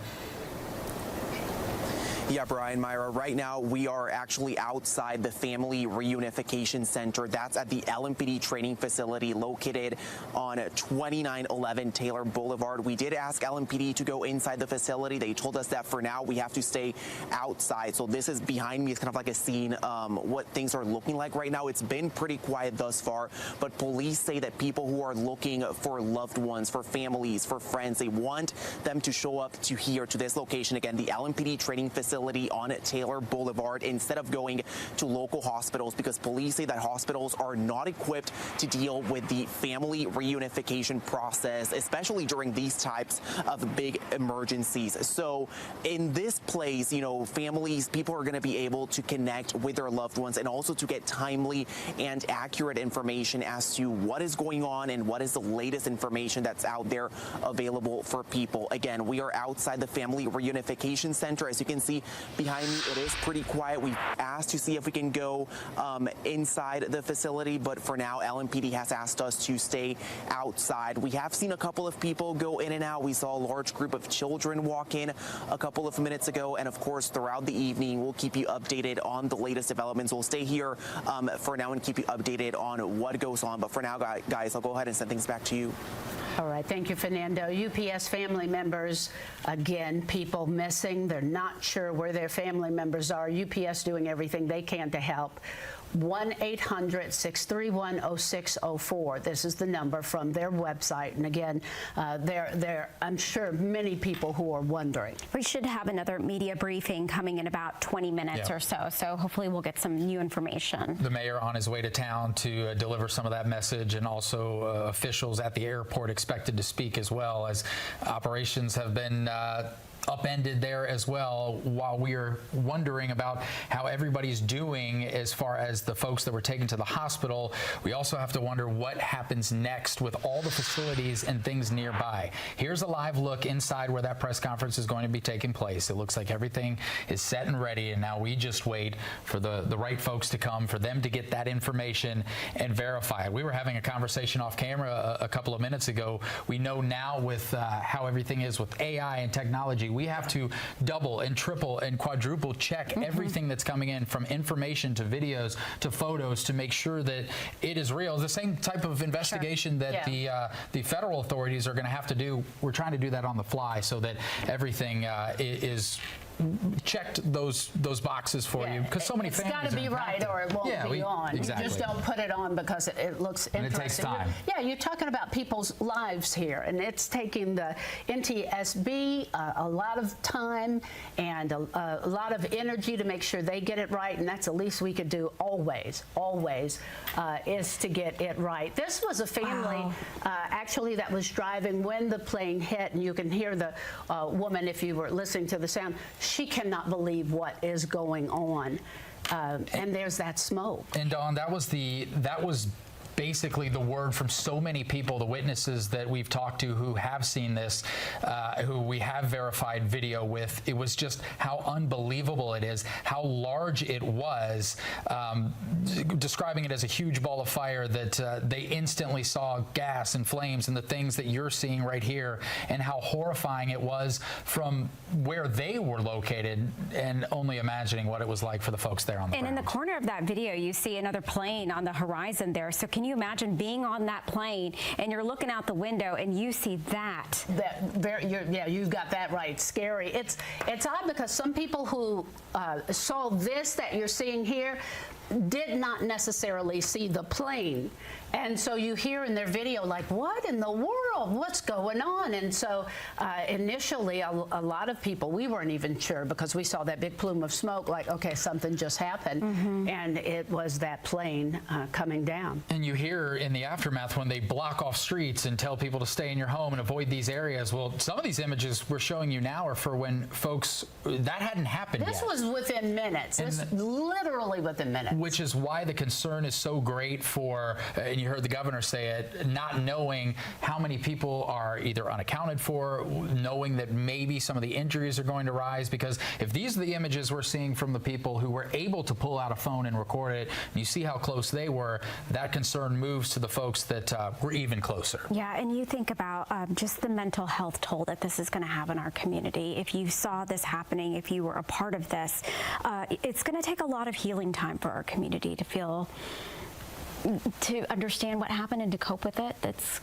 Yeah, Brian, Myra, right now we are actually outside the Family Reunification Center. That's at the LMPD training facility located on 2911 Taylor Boulevard. We did ask LMPD to go inside the facility. They told us that for now we have to stay outside. So this is behind me. It's kind of like a scene, what things are looking like right now. It's been pretty quiet thus far, but police say that people who are looking for loved ones, for families, for friends, they want them to show up to here, to this location. Again, the LMPD training facility on Taylor Boulevard, instead of going to local hospitals, because police say that hospitals are not equipped to deal with the family reunification process, especially during these types of big emergencies. So in this place, you know, families, people are going to be able to connect with their loved ones and also to get timely and accurate information as to what is going on and what is the latest information that's out there available for people. Again, we are outside the Family Reunification Center. As you can see, behind me, it is pretty quiet. We've asked to see if we can go inside the facility, but for now, LMPD has asked us to stay outside. We have seen a couple of people go in and out. We saw a large group of children walk in a couple of minutes ago, and of course, throughout the evening, we'll keep you updated on the latest developments. We'll stay here for now and keep you updated on what goes on. But for now, guys, I'll go ahead and send things back to you. All right, thank you, Fernando. UPS family members, again, people missing. They're not sure where their family members are. UPS doing everything they can to help. 1-800-631-0604. This is the number from their website. And again, I'm sure many people who are wondering. We should have another media briefing coming in about 20 minutes or so. So hopefully we'll get some new information. The mayor on his way to town to deliver some of that message, and also officials at the airport expected to speak as well, as operations have been upended there as well, while we are wondering about how everybody's doing as far as the folks that were taken to the hospital. We also have to wonder what happens next with all the facilities and things nearby. Here's a live look inside where that press conference is going to be taking place. It looks like everything is set and ready, and now we just wait for the right folks to come, for them to get that information and verify it. We were having a conversation off camera a couple of minutes ago. We know now with how everything is with AI and technology, we have to double and triple and quadruple check everything that's coming in, from information to videos to photos, to make sure that it is real. The same type of investigation that the federal authorities are going to have to do. We're trying to do that on the fly so that everything is checked those boxes for you, because so many families. It's got to be right, or it won't be on. Exactly. You just don't put it on because it looks interesting. And it takes time. You're talking about people's lives here, and it's taking the NTSB a lot of time and a lot of energy to make sure they get it right, and that's the least we could do always, is to get it right. This was a family actually that was driving when the plane hit, and you can hear the woman, if you were listening to the sound, she cannot believe what is going on, and there's that smoke. And Dawn, that was basically the word from so many people, the witnesses that we've talked to who have seen this, who we have verified video with. It was just how unbelievable it is, how large it was, describing it as a huge ball of fire that they instantly saw gas and flames and the things that you're seeing right here, and how horrifying it was from where they were located, and only imagining what it was like for the folks there on the ground. And in the corner of that video, you see another plane on the horizon there. So can you imagine being on that plane and you're looking out the window and you see that? You've got that right. Scary. It's odd because some people who saw this that you're seeing here did not necessarily see the plane. And so you hear in their video, like, what in the world? What's going on? And so initially, a lot of people, we weren't even sure because we saw that big plume of smoke, like, okay, something just happened. And it was that plane coming down. And you hear in the aftermath when they block off streets and tell people to stay in your home and avoid these areas. Well, some of these images we're showing you now are for when folks, that hadn't happened yet. This was within minutes. This literally within minutes. Which is why the concern is so great for, and you heard the governor say it, not knowing how many people are either unaccounted for, knowing that maybe some of the injuries are going to rise, because if these are the images we're seeing from the people who were able to pull out a phone and record it, and you see how close they were, that concern moves to the folks that were even closer. Yeah, and you think about just the mental health toll that this is going to have in our community. If you saw this happening, if you were a part of this, it's going to take a lot of healing time for our community to understand what happened and to cope with it.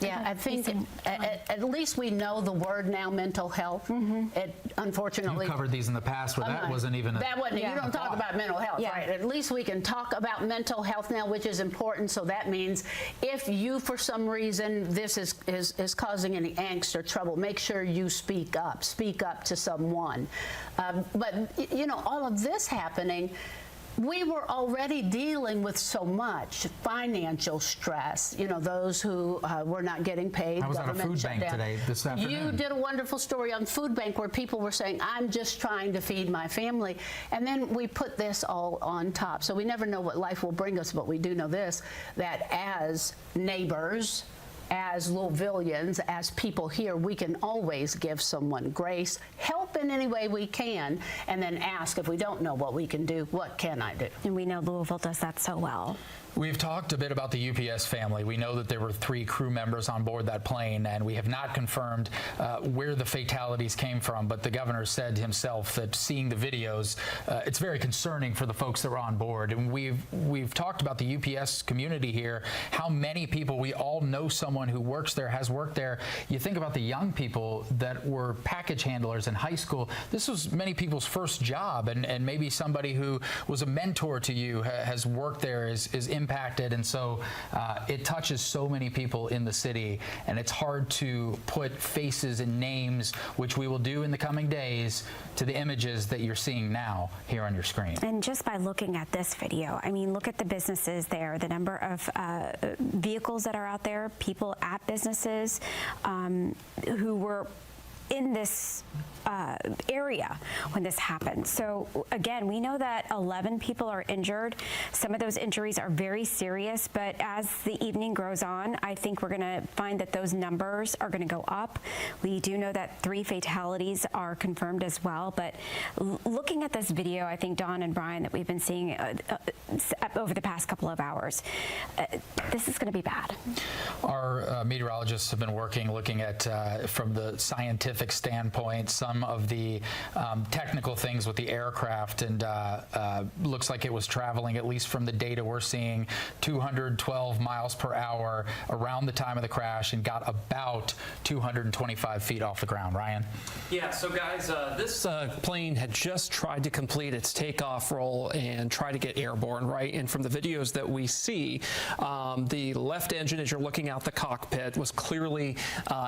I think at least we know the word now, mental health. It unfortunately, you covered these in the past where that wasn't even you don't talk about mental health, right? At least we can talk about mental health now, which is important. So that means if you, for some reason, this is causing any angst or trouble, make sure you speak up to someone. But you know, all of this happening, we were already dealing with so much financial stress. You know, those who were not getting paid. I was on a food bank today, this afternoon. You did a wonderful story on Food Bank where people were saying, I'm just trying to feed my family. And then we put this all on top. So we never know what life will bring us, but we do know this, that as neighbors, as Louisvillians, as people here, we can always give someone grace, help in any way we can, and then ask if we don't know what we can do, what can I do? And we know Louisville does that so well. We've talked a bit about the UPS family. We know that there were 3 crew members on board that plane, and we have not confirmed where the fatalities came from, but the governor said himself that seeing the videos, it's very concerning for the folks that were on board. And we've talked about the UPS community here, how many people, we all know someone who works there, has worked there. You think about the young people that were package handlers in high school. This was many people's first job, and maybe somebody who was a mentor to you has worked there, is impacted, and so it touches so many people in the city, and it's hard to put faces and names, which we will do in the coming days, to the images that you're seeing now here on your screen. And just by looking at this video, I mean, look at the businesses there, the number of vehicles that are out there, people at businesses who were in this area when this happened. So again, we know that 11 people are injured. Some of those injuries are very serious, but as the evening grows on, I think we're going to find that those numbers are going to go up. We do know that 3 fatalities are confirmed as well, but looking at this video, I think Dawn and Brian, that we've been seeing over the past couple of hours, this is going to be bad. Our meteorologists have been looking at from the scientific standpoint, some of the technical things with the aircraft, and looks like it was traveling, at least from the data we're seeing, 212 miles per hour around the time of the crash, and got about 225 feet off the ground. Ryan? Yeah, so guys, this plane had just tried to complete its takeoff roll and try to get airborne, right? And from the videos that we see, the left engine, as you're looking out the cockpit, was clearly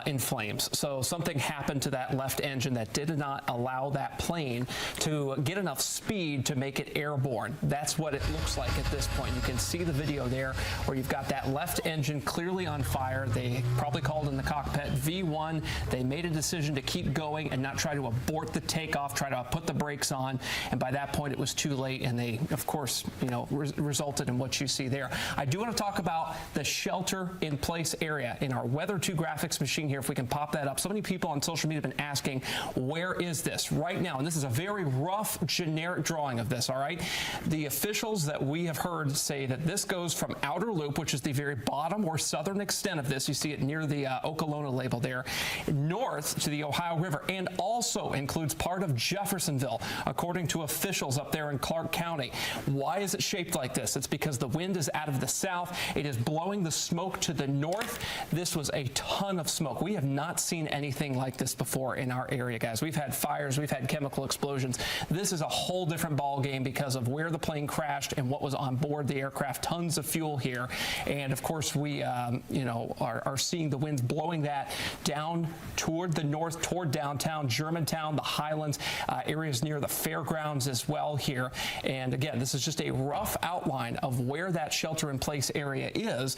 in flames. So something happened to that left engine that did not allow that plane to get enough speed to make it airborne. That's what it looks like at this point. You can see the video there where you've got that left engine clearly on fire. They probably called in the cockpit V1. They made a decision to keep going and not try to abort the takeoff, try to put the brakes on, and by that point it was too late, and they, of course, resulted in what you see there. I do want to talk about the shelter-in-place area in our Weather 2 graphics machine here, if we can pop that up. So many people on social media have been asking, where is this right now? And this is a very rough, generic drawing of this, all right? The officials that we have heard say that this goes from Outer Loop, which is the very bottom or southern extent of this. You see it near the Okolona label there, north to the Ohio River, and also includes part of Jeffersonville, according to officials up there in Clark County. Why is it shaped like this? It's because the wind is out of the south. It is blowing the smoke to the north. This was a ton of smoke. We have not seen anything like this before in our area, guys. We've had fires, we've had chemical explosions. This is a whole different ball game because of where the plane crashed and what was on board the aircraft. Tons of fuel here, and of course we are seeing the winds blowing that down toward the north, toward downtown Germantown, the Highlands, areas near the fairgrounds as well here. And again, this is just a rough outline of where that shelter-in-place area is,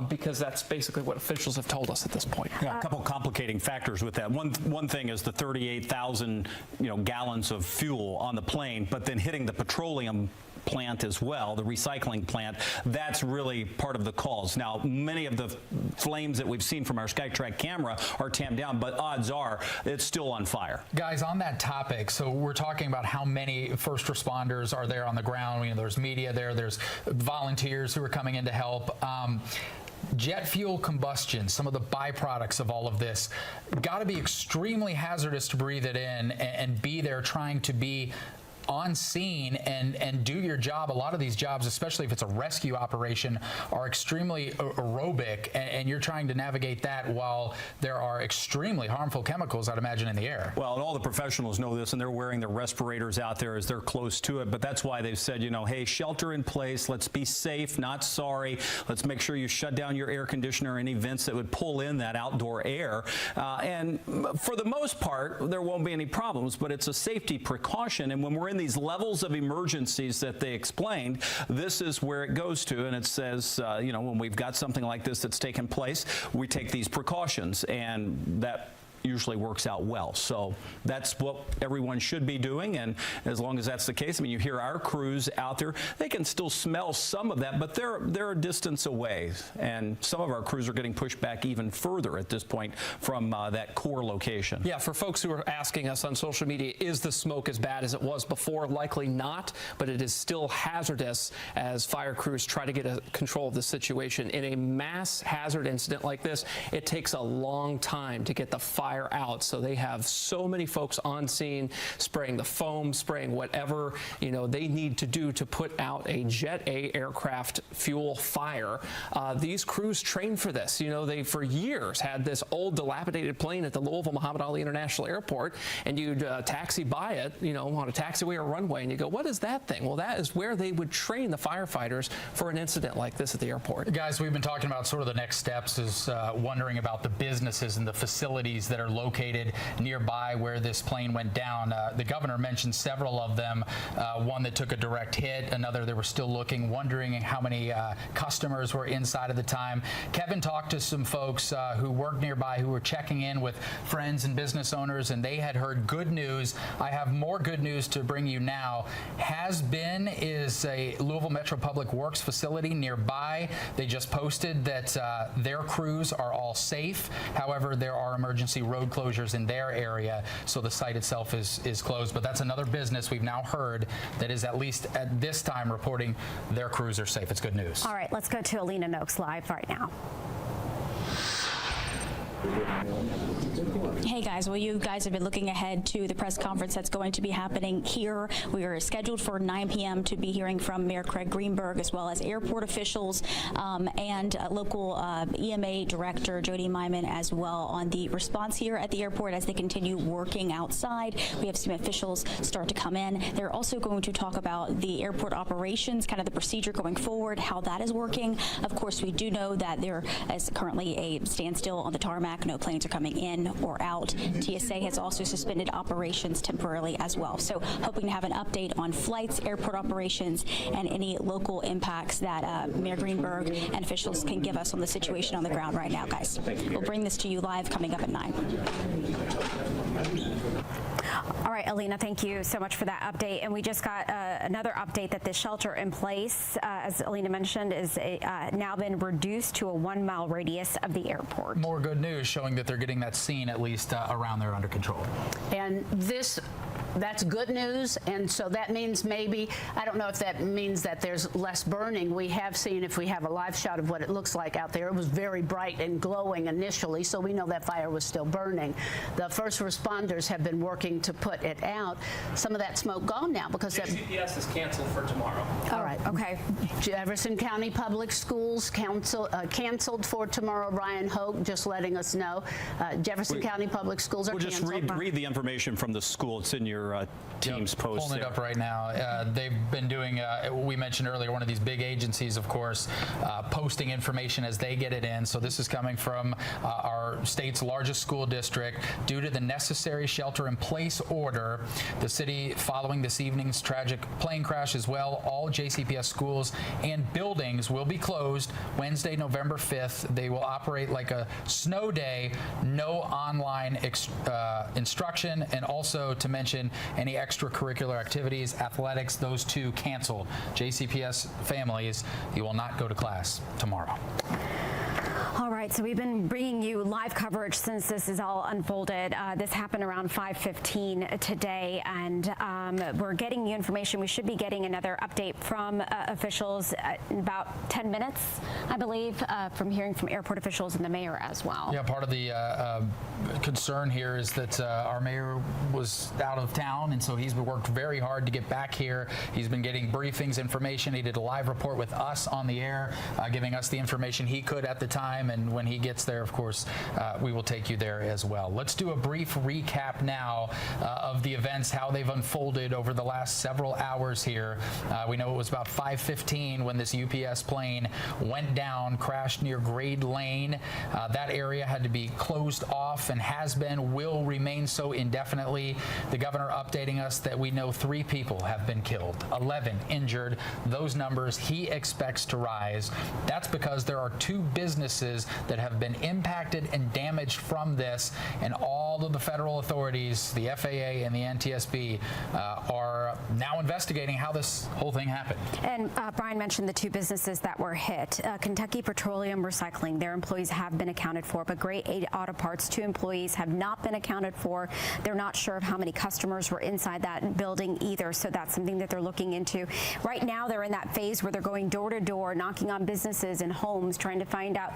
because that's basically what officials have told us at this point. Yeah, a couple complicating factors with that. One thing is the 38,000 gallons of fuel on the plane, but then hitting the petroleum plant as well, the recycling plant. That's really part of the cause. Now, many of the flames that we've seen from our Skytrack camera are tamped down, but odds are it's still on fire. Guys, on that topic, so we're talking about how many first responders are there on the ground. There's media there, there's volunteers who are coming in to help. Jet fuel combustion, some of the byproducts of all of this, got to be extremely hazardous to breathe it in and be there trying to be on scene and do your job. A lot of these jobs, especially if it's a rescue operation, are extremely aerobic, and you're trying to navigate that while there are extremely harmful chemicals, I'd imagine, in the air. Well, and all the professionals know this, and they're wearing their respirators out there as they're close to it, but that's why they've said, hey, shelter in place, let's be safe, not sorry, let's make sure you shut down your air conditioner in events that would pull in that outdoor air, and for the most part, there won't be any problems, but it's a safety precaution, and when we're in these levels of emergencies that they explained, this is where it goes to, and it says, when we've got something like this that's taken place, we take these precautions, and that usually works out well. So that's what everyone should be doing, and as long as that's the case, I mean, you hear our crews out there, they can still smell some of that, but they're a distance away, and some of our crews are getting pushed back even further at this point from that core location. Yeah, for folks who are asking us on social media, is the smoke as bad as it was before? Likely not, but it is still hazardous as fire crews try to get control of the situation. In a mass hazard incident like this, it takes a long time to get the fire out, so they have so many folks on scene spraying the foam, spraying whatever they need to do to put out a Jet A aircraft fuel fire. These crews train for this. They for years had this old dilapidated plane at the Louisville Muhammad Ali International Airport, and you'd taxi by it, on a taxiway or runway, and you go, what is that thing? Well, that is where they would train the firefighters for an incident like this at the airport. Guys, we've been talking about sort of the next steps, is wondering about the businesses and the facilities that are located nearby where this plane went down. The governor mentioned several of them. One that took a direct hit, another they were still looking, wondering how many customers were inside at the time. Kevin talked to some folks who worked nearby who were checking in with friends and business owners, and they had heard good news. I have more good news to bring you now. Has Been is a Louisville Metro Public Works facility nearby. They just posted that their crews are all safe. However, there are emergency road closures in their area, so the site itself is closed. But that's another business we've now heard that is, at least at this time, reporting their crews are safe. It's good news. All right, let's go to Alina Noakes live right now. Hey guys, well, you guys have been looking ahead to the press conference that's going to be happening here. We are scheduled for 9 p.m. to be hearing from Mayor Craig Greenberg, as well as airport officials and local EMA Director Jody Myman as well, on the response here at the airport as they continue working outside. We have some officials start to come in. They're also going to talk about the airport operations, kind of the procedure going forward, how that is working. Of course, we do know that there is currently a standstill on the tarmac. No planes are coming in or out. TSA has also suspended operations temporarily as well. So hoping to have an update on flights, airport operations, and any local impacts that Mayor Greenberg and officials can give us on the situation on the ground right now, guys. We'll bring this to you live coming up at 9. All right, Alina, thank you so much for that update. And we just got another update that the shelter in place, as Alina mentioned, is now been reduced to a 1-mile radius of the airport. More good news, showing that they're getting that scene at least around there under control. And that's good news, and so that means maybe, I don't know if that means that there's less burning. We have seen, if we have a live shot of what it looks like out there, it was very bright and glowing initially, so we know that fire was still burning. The first responders have been working to put it out. Some of that smoke gone now because JCPS is canceled for tomorrow. All right. Okay. Jefferson County Public Schools canceled for tomorrow. Ryan Hoke just letting us know. Jefferson County Public Schools are canceled. Just read the information from the school. It's in your team's post. Pulling it up right now. They've been doing, we mentioned earlier, one of these big agencies, of course, posting information as they get it in. So this is coming from our state's largest school district. Due to the necessary shelter-in-place order, the city, following this evening's tragic plane crash as well, all JCPS schools and buildings will be closed Wednesday, November 5th. They will operate like a snow day, no online instruction, and also to mention any extracurricular activities, athletics, those two canceled. JCPS families, you will not go to class tomorrow. All right, so we've been bringing you live coverage since this is all unfolded. This happened around 5:15 today, and we're getting you information. We should be getting another update from officials in about 10 minutes, I believe, from hearing from airport officials and the mayor as well. Yeah, part of the concern here is that our mayor was out of town, and so he's worked very hard to get back here. He's been getting briefings, information. He did a live report with us on the air, giving us the information he could at the time, and when he gets there, of course, we will take you there as well. Let's do a brief recap now of the events, how they've unfolded over the last several hours here. We know it was about 5:15 when this UPS plane went down, crashed near Grade Lane. That area had to be closed off and will remain so indefinitely. The governor updating us that we know 3 people have been killed, 11 injured. Those numbers he expects to rise. That's because there are 2 businesses that have been impacted and damaged from this, and all of the federal authorities, the FAA and the NTSB, are now investigating how this whole thing happened. And Brian mentioned the two businesses that were hit. Kentucky Petroleum Recycling, their employees have been accounted for, but Great 8 Auto Parts, 2 employees have not been accounted for. They're not sure of how many customers were inside that building either, so that's something that they're looking into. Right now, they're in that phase where they're going door to door, knocking on businesses and homes, trying to find out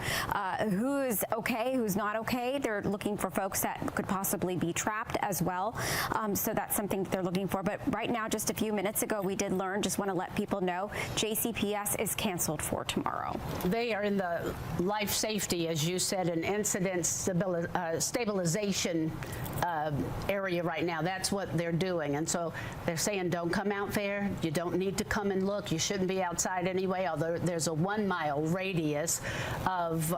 who's okay, who's not okay. They're looking for folks that could possibly be trapped as well. So that's something that they're looking for. But right now, just a few minutes ago, we did learn, just want to let people know, JCPS is canceled for tomorrow. They are in the life safety, as you said, and incident stabilization area right now. That's what they're doing. And so they're saying, don't come out there. You don't need to come and look. You shouldn't be outside anyway, although there's a 1 mile radius of,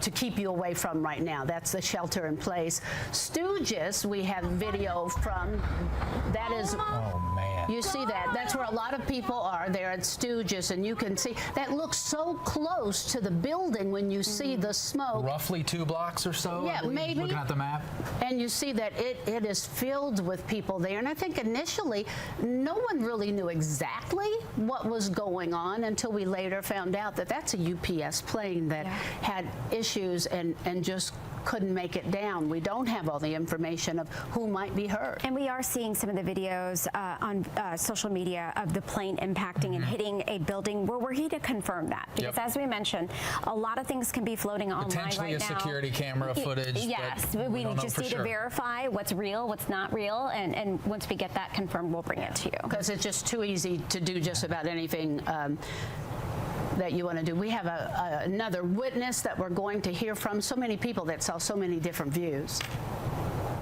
to keep you away from right now. That's the shelter in place. Stooges, we have video from. That is, oh man. You see that? That's where a lot of people are. They're at Stooges, and you can see that looks so close to the building when you see the smoke. Roughly 2 blocks or so. Yeah, maybe. Looking at the map. And you see that it is filled with people there. And I think initially, no one really knew exactly what was going on until we later found out that that's a UPS plane that had issues and just couldn't make it down. We don't have all the information of who might be hurt. And we are seeing some of the videos on social media of the plane impacting and hitting a building. We're here to confirm that, because as we mentioned, a lot of things can be floating online right now. Potentially a security camera footage. Yes, we just need to verify what's real, what's not real, and once we get that confirmed, we'll bring it to you. Because it's just too easy to do just about anything that you want to do. We have another witness that we're going to hear from. So many people that saw so many different views.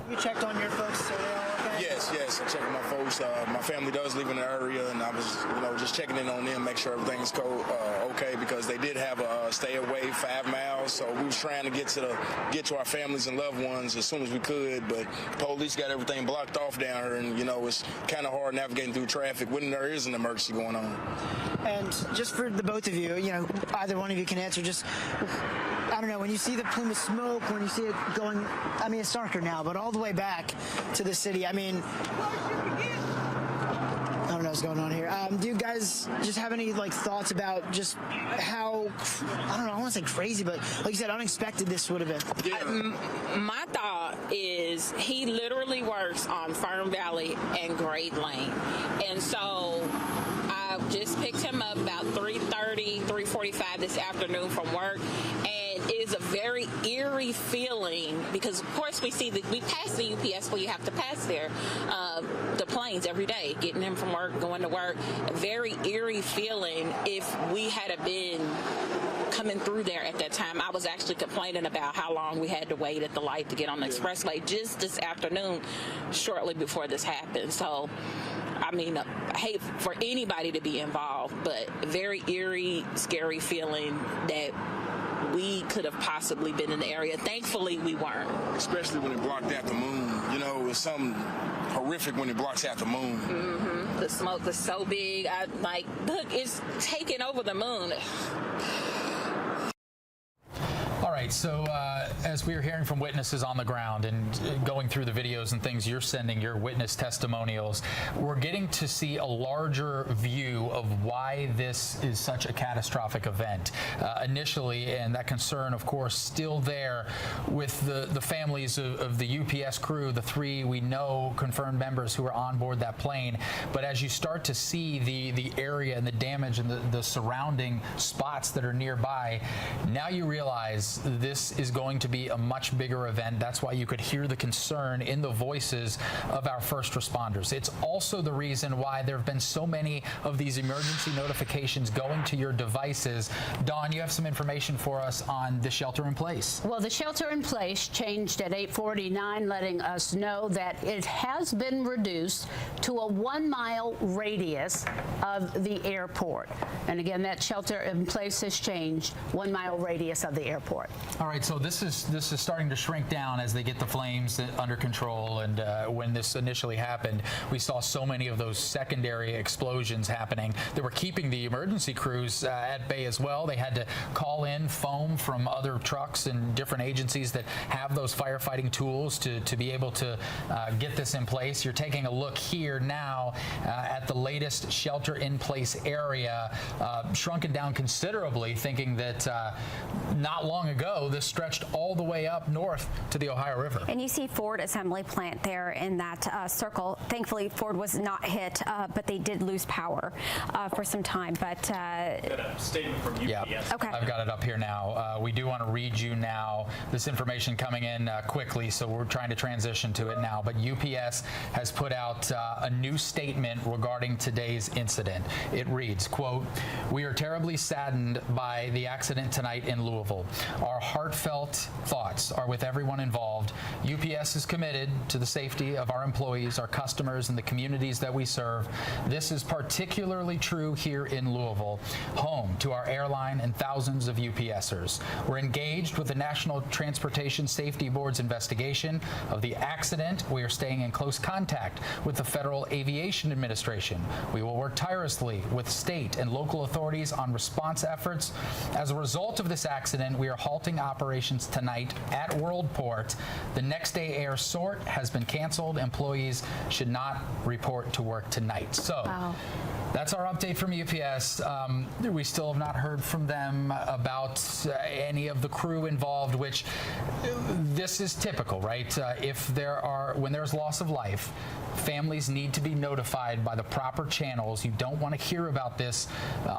You checked on your folks, so they all okay? Yes, I checked on my folks. My family does live in the area, and I was, just checking in on them, make sure everything's okay, because they did have a stay away 5 miles. So we was trying to get to our families and loved ones as soon as we could, but police got everything blocked off down here, and it's kind of hard navigating through traffic when there is an emergency going on. And just for the both of you, either one of you can answer. Just, I don't know, when you see the plume of smoke, when you see it going, I mean, it's darker now, but all the way back to the city, I mean, I don't know what's going on here. Do you guys just have any thoughts about just how, I don't know, I want to say crazy, but like you said, unexpected this would have been? My thought is he literally works on Fern Valley and Great Lane. And so I just picked him up about 3:30, 3:45 this afternoon from work. And it is a very eerie feeling because, of course, we pass the UPS where you have to pass there, the planes every day, getting them from work, going to work. A very eerie feeling if we had been coming through there at that time. I was actually complaining about how long we had to wait at the light to get on the expressway just this afternoon, shortly before this happened. So, I mean, I hate for anybody to be involved, but very eerie, scary feeling that we could have possibly been in the area. Thankfully, we weren't. Especially when it blocked out the moon. It's something horrific when it blocks out the moon. Mm-hmm. The smoke was so big. Look, it's taking over the moon. All right, so as we were hearing from witnesses on the ground and going through the videos and things you're sending, your witness testimonials, we're getting to see a larger view of why this is such a catastrophic event. Initially, and that concern, of course, still there with the families of the UPS crew, the 3 we know confirmed members who are on board that plane. But as you start to see the area and the damage and the surrounding spots that are nearby, now you realize this is going to be a much bigger event. That's why you could hear the concern in the voices of our first responders. It's also the reason why there have been so many of these emergency notifications going to your devices. Dawn, you have some information for us on the shelter in place. Well, the shelter in place changed at 8:49, letting us know that it has been reduced to a 1 mile radius of the airport. And again, that shelter in place has changed, 1 mile radius of the airport. All right, so this is starting to shrink down as they get the flames under control. And when this initially happened, we saw so many of those secondary explosions happening that were keeping the emergency crews at bay as well. They had to call in foam from other trucks and different agencies that have those firefighting tools to be able to get this in place. You're taking a look here now at the latest shelter-in-place area, shrunken down considerably, thinking that not long ago this stretched all the way up north to the Ohio River. And you see Ford assembly plant there in that circle. Thankfully, Ford was not hit, but they did lose power for some time. But got a statement from UPS. Yeah. Okay. I've got it up here now. We do want to read you now this information coming in quickly, so we're trying to transition to it now. But UPS has put out a new statement regarding today's incident. It reads, quote, "We are terribly saddened by the accident tonight in Louisville. Our heartfelt thoughts are with everyone involved. UPS is committed to the safety of our employees, our customers, and the communities that we serve. This is particularly true here in Louisville, home to our airline and thousands of UPSers. We're engaged with the National Transportation Safety Board's investigation of the accident. We are staying in close contact with the Federal Aviation Administration. We will work tirelessly with state and local authorities on response efforts. As a result of this accident, we are halting operations tonight at workport. The next day air sort has been canceled. Employees should not report to work tonight." So that's our update from UPS. We still have not heard from them about any of the crew involved, which this is typical, right? When there's loss of life, families need to be notified by the proper channels. You don't want to hear about this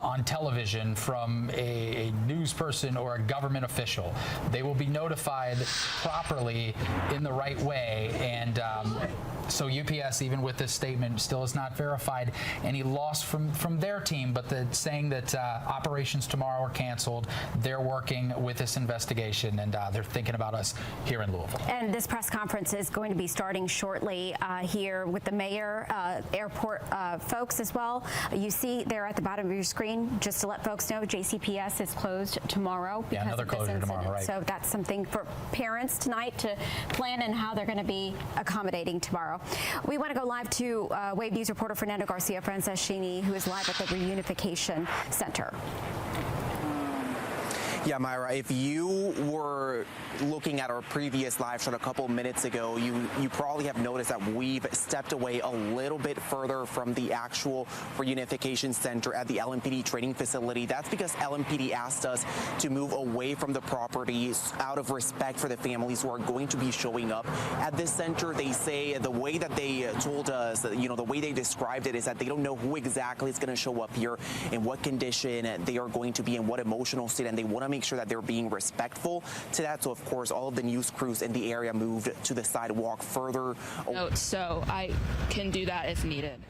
on television from a news person or a government official. They will be notified properly in the right way. And so UPS, even with this statement, still has not verified any loss from their team, but saying that operations tomorrow are canceled. They're working with this investigation, and they're thinking about us here in Louisville. And this press conference is going to be starting shortly here with the mayor, airport folks as well. You see there at the bottom of your screen, just to let folks know, JCPS is closed tomorrow. Yeah, another closure tomorrow, right? So that's something for parents tonight to plan and how they're going to be accommodating tomorrow. We want to go live to Wave News reporter Fernando Garcia Franceschini, who is live at the Reunification Center. Yeah, Myra, if you were looking at our previous live shot a couple minutes ago, you probably have noticed that we've stepped away a little bit further from the actual reunification center at the LMPD training facility. That's because LMPD asked us to move away from the property out of respect for the families who are going to be showing up at this center. They say the way that they told us, the way they described it is that they don't know who exactly is going to show up here, in what condition they are going to be, in what emotional state, and they want to make sure that they're being respectful to that. So, of course, all of the news crews in the area moved to the sidewalk further. So I can do that if needed.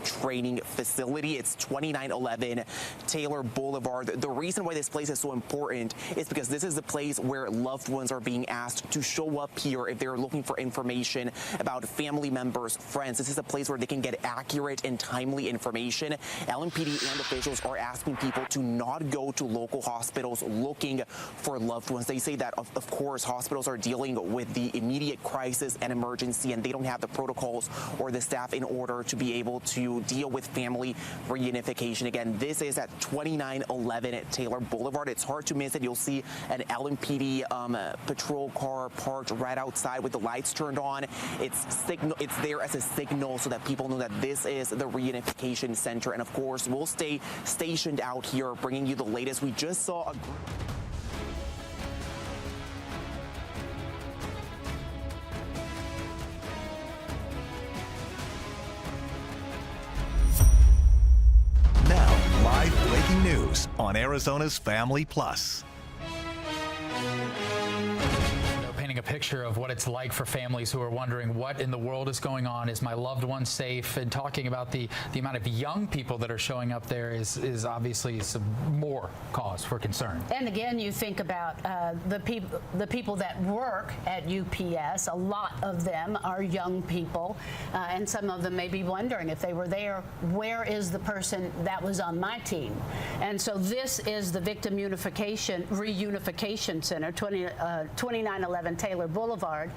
Training facility. It's 2911 Taylor Boulevard. The reason why this place is so important is because this is the place where loved ones are being asked to show up here if they're looking for information about family members, friends. This is a place where they can get accurate and timely information. LMPD and officials are asking people to not go to local hospitals looking for loved ones. They say that, of course, hospitals are dealing with the immediate crisis and emergency, and they don't have the protocols or the staff in order to be able to deal with family reunification. Again, this is at 2911 at Taylor Boulevard. It's hard to miss it. You'll see an LMPD patrol car parked right outside with the lights turned on. It's there as a signal so that people know that this is the reunification center. And of course, we'll stay stationed out here bringing you the latest. We just saw a group. Live breaking news on Arizona's Family Plus. Painting a picture of what it's like for families who are wondering what in the world is going on. Is my loved one safe? And talking about the amount of young people that are showing up there is obviously some more cause for concern. And again, you think about the people that work at UPS. A lot of them are young people, and some of them may be wondering if they were there, where is the person that was on my team? And so this is the Victim Reunification Center, 2911 Taylor Boulevard.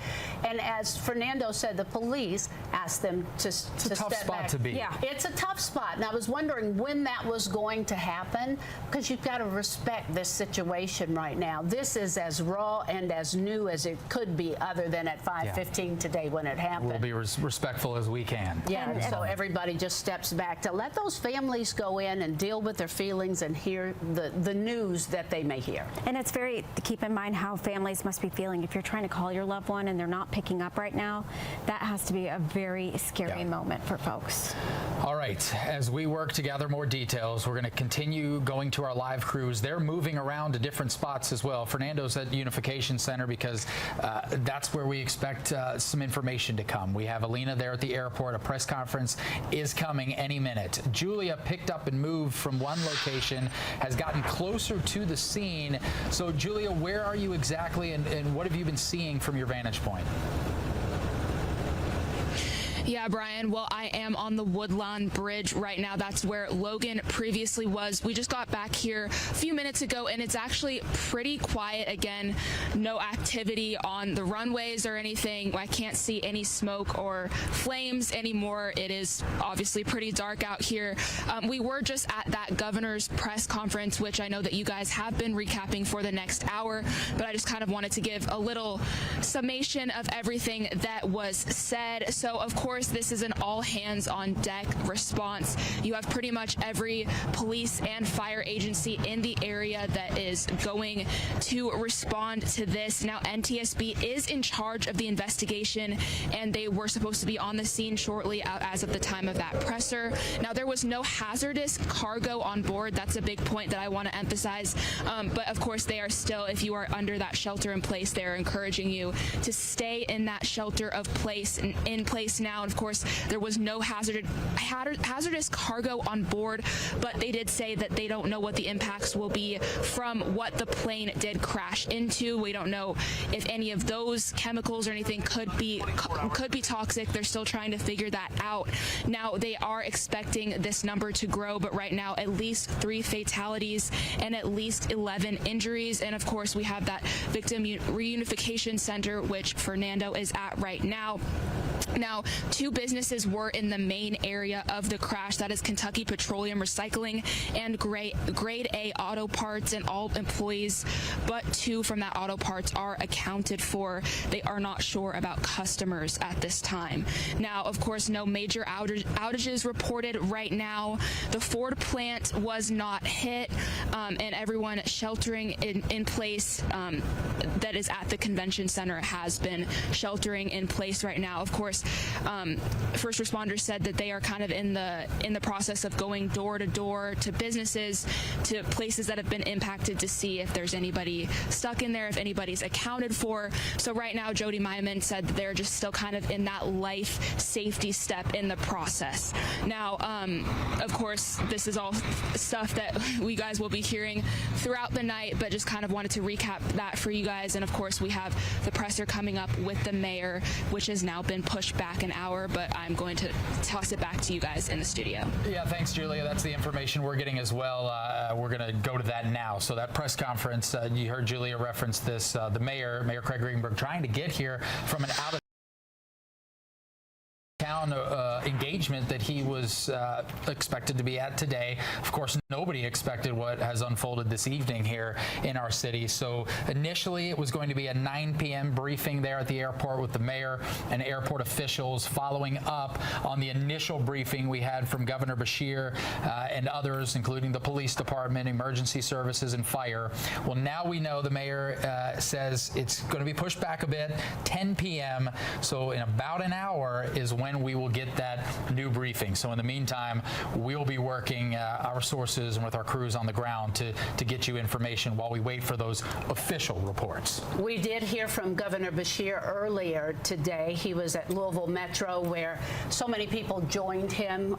And as Fernando said, the police asked them to step back. It's a tough spot to be. Yeah, it's a tough spot. And I was wondering when that was going to happen, because you've got to respect this situation right now. This is as raw and as new as it could be, other than at 5:15 today when it happened. We'll be respectful as we can. Yeah, and so everybody just steps back to let those families go in and deal with their feelings and hear the news that they may hear. And it's very, keep in mind how families must be feeling. If you're trying to call your loved one and they're not picking up right now, that has to be a very scary moment for folks. All right, as we work to gather more details, we're going to continue going to our live crews. They're moving around to different spots as well. Fernando's at Unification Center because that's where we expect some information to come. We have Alina there at the airport. A press conference is coming any minute. Julia picked up and moved from one location, has gotten closer to the scene. So, Julia, where are you exactly, and what have you been seeing from your vantage point? Yeah, Brian. Well, I am on the Woodlawn Bridge right now. That's where Logan previously was. We just got back here a few minutes ago, and it's actually pretty quiet again. No activity on the runways or anything. I can't see any smoke or flames anymore. It is obviously pretty dark out here. We were just at that governor's press conference, which I know that you guys have been recapping for the next hour, but I just kind of wanted to give a little summation of everything that was said. So, of course, this is an all-hands-on-deck response. You have pretty much every police and fire agency in the area that is going to respond to this. Now, NTSB is in charge of the investigation, and they were supposed to be on the scene shortly as of the time of that presser. Now, there was no hazardous cargo on board. That's a big point that I want to emphasize. But, of course, they are still, if you are under that shelter in place, they're encouraging you to stay in that shelter of place in place now. And of course, there was no hazardous cargo on board, but they did say that they don't know what the impacts will be from what the plane did crash into. We don't know if any of those chemicals or anything could be toxic. They're still trying to figure that out. Now, they are expecting this number to grow, but right now, at least 3 fatalities and at least 11 injuries. And of course, we have that Victim Reunification Center, which Fernando is at right now. Now, 2 businesses were in the main area of the crash. That is Kentucky Petroleum Recycling and Grade A Auto Parts, and all employees but 2 from that auto parts are accounted for. They are not sure about customers at this time. Now, of course, no major outages reported right now. The Ford plant was not hit, and everyone sheltering in place that is at the convention center has been sheltering in place right now. Of course, first responders said that they are kind of in the process of going door to door to businesses, to places that have been impacted, to see if there's anybody stuck in there, if anybody's accounted for. So right now, Jody Myman said that they're just still kind of in that life safety step in the process. Now, of course, this is all stuff that we guys will be hearing throughout the night, but just kind of wanted to recap that for you guys. And of course, we have the presser coming up with the mayor, which has now been pushed back an hour, but I'm going to toss it back to you guys in the studio. Yeah, thanks, Julia. That's the information we're getting as well. We're going to go to that now. So that press conference, you heard Julia reference this, the Mayor Craig Greenberg, trying to get here from an out-of-town engagement that he was expected to be at today. Of course, nobody expected what has unfolded this evening here in our city. So initially, it was going to be a 9 p.m. briefing there at the airport with the mayor and airport officials, following up on the initial briefing we had from Governor Beshear and others, including the police department, emergency services, and fire. Well, now we know the mayor says it's going to be pushed back a bit, 10 p.m. So in about an hour is when we will get that that new briefing. So in the meantime, we'll be working our sources and with our crews on the ground to get you information while we wait for those official reports. We did hear from Governor Beshear earlier today. He was at Louisville Metro where so many people joined him.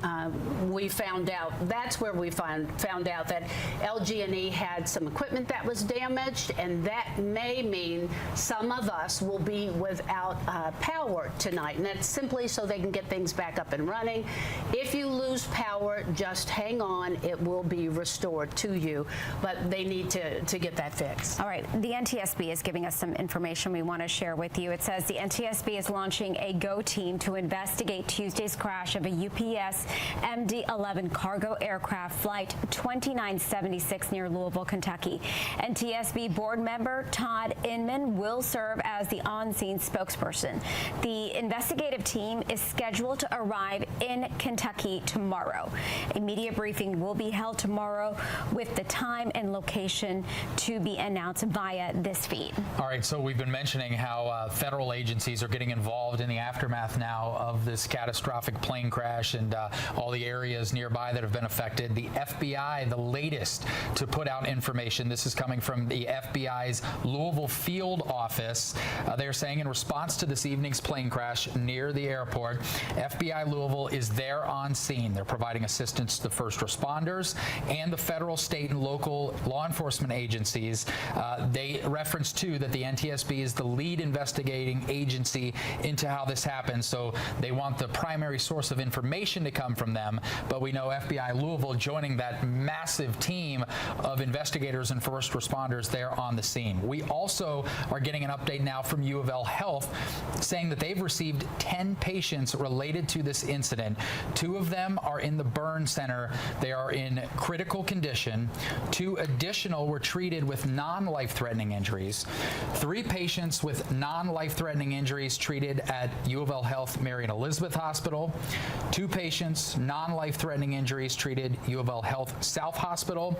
We found out, that's where we found out that LG&E had some equipment that was damaged, and that may mean some of us will be without power tonight, and that's simply so they can get things back up and running. If you lose power, just hang on. It will be restored to you, but they need to get that fixed. All right, the NTSB is giving us some information we want to share with you. It says the NTSB is launching a GO team to investigate Tuesday's crash of a UPS MD-11 cargo aircraft flight 2976 near Louisville, Kentucky. NTSB board member Todd Inman will serve as the on-scene spokesperson. The investigative team is scheduled to arrive in Kentucky tomorrow. A media briefing will be held tomorrow with the time and location to be announced via this feed. All right, so we've been mentioning how federal agencies are getting involved in the aftermath now of this catastrophic plane crash and all the areas nearby that have been affected. The FBI, the latest to put out information. This is coming from the FBI's Louisville field office. They're saying in response to this evening's plane crash near the airport, FBI Louisville is there on scene. They're providing assistance to the first responders and the federal, state, and local law enforcement agencies. They reference, too, that the NTSB is the lead investigating agency into how this happened, so they want the primary source of information to come from them. But we know FBI Louisville joining that massive team of investigators and first responders there on the scene. We also are getting an update now from U of L Health saying that they've received 10 patients related to this incident. 2 of them are in the burn center. They are in critical condition. 2 additional were treated with non-life-threatening injuries. 3 patients with non-life-threatening injuries treated at U of L Health Mary and Elizabeth Hospital. 2 patients, non-life-threatening injuries treated U of L Health South Hospital.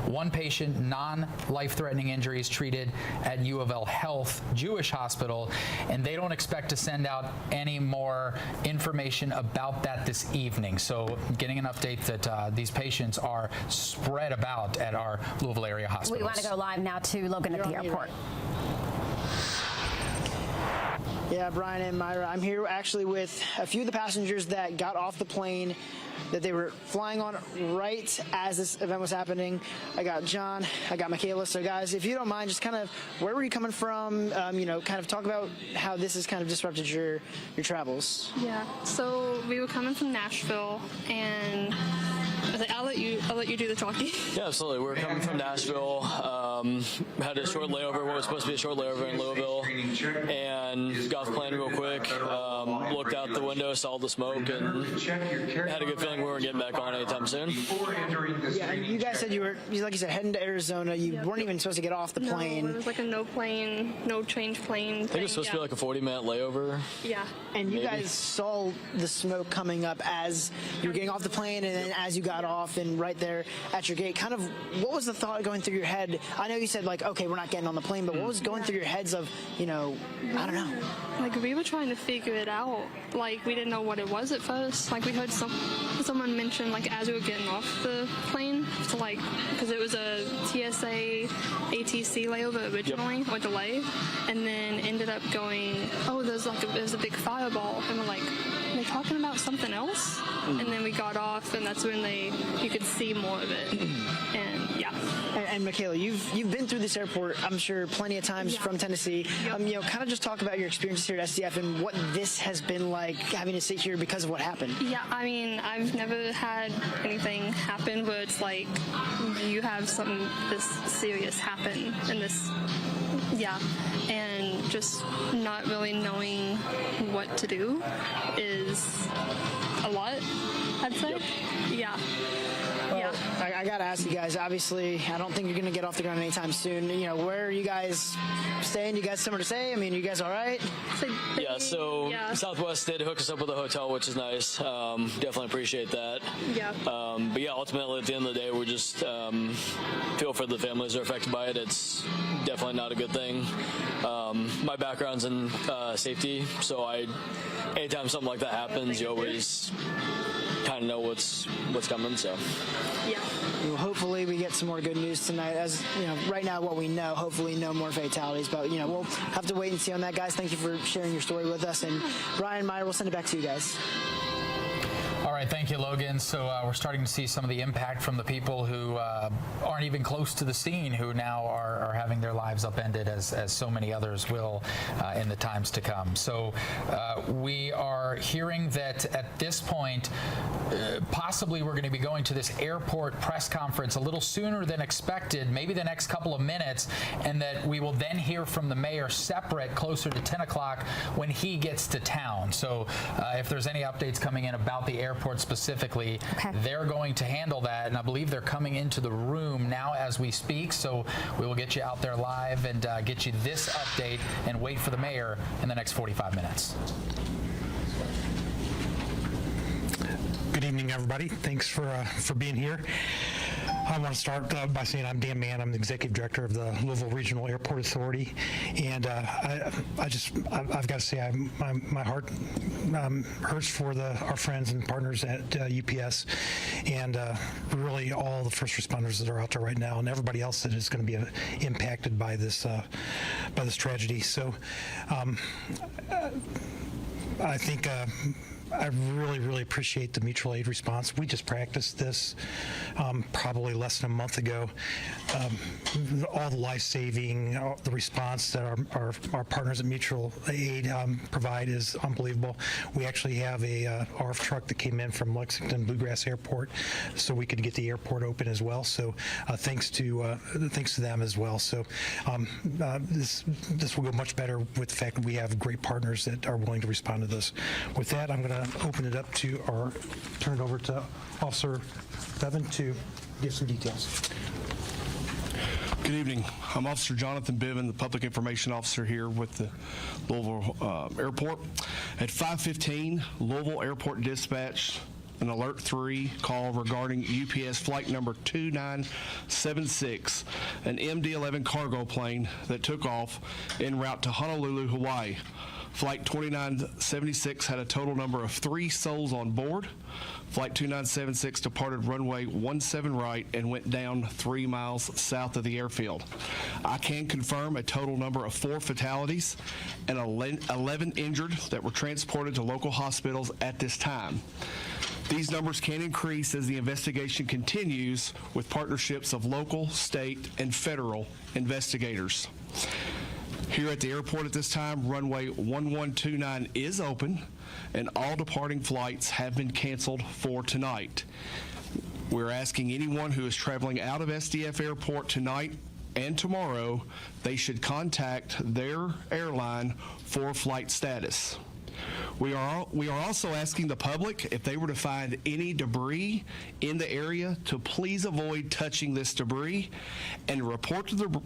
1 patient, non-life-threatening injuries treated at U of L Health Jewish Hospital, and they don't expect to send out any more information about that this evening. So getting an update that these patients are spread about at our Louisville area hospitals. We want to go live now to Logan at the airport. Yeah, Brian and Myra, I'm here actually with a few of the passengers that got off the plane that they were flying on right as this event was happening. I got John, I got Michaela. So guys, if you don't mind, just kind of where were you coming from? You know, kind of talk about how this has kind of disrupted your travels. Yeah, so we were coming from Nashville, and I'll let you do the talking. Yeah, absolutely. We're coming from Nashville. Had a short layover, what was supposed to be a short layover in Louisville, and got off the plane real quick. Looked out the window, saw the smoke, and had a good feeling we weren't getting back on anytime soon. Yeah, and you guys said you were, like you said, heading to Arizona. You weren't even supposed to get off the plane. No, it was like a no change plane. I think it was supposed to be like a 40-minute layover. Yeah. And you guys saw the smoke coming up as you were getting off the plane, and then as you got off and right there at your gate. Kind of, what was the thought going through your head? I know you said, like, okay, we're not getting on the plane, but what was going through your heads of, you know, I don't know. Like, we were trying to figure it out. Like, we didn't know what it was at first. Like, we heard someone mention, like, as we were getting off the plane, so, like, because it was a TSA ATC layover originally, or delay, and then ended up going, oh, there's a big fireball, and we're like, are they talking about something else? And then we got off, and that's when you could see more of it. And yeah. And Michaela, you've been through this airport, I'm sure, plenty of times from Tennessee. You know, kind of just talk about your experiences here at SDF and what this has been like, having to sit here because of what happened. Yeah, I mean, I've never had anything happen where it's like you have something this serious happen, and this, yeah, and just not really knowing what to do is a lot, I'd say. Yep. Yeah. Well, I got to ask you guys, obviously, I don't think you're going to get off the ground anytime soon. You know, where are you guys staying? You guys somewhere to stay? I mean, you guys all right? Yeah, so Southwest did hook us up with a hotel, which is nice. Definitely appreciate that. Yeah. But yeah, ultimately, at the end of the day, we're just feel for the families that are affected by it. It's definitely not a good thing. My background's in safety, so anytime something like that happens, you always kind of know what's coming. So yeah. Well, hopefully we get some more good news tonight. As you know, right now what we know, hopefully no more fatalities. But you know, we'll have to wait and see on that, guys. Thank you for sharing your story with us. And Brian, Meyer, we'll send it back to you guys. All right, thank you, Logan. So we're starting to see some of the impact from the people who aren't even close to the scene, who now are having their lives upended, as so many others will in the times to come. So we are hearing that at this point, possibly we're going to be going to this airport press conference a little sooner than expected, maybe the next couple of minutes, and that we will then hear from the mayor separate closer to 10 o'clock when he gets to town. So if there's any updates coming in about the airport specifically, they're going to handle that, and I believe they're coming into the room now as we speak, so we will get you out there live and get you this update and wait for the mayor in the next 45 minutes. Good evening, everybody. Thanks for being here. I want to start by saying I'm Dan Mann. I'm the Executive Director of the Louisville Regional Airport Authority, and I've got to say my heart hurts for our friends and partners at UPS, and really all the first responders that are out there right now, and everybody else that is going to be impacted by this tragedy. So I think. I really, really appreciate the mutual aid response. We just practiced this probably less than a month ago. All the life-saving, the response that our partners at mutual aid provide is unbelievable. We actually have a ARF truck that came in from Lexington Bluegrass Airport, so we could get the airport open as well. So thanks to them as well. So this will go much better with the fact that we have great partners that are willing to respond to this. With that, I'm going to open it up to turn it over to Officer Bevan to give some details. Good evening. I'm Officer Jonathan Biven, the Public Information Officer here with the Louisville Airport. At 5:15, Louisville Airport dispatched an Alert 3 call regarding UPS flight number 2976, an MD-11 cargo plane that took off en route to Honolulu, Hawaii. Flight 2976 had a total number of 3 souls on board. Flight 2976 departed runway 17 right and went down 3 miles south of the airfield. I can confirm a total number of 4 fatalities and 11 injured that were transported to local hospitals at this time. These numbers can increase as the investigation continues with partnerships of local, state, and federal investigators. Here at the airport at this time, runway 1129 is open, and all departing flights have been canceled for tonight. We're asking anyone who is traveling out of SDF Airport tonight and tomorrow, they should contact their airline for flight status. We are also asking the public, if they were to find any debris in the area, to please avoid touching this debris and report the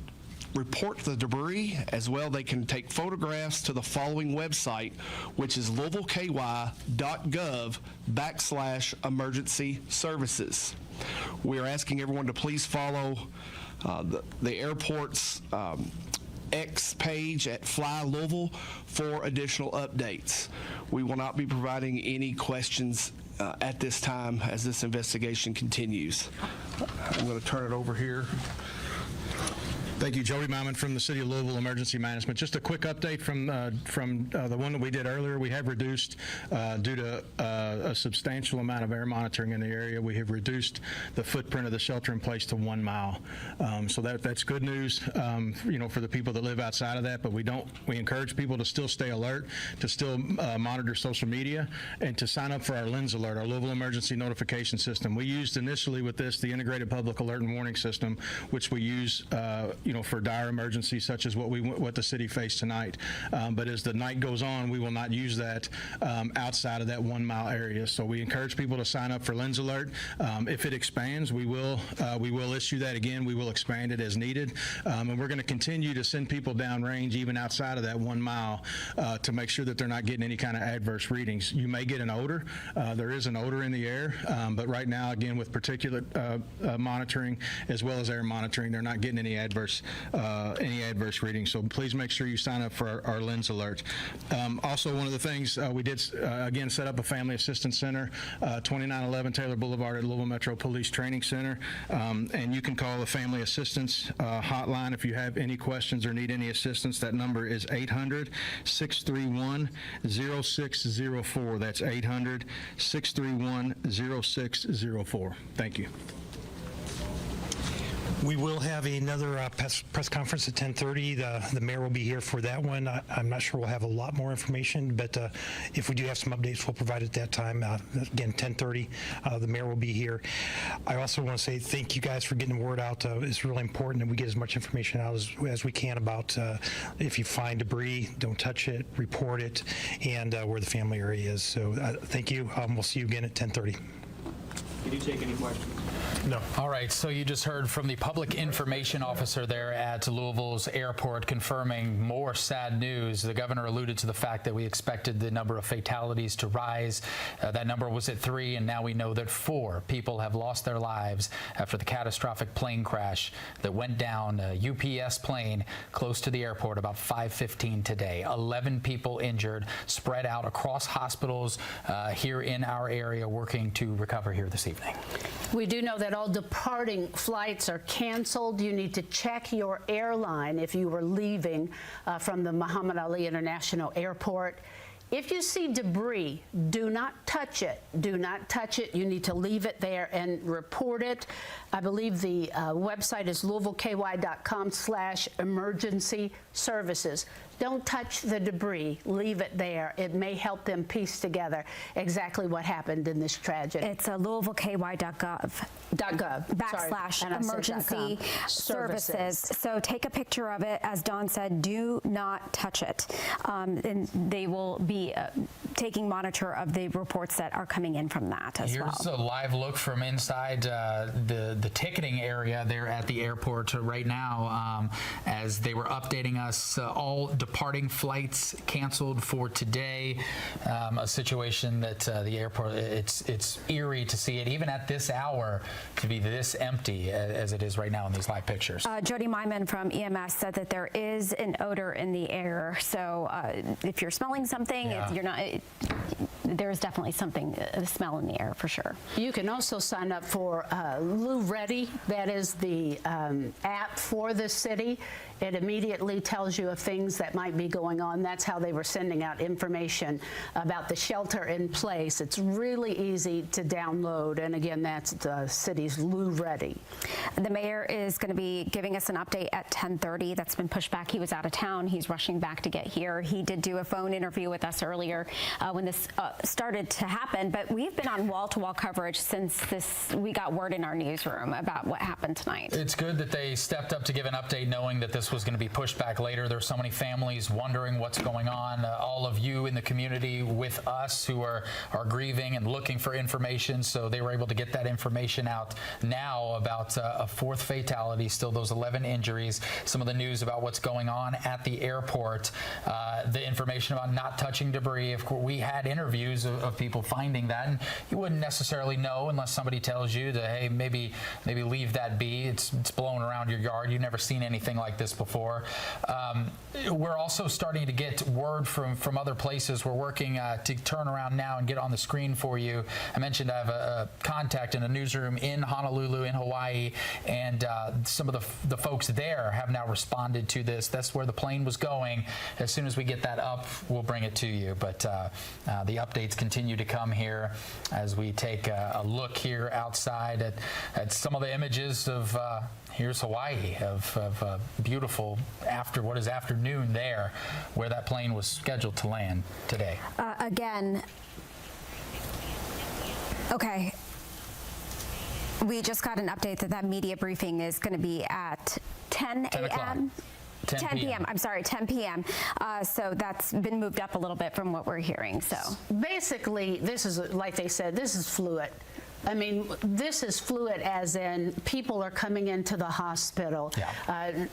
debris. As well, they can take photographs to the following website, which is louisvilleky.gov/emergency services. We are asking everyone to please follow the airport's X page at Fly Louisville for additional updates. We will not be providing any questions at this time as this investigation continues. I'm going to turn it over here. Thank you, Jody Mauman from the City of Louisville Emergency Management. Just a quick update from the one that we did earlier. We have reduced, due to a substantial amount of air monitoring in the area, we have reduced the footprint of the shelter in place to 1 mile. So that's good news, for the people that live outside of that. But we encourage people to still stay alert, to still monitor social media, and to sign up for our LENS Alert, our Louisville Emergency Notification System. We used initially with this the Integrated Public Alert and Warning System, which we use, for dire emergencies such as what the city faced tonight. But as the night goes on, we will not use that outside of that 1 mile area. So we encourage people to sign up for Lens Alert. If it expands, we will issue that again. We will expand it as needed, and we're going to continue to send people downrange even outside of that 1 mile to make sure that they're not getting any kind of adverse readings. You may get an odor. There is an odor in the air, but right now, again, with particulate monitoring as well as air monitoring, they're not getting any adverse readings. So please make sure you sign up for our Lens Alert. Also, one of the things we did again set up a family assistance center, 2911 Taylor Boulevard at Louisville Metro Police Training Center, and you can call the family assistance hotline if you have any questions or need any assistance. That number is 800-631-0604. That's 800-631-0604. Thank you. We will have another press conference at 10:30. The mayor will be here for that one. I'm not sure we'll have a lot more information, but if we do have some updates, we'll provide at that time. Again, 10:30, the mayor will be here. I also want to say thank you guys for getting the word out. It's really important that we get as much information out as we can about if you find debris, don't touch it, report it, and where the family area is. So thank you. We'll see you again at 10:30. Can you take any questions? No. All right, so you just heard from the public information officer there at Louisville's airport confirming more sad news. The governor alluded to the fact that we expected the number of fatalities to rise. That number was at 3, and now we know that 4 people have lost their lives after the catastrophic plane crash that went down, a UPS plane close to the airport about 5:15 today. 11 people injured, spread out across hospitals here in our area, working to recover here this evening. We do know that all departing flights are canceled. You need to check your airline if you were leaving from the Muhammad Ali International Airport. If you see debris, do not touch it. Do not touch it. You need to leave it there and report it. I believe the website is louisvilleky.com/emergency services. Don't touch the debris. Leave it there. It may help them piece together exactly what happened in this tragedy. It's louisvilleky.gov/emergency services. So take a picture of it. As Dawn said, do not touch it. And they will be taking monitor of the reports that are coming in from that as well. Here's a live look from inside the ticketing area there at the airport right now as they were updating us. All departing flights canceled for today. A situation that the airport, it's eerie to see it even at this hour to be this empty as it is right now in these live pictures. Jody Myman from EMS said that there is an odor in the air. So if you're smelling something, you're not. There's definitely something, a smell in the air for sure. You can also sign up for Lou Ready. That is the app for the city. It immediately tells you of things that might be going on. That's how they were sending out information about the shelter in place. It's really easy to download. And again, that's the city's Lou Ready. The mayor is going to be giving us an update at 10:30. That's been pushed back. He was out of town. He's rushing back to get here. He did do a phone interview with us earlier when this started to happen. But we've been on wall-to-wall coverage since we got word in our newsroom about what happened tonight. It's good that they stepped up to give an update knowing that this was going to be pushed back later. There's so many families wondering what's going on. All of you in the community with us who are grieving and looking for information, so they were able to get that information out now about a 4th fatality, still those 11 injuries, some of the news about what's going on at the airport, the information about not touching debris. Of course, we had interviews of people finding that, and you wouldn't necessarily know unless somebody tells you that, hey, maybe leave that be. It's blowing around your yard. You've never seen anything like this before. We're also starting to get word from other places. We're working to turn around now and get on the screen for you. I mentioned I have a contact in a newsroom in Honolulu in Hawaii, and some of the folks there have now responded to this. That's where the plane was going. As soon as we get that up, we'll bring it to you. But the updates continue to come here as we take a look here outside at some of the images of here's Hawaii of beautiful afternoon there where that plane was scheduled to land today. Again, okay. We just got an update that media briefing is going to be at 10 a.m. 10 p.m. I'm sorry, 10 p.m. So that's been moved up a little bit from what we're hearing. So basically, this is, like they said, this is fluid. I mean, this is fluid as in people are coming into the hospital. Yeah.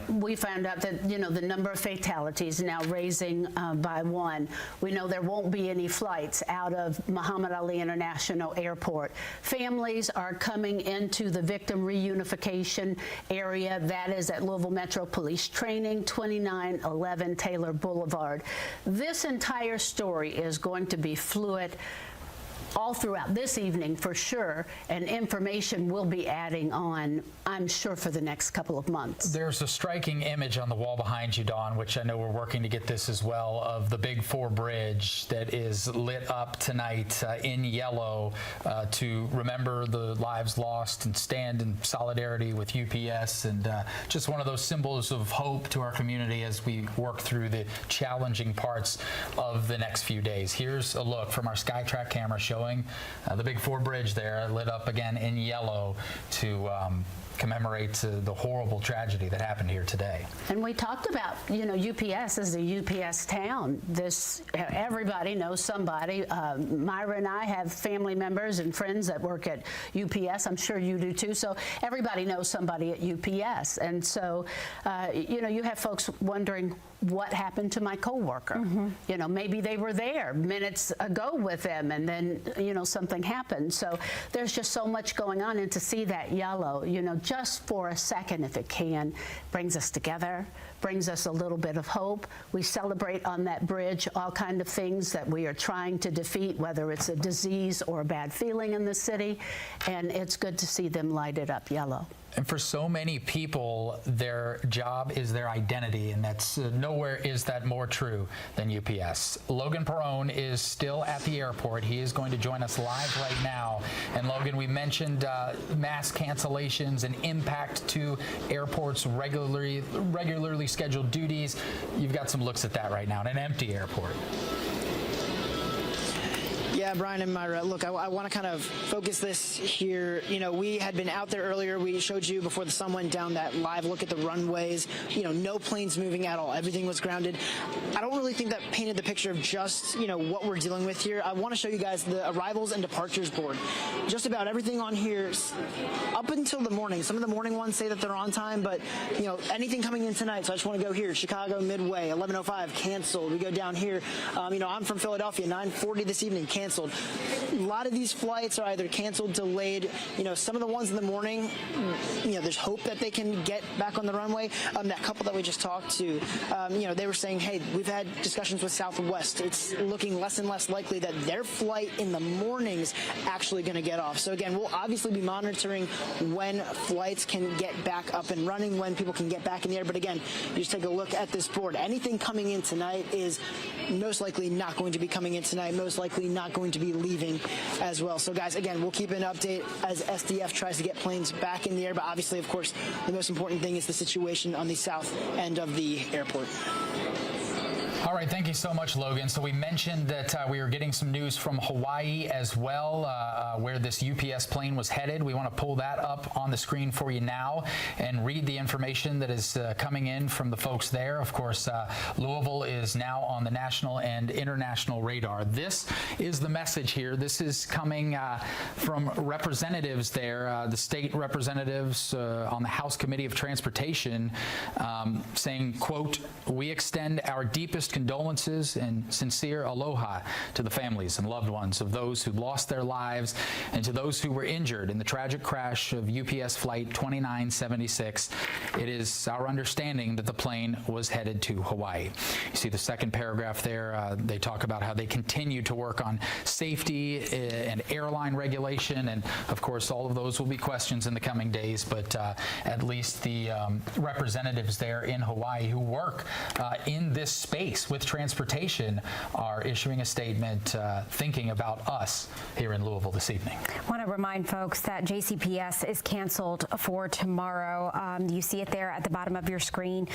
We found out that, you know, the number of fatalities now raising by 1. We know there won't be any flights out of Muhammad Ali International Airport. Families are coming into the victim reunification area. That is at Louisville Metro Police Training, 2911 Taylor Boulevard. This entire story is going to be fluid all throughout this evening for sure, and information will be adding on, I'm sure, for the next couple of months. There's a striking image on the wall behind you, Dawn, which I know we're working to get this as well, of the Big 4 bridge that is lit up tonight in yellow to remember the lives lost and stand in solidarity with UPS, and just one of those symbols of hope to our community as we work through the challenging parts of the next few days. Here's a look from our SkyTrack camera showing the Big 4 bridge there lit up again in yellow to commemorate the horrible tragedy that happened here today. And we talked about, you know, UPS is a UPS town. This, everybody knows somebody. Myra and I have family members and friends that work at UPS. I'm sure you do too. So everybody knows somebody at UPS. And so, you know, you have folks wondering, what happened to my coworker? Mm-hmm. You know, maybe they were there minutes ago with them and then, you know, something happened. So there's just so much going on, and to see that yellow, you know, just for a second, if it can, brings us together, brings us a little bit of hope. We celebrate on that bridge all kinds of things that we are trying to defeat, whether it's a disease or a bad feeling in the city, and it's good to see them light it up yellow. And for so many people, their job is their identity, and that's nowhere is that more true than UPS. Logan Perrone is still at the airport. He is going to join us live right now. And Logan, we mentioned mass cancellations and impact to airports' regularly scheduled duties. You've got some looks at that right now in an empty airport. Yeah, Brian and Myra, look, I want to kind of focus this here. You know, we had been out there earlier. We showed you before the sun went down that live look at the runways. You know, no planes moving at all. Everything was grounded. I don't really think that painted the picture of just, you know, what we're dealing with here. I want to show you guys the arrivals and departures board. Just about everything on here up until the morning. Some of the morning ones say that they're on time, but, you know, anything coming in tonight. So I just want to go here. Chicago Midway, 11:05, canceled. We go down here. You know, I'm from Philadelphia, 9:40 this evening, canceled. A lot of these flights are either canceled, delayed. You know, some of the ones in the morning, you know, there's hope that they can get back on the runway. That couple that we just talked to, you know, they were saying, hey, we've had discussions with Southwest. It's looking less and less likely that their flight in the morning's actually going to get off. So again, we'll obviously be monitoring when flights can get back up and running, when people can get back in the air. But again, you just take a look at this board. Anything coming in tonight is most likely not going to be coming in tonight, most likely not going to be leaving as well. So guys, again, we'll keep an update as SDF tries to get planes back in the air. But obviously, of course, the most important thing is the situation on the south end of the airport. All right, thank you so much, Logan. So we mentioned that we were getting some news from Hawaii as well, where this UPS plane was headed. We want to pull that up on the screen for you now and read the information that is coming in from the folks there. Of course, Louisville is now on the national and international radar. This is the message here. This is coming from representatives there, the state representatives on the House Committee of Transportation, saying, quote, "We extend our deepest condolences and sincere aloha to the families and loved ones of those who lost their lives and to those who were injured in the tragic crash of UPS Flight 2976. It is our understanding that the plane was headed to Hawaii." You see the second paragraph there. They talk about how they continue to work on safety and airline regulation, and of course all of those will be questions in the coming days, but at least the representatives there in Hawaii who work in this space with transportation are issuing a statement thinking about us here in Louisville this evening. I want to remind folks that JCPS is canceled for tomorrow. You see it there at the bottom of your screen.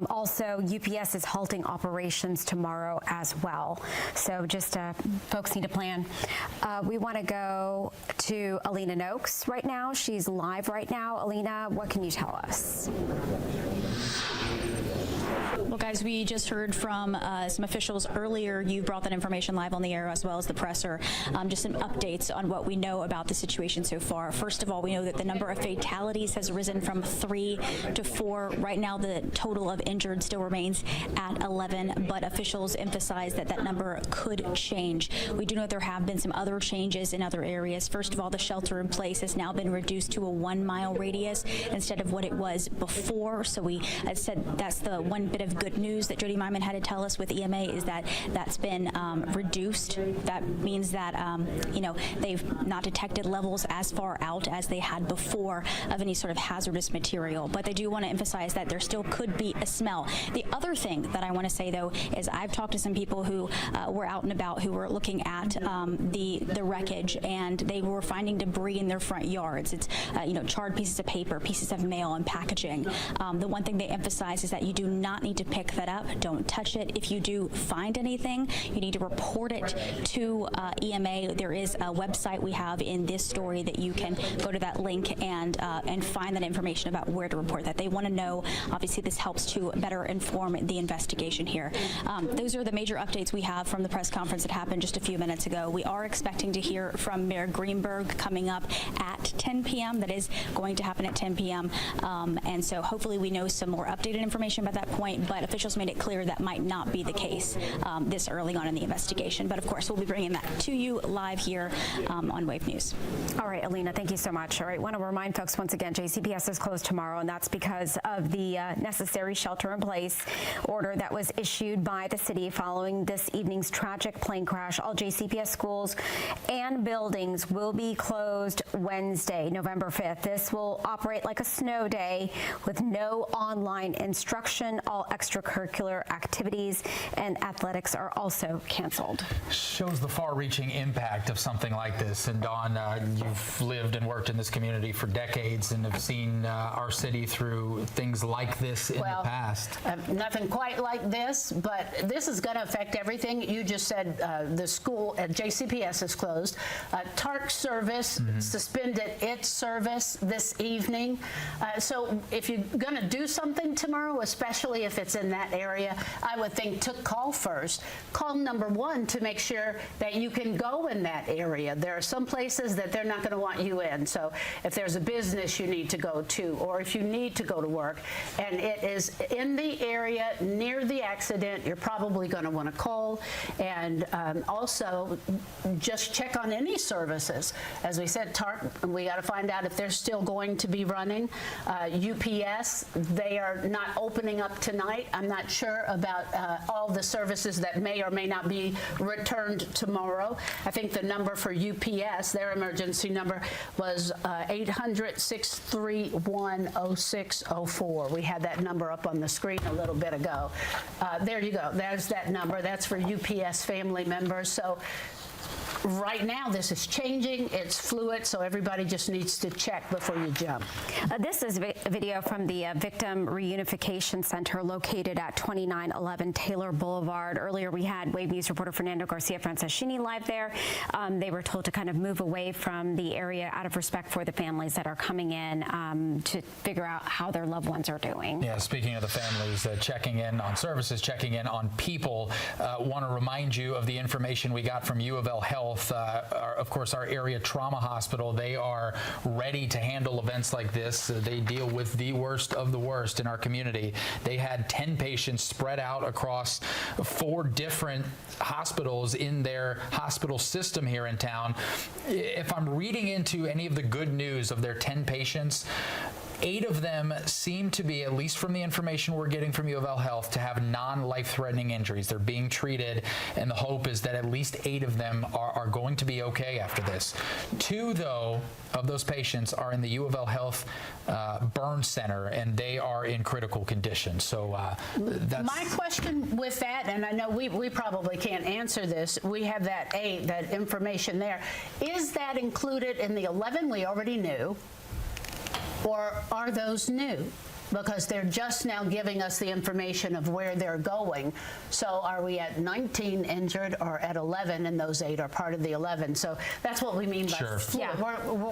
Also, UPS is halting operations tomorrow as well. So just folks need to plan. We want to go to Alina Noakes right now. She's live right now. Alina, what can you tell us? Well, guys, we just heard from some officials earlier. You brought that information live on the air as well as the presser. Just some updates on what we know about the situation so far. First of all, we know that the number of fatalities has risen from 3 to 4. Right now, the total of injured still remains at 11, but officials emphasize that that number could change. We do know there have been some other changes in other areas. First of all, the shelter in place has now been reduced to a 1-mile radius instead of what it was before. So we said that's the one bit of good news that Jody Myman had to tell us with EMA is that that's been reduced. That means that they've not detected levels as far out as they had before of any sort of hazardous material. But they do want to emphasize that there still could be a smell. The other thing that I want to say though is I've talked to some people who were out and about who were looking at the wreckage, and they were finding debris in their front yards. It's charred pieces of paper, pieces of mail, and packaging. The one thing they emphasize is that you do not need to pick that up. Don't touch it. If you do find anything, you need to report it to EMA. There is a website we have in this story that you can go to that link and find that information about where to report that. They want to know. Obviously, this helps to better inform the investigation here. Those are the major updates we have from the press conference that happened just a few minutes ago. We are expecting to hear from Mayor Greenberg coming up at 10 p.m. That is going to happen at 10 p.m. And so hopefully we know some more updated information by that point, but officials made it clear that might not be the case this early on in the investigation. But of course, we'll be bringing that to you live here on Wave News. All right, Alina, thank you so much. All right, want to remind folks once again, JCPS is closed tomorrow, and that's because of the necessary shelter-in-place order that was issued by the city following this evening's tragic plane crash. All JCPS schools and buildings will be closed Wednesday, November 5th. This will operate like a snow day with no online instruction. All extracurricular activities and athletics are also canceled. Shows the far-reaching impact of something like this. And Dawn, you've lived and worked in this community for decades and have seen our city through things like this in the past. Nothing quite like this, but this is going to affect everything. You just said the school at JCPS is closed. TARC service suspended its service this evening. So if you're going to do something tomorrow, especially if it's in that area, I would think to call first. Call number 1 to make sure that you can go in that area. There are some places that they're not going to want you in. So if there's a business you need to go to, or if you need to go to work, and it is in the area near the accident, you're probably going to want to call. And also just check on any services. As we said, TARC, we got to find out if they're still going to be running. UPS, they are not opening up tonight. I'm not sure about all the services that may or may not be returned tomorrow. I think the number for UPS, their emergency number, was 800-631-0604. We had that number up on the screen a little bit ago. There you go. There's that number. That's for UPS family members. So right now, this is changing. It's fluid, so everybody just needs to check before you jump. This is a video from the Victim Reunification Center located at 2911 Taylor Boulevard. Earlier, we had Wave News reporter Fernando Garcia-Franceschini live there. They were told to kind of move away from the area out of respect for the families that are coming in to figure out how their loved ones are doing. Yeah, speaking of the families, checking in on services, checking in on people, want to remind you of the information we got from U of L Health. Of course, our area trauma hospital, they are ready to handle events like this. They deal with the worst of the worst in our community. They had 10 patients spread out across 4 different hospitals in their hospital system here in town. If I'm reading into any of the good news of their 10 patients, 8 of them seem to be, at least from the information we're getting from U of L Health, to have non-life-threatening injuries. They're being treated, and the hope is that at least 8 of them are going to be okay after this. 2, though, of those patients are in the U of L Health burn center, and they are in critical condition. So that's my question with that, and I know we probably can't answer this. We have that 8, that information there. Is that included in the 11 we already knew, or are those new? Because they're just now giving us the information of where they're going. So are we at 19 injured or at 11, and those 8 are part of the 11? So that's what we mean by Sure.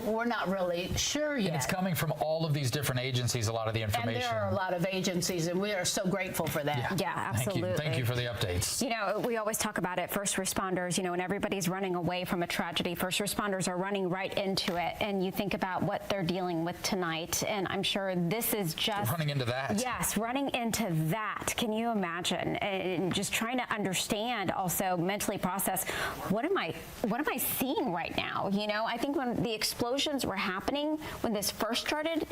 we're not really sure yet. And it's coming from all of these different agencies, a lot of the information. And there are a lot of agencies, and we are so grateful for that. Yeah, absolutely. Thank you for the updates. You know, we always talk about it, first responders, you know, when everybody's running away from a tragedy, first responders are running right into it. And you think about what they're dealing with tonight, and I'm sure this is just running into that. Yes, running into that. Can you imagine? And just trying to understand, also mentally process, what am I seeing right now? You know, I think when the explosions were happening, when this first started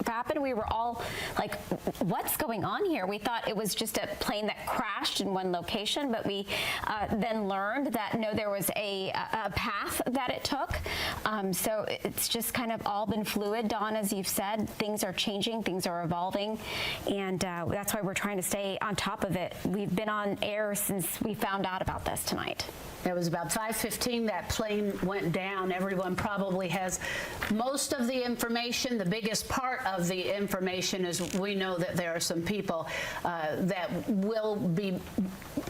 happen, we were all like, what's going on here? We thought it was just a plane that crashed in one location, but we then learned that no, there was a path that it took. So it's just kind of all been fluid, Dawn, as you've said. Things are changing, things are evolving, and that's why we're trying to stay on top of it. We've been on air since we found out about this tonight. It was about 5:15 that plane went down. Everyone probably has most of the information. The biggest part of the information is we know that there are some people that will be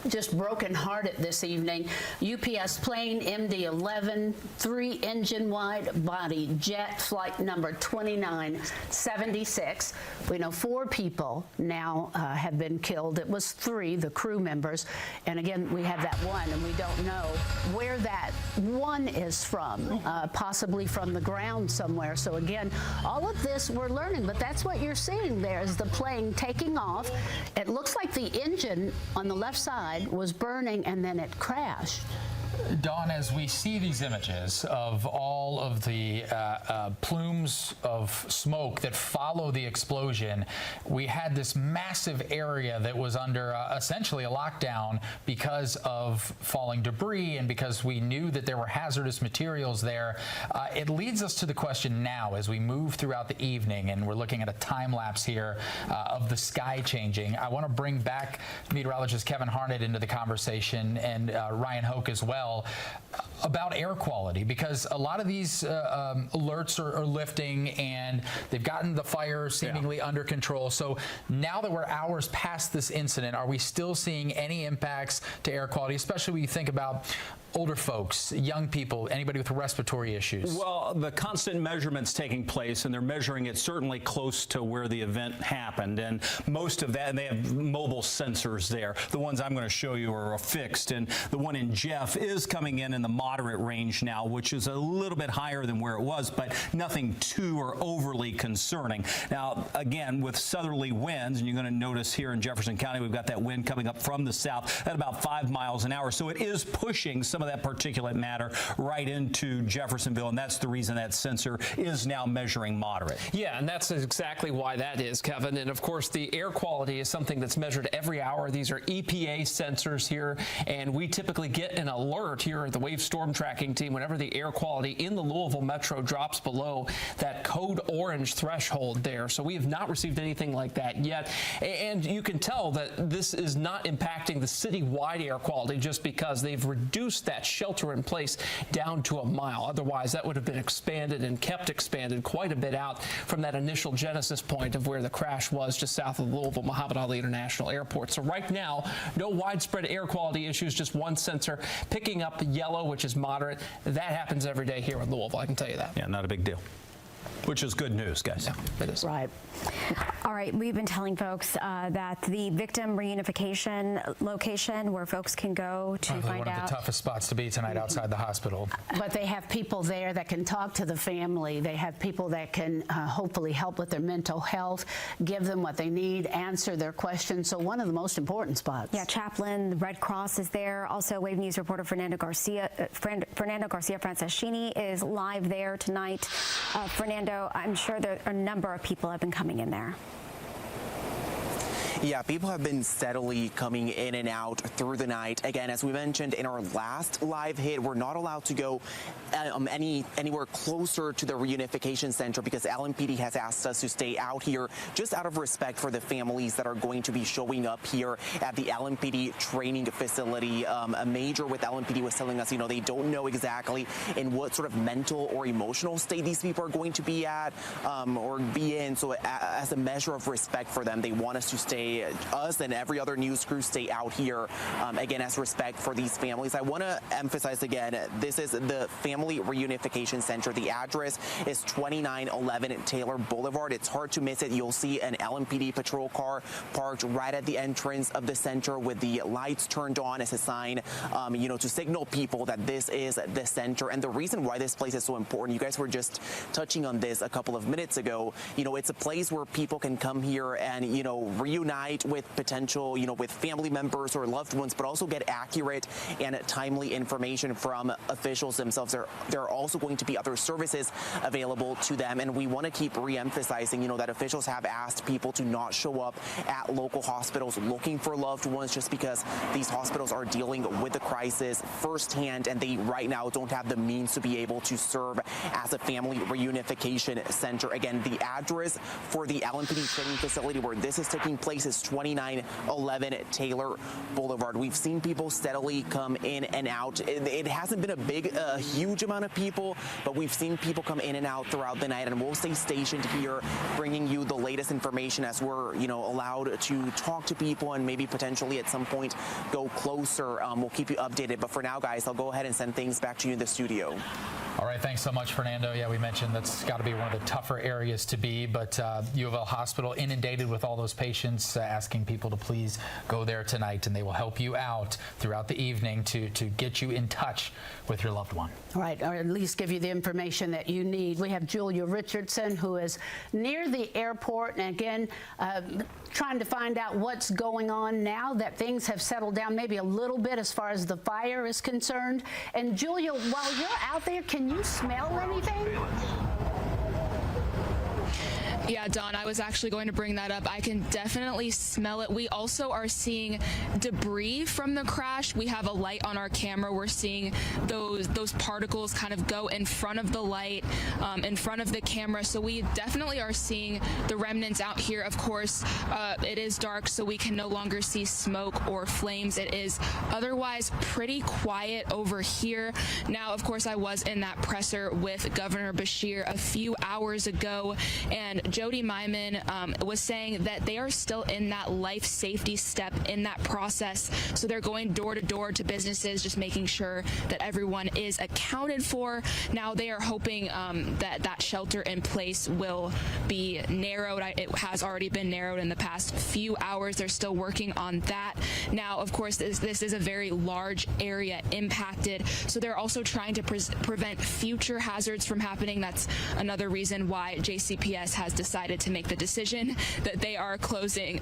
just brokenhearted this evening. UPS plane MD-11, 3-engine wide body jet, flight number 2976. We know 4 people now have been killed. It was 3, the crew members. And again, we have that 1, and we don't know where that 1 is from, possibly from the ground somewhere. So again, all of this we're learning, but that's what you're seeing there is the plane taking off. It looks like the engine on the left side was burning, and then it crashed. Dawn, as we see these images of all of the plumes of smoke that follow the explosion, we had this massive area that was under essentially a lockdown because of falling debris and because we knew that there were hazardous materials there. It leads us to the question now as we move throughout the evening, and we're looking at a time lapse here of the sky changing. I want to bring back meteorologist Kevin Harnett into the conversation, and Ryan Hoke as well, about air quality, because a lot of these alerts are lifting, and they've gotten the fire seemingly under control. So now that we're hours past this incident, are we still seeing any impacts to air quality, especially when you think about older folks, young people, anybody with respiratory issues? Well, the constant measurements taking place, and they're measuring it certainly close to where the event happened, and most of that, and they have mobile sensors there. The ones I'm going to show you are fixed, and the one in Jeff is coming in the moderate range now, which is a little bit higher than where it was, but nothing too or overly concerning. Now, again, with southerly winds, and you're going to notice here in Jefferson County, we've got that wind coming up from the south at about 5 miles an hour, so it is pushing some of that particulate matter right into Jeffersonville, and that's the reason that sensor is now measuring moderate. Yeah, and that's exactly why that is, Kevin. And of course, the air quality is something that's measured every hour. These are EPA sensors here, and we typically get an alert here at the Wave Storm Tracking Team whenever the air quality in the Louisville metro drops below that code orange threshold there. So we have not received anything like that yet. And you can tell that this is not impacting the citywide air quality just because they've reduced that shelter in place down to a mile. Otherwise, that would have been expanded and kept expanded quite a bit out from that initial genesis point of where the crash was just south of Louisville Muhammad Ali International Airport. So right now, no widespread air quality issues, just one sensor picking up yellow, which is moderate. That happens every day here in Louisville, I can tell you that. Yeah, not a big deal. Which is good news, guys. Yeah, it is. Right. All right, we've been telling folks that the victim reunification location where folks can go to Probably find one out. of the toughest spots to be tonight outside the hospital. But they have people there that can talk to the family. They have people that can hopefully help with their mental health, give them what they need, answer their questions. So one of the most important spots. Yeah, Chaplain, the Red Cross is there. Also, Wave News reporter Fernando Garcia Franceschini is live there tonight. Fernando, Nando, I'm sure there are a number of people have been coming in there. Yeah, people have been steadily coming in and out through the night. Again, as we mentioned in our last live hit, we're not allowed to go anywhere closer to the reunification center because LMPD has asked us to stay out here just out of respect for the families that are going to be showing up here at the LMPD training facility. A major with LMPD was telling us, they don't know exactly in what sort of mental or emotional state these people are going to be at or be in. So as a measure of respect for them, they want us to stay, us and every other news crew stay out here, again, as respect for these families. I want to emphasize again, this is the Family Reunification Center. The address is 2911 Taylor Boulevard. It's hard to miss it. You'll see an LMPD patrol car parked right at the entrance of the center with the lights turned on as a sign, to signal people that this is the center. And the reason why this place is so important, you guys were just touching on this a couple of minutes ago, it's a place where people can come here and, reunite with potential, with family members or loved ones, but also get accurate and timely information from officials themselves. There are also going to be other services available to them, and we want to keep re-emphasizing, that officials have asked people to not show up at local hospitals looking for loved ones just because these hospitals are dealing with the crisis firsthand, and they right now don't have the means to be able to serve as a family reunification center. Again, the address for the LMPD training facility where this is taking place is 2911 Taylor Boulevard. We've seen people steadily come in and out. It hasn't been a huge amount of people, but we've seen people come in and out throughout the night, and we'll stay stationed here bringing you the latest information as we're, allowed to talk to people and maybe potentially at some point go closer. We'll keep you updated. But for now, guys, I'll go ahead and send things back to you in the studio. All right, thanks so much, Fernando. Yeah, we mentioned that's got to be one of the tougher areas to be, but U of L Hospital inundated with all those patients, asking people to please go there tonight, and they will help you out throughout the evening to get you in touch with your loved one. All right, or at least give you the information that you need. We have Julia Richardson, who is near the airport, and again, trying to find out what's going on now that things have settled down maybe a little bit as far as the fire is concerned. And Julia, while you're out there, can you smell anything? Yeah, Dawn, I was actually going to bring that up. I can definitely smell it. We also are seeing debris from the crash. We have a light on our camera. We're seeing those particles kind of go in front of the light, in front of the camera. So we definitely are seeing the remnants out here. Of course, it is dark, so we can no longer see smoke or flames. It is otherwise pretty quiet over here. Now, of course, I was in that presser with Governor Beshear a few hours ago, and Jody Myman was saying that they are still in that life safety step in that process. So they're going door to door to businesses, just making sure that everyone is accounted for. Now they are hoping that shelter in place will be narrowed. It has already been narrowed in the past few hours. They're still working on that. Now, of course, this is a very large area impacted. So they're also trying to prevent future hazards from happening. That's another reason why JCPS has decided to make the decision that they are closing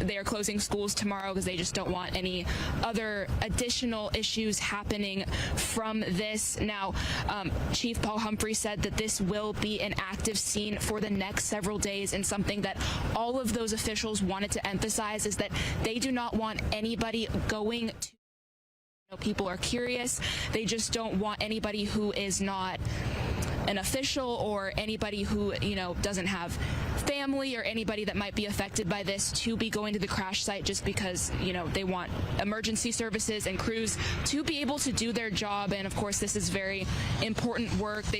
schools tomorrow, because they just don't want any other additional issues happening from this. Now, Chief Paul Humphrey said that this will be an active scene for the next several days, and something that all of those officials wanted to emphasize is that they do not want anybody going to. People are curious. They just don't want anybody who is not an official or anybody who, doesn't have family or anybody that might be affected by this to be going to the crash site, just because, they want emergency services and crews to be able to do their job. And of course, this is very important work. They